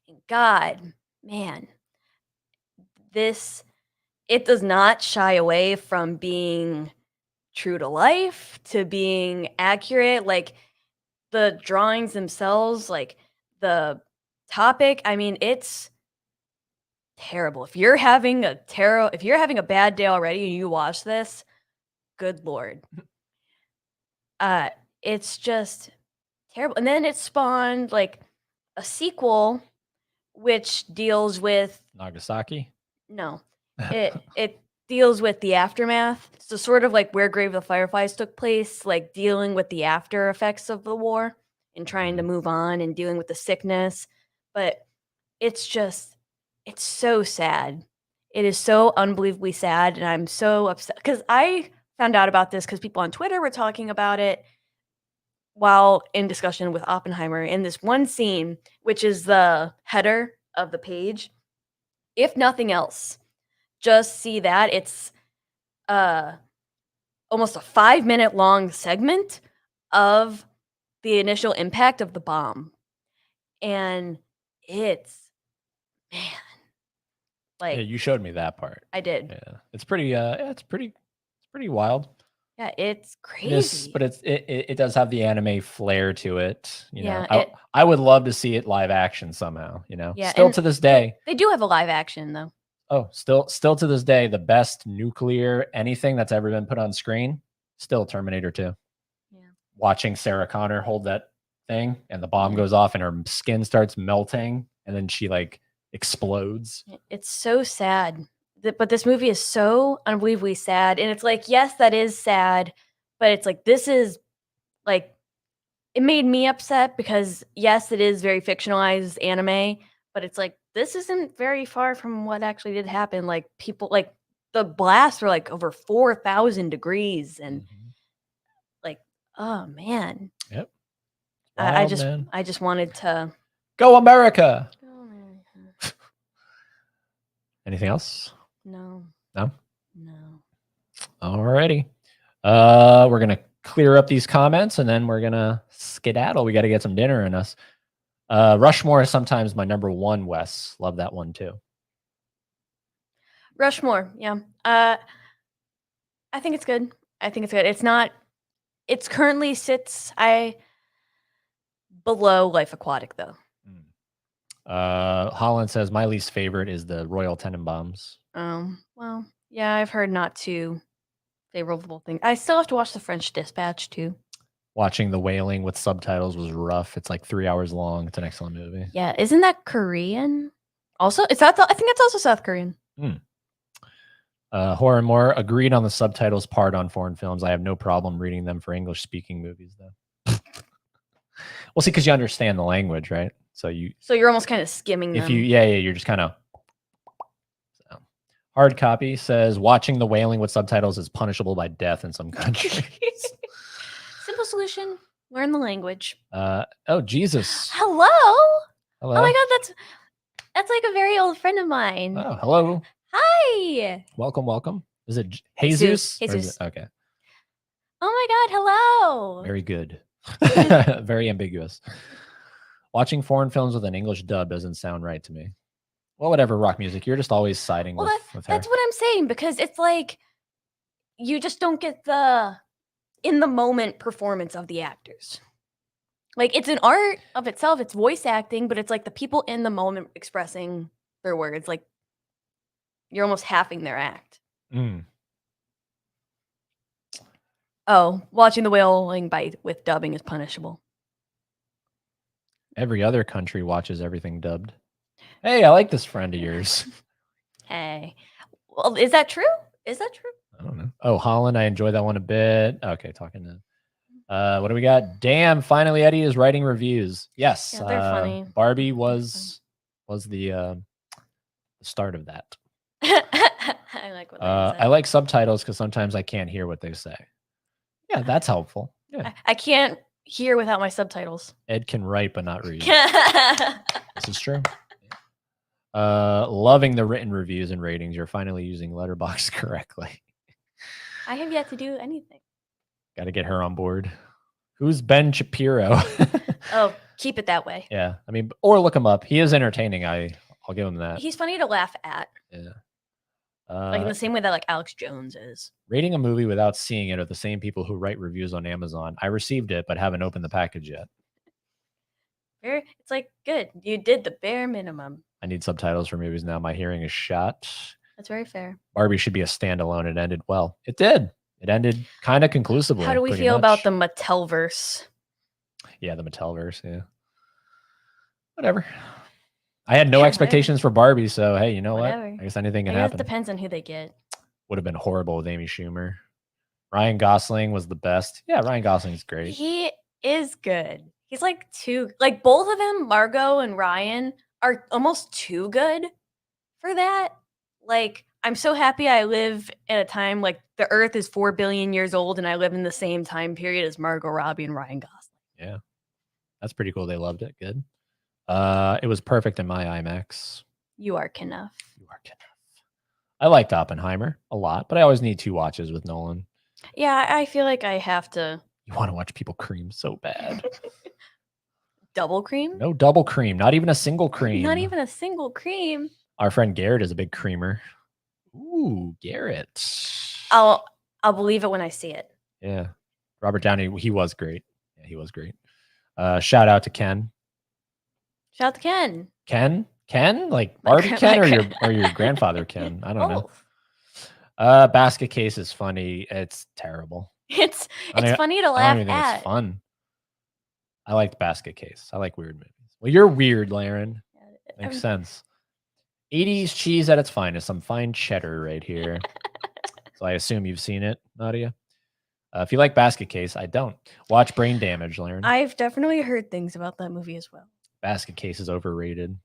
And God, man, it does not shy away from being true to life, to being accurate. Like, the drawings themselves, like the topic, I mean, it's terrible. If you're having a bad day already and you watch this, good Lord. It's just terrible. And then it spawned like a sequel which deals with
Nagasaki?
no. It deals with the aftermath. So sort of like where Grave of the Fireflies took place, like dealing with the after effects of the war and trying to move on and dealing with the sickness. But it's so sad. It is so unbelievably sad, and I'm so upset because I found out about this because people on Twitter were talking about it while in discussion with Oppenheimer in this one scene, which is the header of the page. If nothing else, just see that. It's almost a 5-minute long segment of the initial impact of the bomb. And it's, man, like,
Yeah, you showed me that part.
I did.
Yeah. It's pretty wild.
Yeah, it's
It is,
crazy.
but it does have the anime flair to it. You know,
Yeah,
I would love to see it live action somehow. You know,
yeah,
still
and
to this day.
they do have a live action though.
Oh, still to this day, the best nuclear anything that's ever been put on screen, still Terminator 2.
Yeah.
Watching Sarah Connor hold that thing and the bomb
Yeah.
goes off and her skin starts melting and then she like explodes.
It's so sad. But this movie is so unbelievably sad. And it's like, yes, that is sad, but it's like this is like it made me upset because yes, it is very fictionalized anime, but it's like this isn't very far from what actually did happen. Like people like the blasts were like over 4,000 degrees and like oh man.
Yep.
I
Wild,
just
man.
I just wanted to
Go America.
oh, man.
Anything else?
No.
No?
No.
Alrighty. We're gonna clear up these comments and then we're gonna skedaddle. We got to get some dinner in us. Rushmore is sometimes my number one. Wes, love that one too.
Rushmore, yeah. I think it's good. I think it's good. It's not. It's currently sits below Life Aquatic though.
Holland says my least favorite is the Royal Tenenbaums.
Well, yeah, I've heard not too favorable things. I still have to watch The French Dispatch too.
Watching The Wailing with subtitles was rough. It's like 3 hours long. It's an excellent movie.
Yeah, isn't that Korean? Also, is that? I think that's also South Korean.
Horror and More agreed on the subtitles part on foreign films. I have no problem reading them for English speaking movies though. Well, see, because you understand the language, right? So
you're almost kind of skimming them.
You're just kind of. So. Hard copy says watching The Wailing with subtitles is punishable by death in some countries.
Simple solution: learn the language.
Oh Jesus!
Hello.
Hello.
Oh my God, that's like a very old friend of mine.
Oh, hello.
Hi.
Welcome. Is it Jesus?
Jesus.
Okay.
Oh my God, hello.
Very good. Very ambiguous. Watching foreign films with an English dub doesn't sound right to me. Well, whatever, rock music. You're just always siding with her.
That's what I'm saying, because it's like you just don't get the in the moment performance of the actors. Like it's an art of itself, it's voice acting, but it's like the people in the moment expressing their words. Like you're almost halving their act. Oh, watching The Wailing with dubbing is punishable.
Every other country watches everything dubbed. Hey, I like this friend of yours.
Hey. Well, is that true? Is that true?
I don't know. Oh, Holland, I enjoy that one a bit. Okay, talking to what do we got? Damn, finally Eddie is writing reviews. Yes.
Yeah, they're funny.
Barbie was the start of that.
I like what
I like subtitles because sometimes I can't hear what they say. Yeah, that's helpful. Yeah.
I can't hear without my subtitles.
Ed can write but not read. This is true. Loving the written reviews and ratings. You're finally using Letterboxd correctly.
I have yet to do anything.
Got to get her on board. Who's Ben Shapiro?
Oh, keep it that way.
Yeah, I mean, or look him up. He is entertaining. I'll give him that.
He's funny to laugh at.
Yeah.
Like in the same way that like Alex Jones is.
Rating a movie without seeing it are the same people who write reviews on Amazon. I received it, but haven't opened the package yet.
It's like, good. You did the bare minimum.
I need subtitles for movies now. My hearing is shot.
That's very fair.
Barbie should be a standalone. It ended well. It did. It ended kind of conclusively.
How do we feel about the Mattelverse?
Yeah, the Mattelverse. Yeah. Whatever. I had no expectations for Barbie, so hey, you know what? I guess anything can happen.
It depends on who they get.
Would have been horrible with Amy Schumer. Ryan Gosling was the best. Yeah, Ryan Gosling's great.
He is good. He's like both of them, Margot and Ryan, are almost too good for that. Like, I'm so happy I live at a time like the Earth is 4 billion years old, and I live in the same time period as Margot Robbie and Ryan Gosling.
Yeah, that's pretty cool. They loved it. Good. It was perfect in my IMAX.
You are Knuff.
You are Knuff. I liked Oppenheimer a lot, but I always need 2 watches with Nolan.
Yeah, I feel like I have to.
You want to watch people cream so bad.
Double cream?
No double cream. Not even a single cream.
Not even a single cream.
Our friend Garrett is a big creamer. Ooh, Garrett.
I'll believe it when I see it.
Yeah. Robert Downey, he was great. Yeah, he was great. Shout out to Ken.
Shout out to Ken.
Ken? Like
My
Barbie Ken or
grand-
your grandfather Ken? I don't know.
Both.
Basket Case is funny. It's terrible.
It's
I don't,
funny to
I don't
laugh
even think it's
at.
fun. I liked Basket Case. I like weird movies. Well, you're weird, Laren. Makes sense. 80s cheese at its finest. Some fine cheddar right here. So I assume you've seen it, Nadia. If you like Basket Case, I don't. Watch Brain Damage, Laren.
I've definitely heard things about that movie as well.
Basket Case is overrated.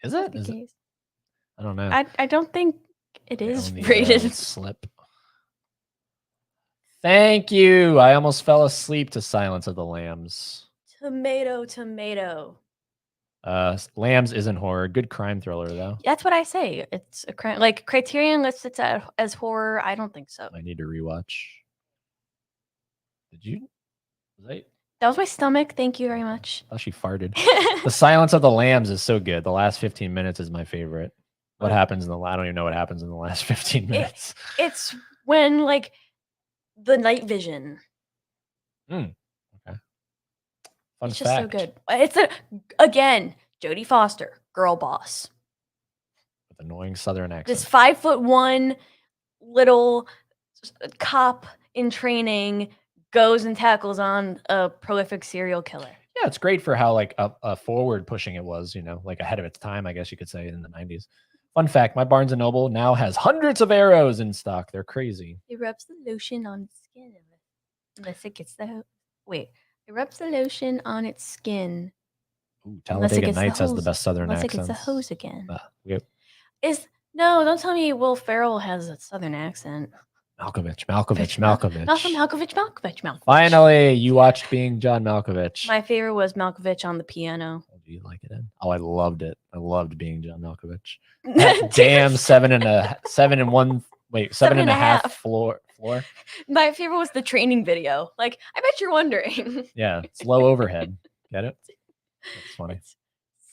Is it? Is it? I don't know.
I don't think it
I
is
own the,
rated.
slip. Thank you. I almost fell asleep to Silence of the Lambs.
Tomato.
Lambs isn't horror. Good crime thriller though.
That's what I say. It's a crime. Like Criterion lists it as horror. I don't think so.
I need to rewatch. Did you?
That was my stomach. Thank you very much.
I thought she farted. The Silence of the Lambs is so good. The last 15 minutes is my favorite. What happens in the? I don't even know what happens in the last 15 minutes.
It's when like the night vision.
Okay. Fun
it's
fact.
just so good. It's again Jodie Foster, girl boss.
With annoying Southern accent.
This 5'1" little cop in training goes and tackles on a prolific serial killer.
Yeah, it's great for how like a forward pushing it was, like ahead of its time, I guess you could say, in the 90s. Fun fact, my Barnes & Noble now has hundreds of arrows in stock. They're crazy.
It rubs the lotion on its skin unless it gets It rubs the lotion on its skin.
Ooh, Talladega Nights has the best Southern accents.
Unless it gets the hose again.
Yep.
No, don't tell me Will Ferrell has a Southern accent.
Malkovich.
Finally,
you watched Being John Malkovich.
My favorite was Malkovich on the piano.
Oh, do you like it? Oh, I loved it. I loved Being John Malkovich. Damn, 7.5 floor.
My favorite was the training video. Like, I bet you're wondering.
Yeah, it's low overhead. Get it? That's funny.
It's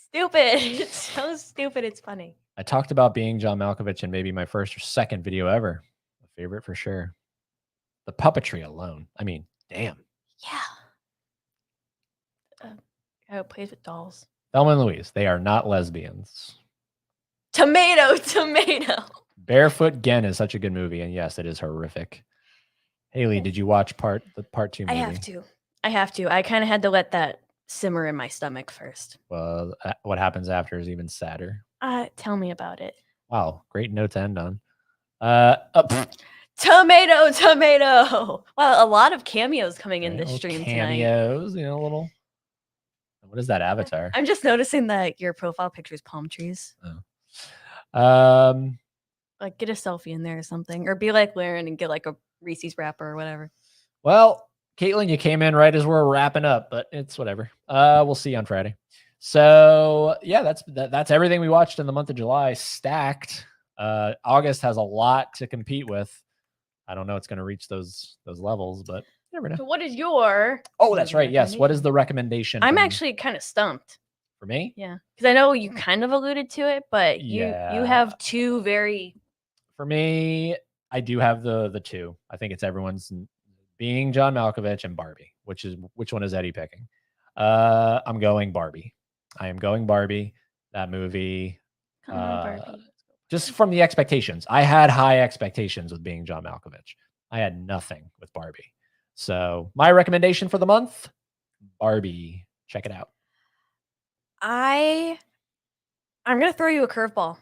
stupid. It's so stupid. It's funny.
I talked about Being John Malkovich in maybe my first or second video ever. A favorite for sure. The puppetry alone. I mean, damn.
Yeah. How plays with dolls.
Thelma and Louise. They are not lesbians.
Tomato.
Barefoot Gen is such a good movie, and yes, it is horrific. Haley, did you watch the part 2 movie?
I have to. I kind of had to let that simmer in my stomach first.
Well, what happens after is even sadder.
Tell me about it.
Wow, great note to end on.
Tomato. Well, a lot of cameos coming in this stream tonight.
Cameos, a little. What is that avatar?
I'm just noticing that your profile picture is palm trees.
Oh.
Like get a selfie in there or something, or be like Laren and get like a Reese's wrapper or whatever.
Well, Caitlin, you came in right as we're wrapping up, but it's whatever. We'll see you on Friday. So yeah, that's everything we watched in the month of July. Stacked. August has a lot to compete with. I don't know it's going to reach those levels, but you never know.
So what is your?
Oh, that's right. Yes. What is the recommendation?
I'm actually kind of stumped.
For me?
Yeah, because I know you kind of alluded to it, but you have two very.
For me, I do have the two. I think it's everyone's Being John Malkovich and Barbie. Which one is Eddie picking? I'm going Barbie. I am going Barbie. That movie.
Come on, Barbie.
Just from the expectations. I had high expectations with Being John Malkovich. I had nothing with Barbie. So my recommendation for the month, Barbie. Check it out.
I'm going to throw you a curveball.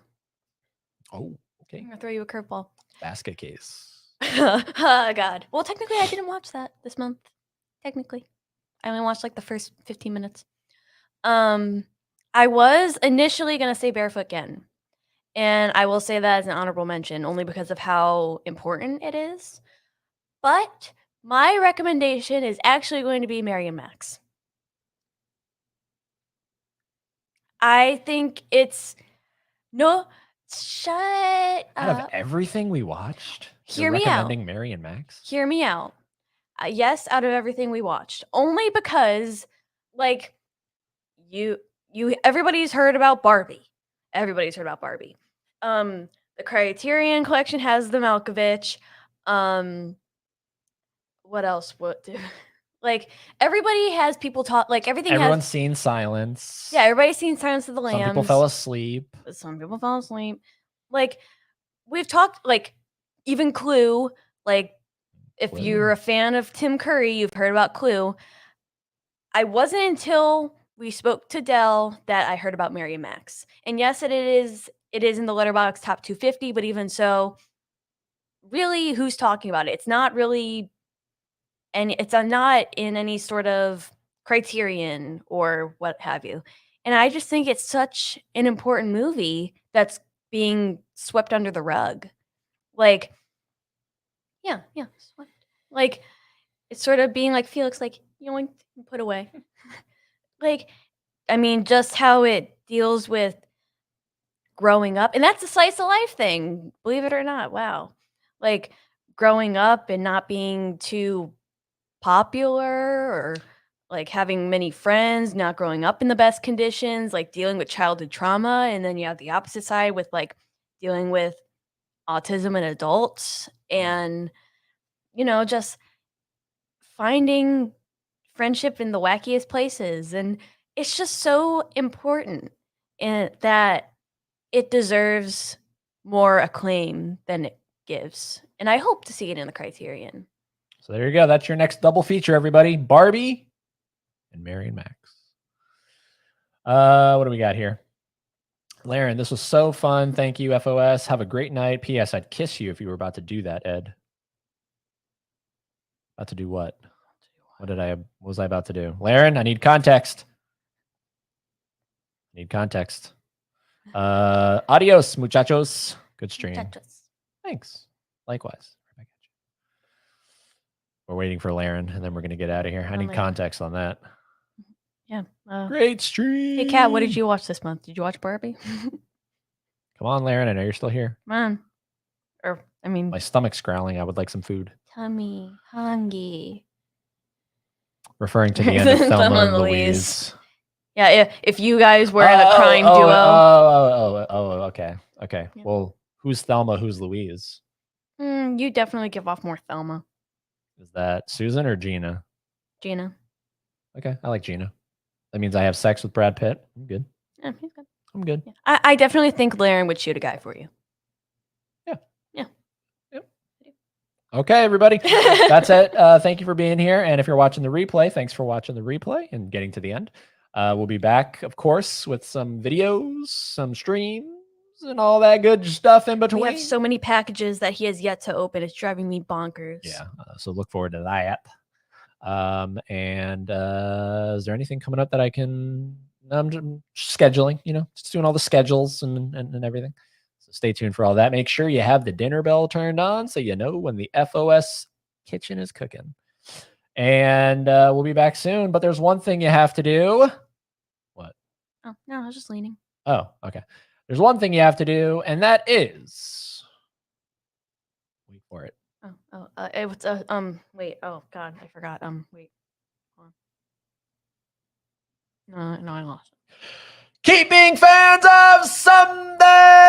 Oh, okay.
I'm going to throw you a curveball.
Basket Case.
Oh, God. Well, technically, I didn't watch that this month. Technically. I only watched like the first 15 minutes. I was initially going to say Barefoot Gen. And I will say that as an honorable mention, only because of how important it is. But my recommendation is actually going to be Mary and Max. I think it's shut
out
up.
Of everything we watched,
hear me out.
Mary and Max.
Hear me out. Yes, out of everything we watched, only because like everybody's heard about Barbie. Everybody's heard about Barbie. The Criterion Collection has the Malkovich. what else? What do like everybody has people talk like everything
Everyone's
has
seen Silence.
yeah, everybody's seen Silence of the Lambs.
Some people fell asleep.
Some people fell asleep. Like we've talked like even Clue, like if
Clue.
you're a fan of Tim Curry, you've heard about Clue. I wasn't until we spoke to Dell that I heard about Mary and Max. And yes, it is in the Letterboxd top 250, but even so, really who's talking about it? It's not really and it's not in any sort of criterion or what have you. And I just think it's such an important movie that's being swept under the rug. Like, yeah, swept. Like, it's sort of being like Felix, like, yoink, put away. Like, I mean, just how it deals with growing up. And that's a slice of life thing, believe it or not. Wow. Like, growing up and not being too popular or like having many friends, not growing up in the best conditions, like dealing with childhood trauma. And then you have the opposite side with like dealing with autism in adults and, just finding friendship in the wackiest places. And it's just so important and that it deserves more acclaim than it gives. And I hope to see it in the Criterion.
So there you go. That's your next double feature, everybody. Barbie and Mary and Max. What do we got here? Laren, this was so fun. Thank you, FOS. Have a great night. P.S. I'd kiss you if you were about to do that, Ed. About to do what? What was I about to do? Laren, I need context. Adios, muchachos. Good stream.
Muchachos.
Thanks. Likewise. We're waiting for Laren, and then we're going to get out of here. I need context on that.
Yeah.
Great stream.
Hey, Kat, what did you watch this month? Did you watch Barbie?
Come on, Laren. I know you're still here.
Come on. Or, I mean...
My stomach's growling. I would like some food.
Tummy. Hungry.
Referring to the end of Thelma and Louise.
Yeah, if you guys were in a crime
duo. Okay. Yeah. Well, who's Thelma? Who's Louise?
You definitely give off more Thelma.
Is that Susan or Gina?
Gina.
Okay, I like Gina. That means I have sex with Brad Pitt. I'm good.
Yeah, he's good.
I'm good.
Yeah. I definitely think Laren would shoot a guy for you.
Yeah.
Yep.
Okay, everybody. That's it. Thank you for being here. And if you're watching the replay, thanks for watching the replay and getting to the end. We'll be back, of course, with some videos, some streams, and all that good stuff in between.
We have so many packages that he has yet to open. It's driving me bonkers.
Yeah. So look forward to that. Is there anything coming up that I can... I'm scheduling, just doing all the schedules and everything. So stay tuned for all that. Make sure you have the dinner bell turned on so you know when the FOS kitchen is cooking. And we'll be back soon. But there's one thing you have to do. What?
Oh, no, I was just leaning.
Oh, okay. There's one thing you have to do, and that is... Wait for it.
Wait. Oh God, I forgot. Wait. Hold on. No, I lost it.
Keep being fans of Someday.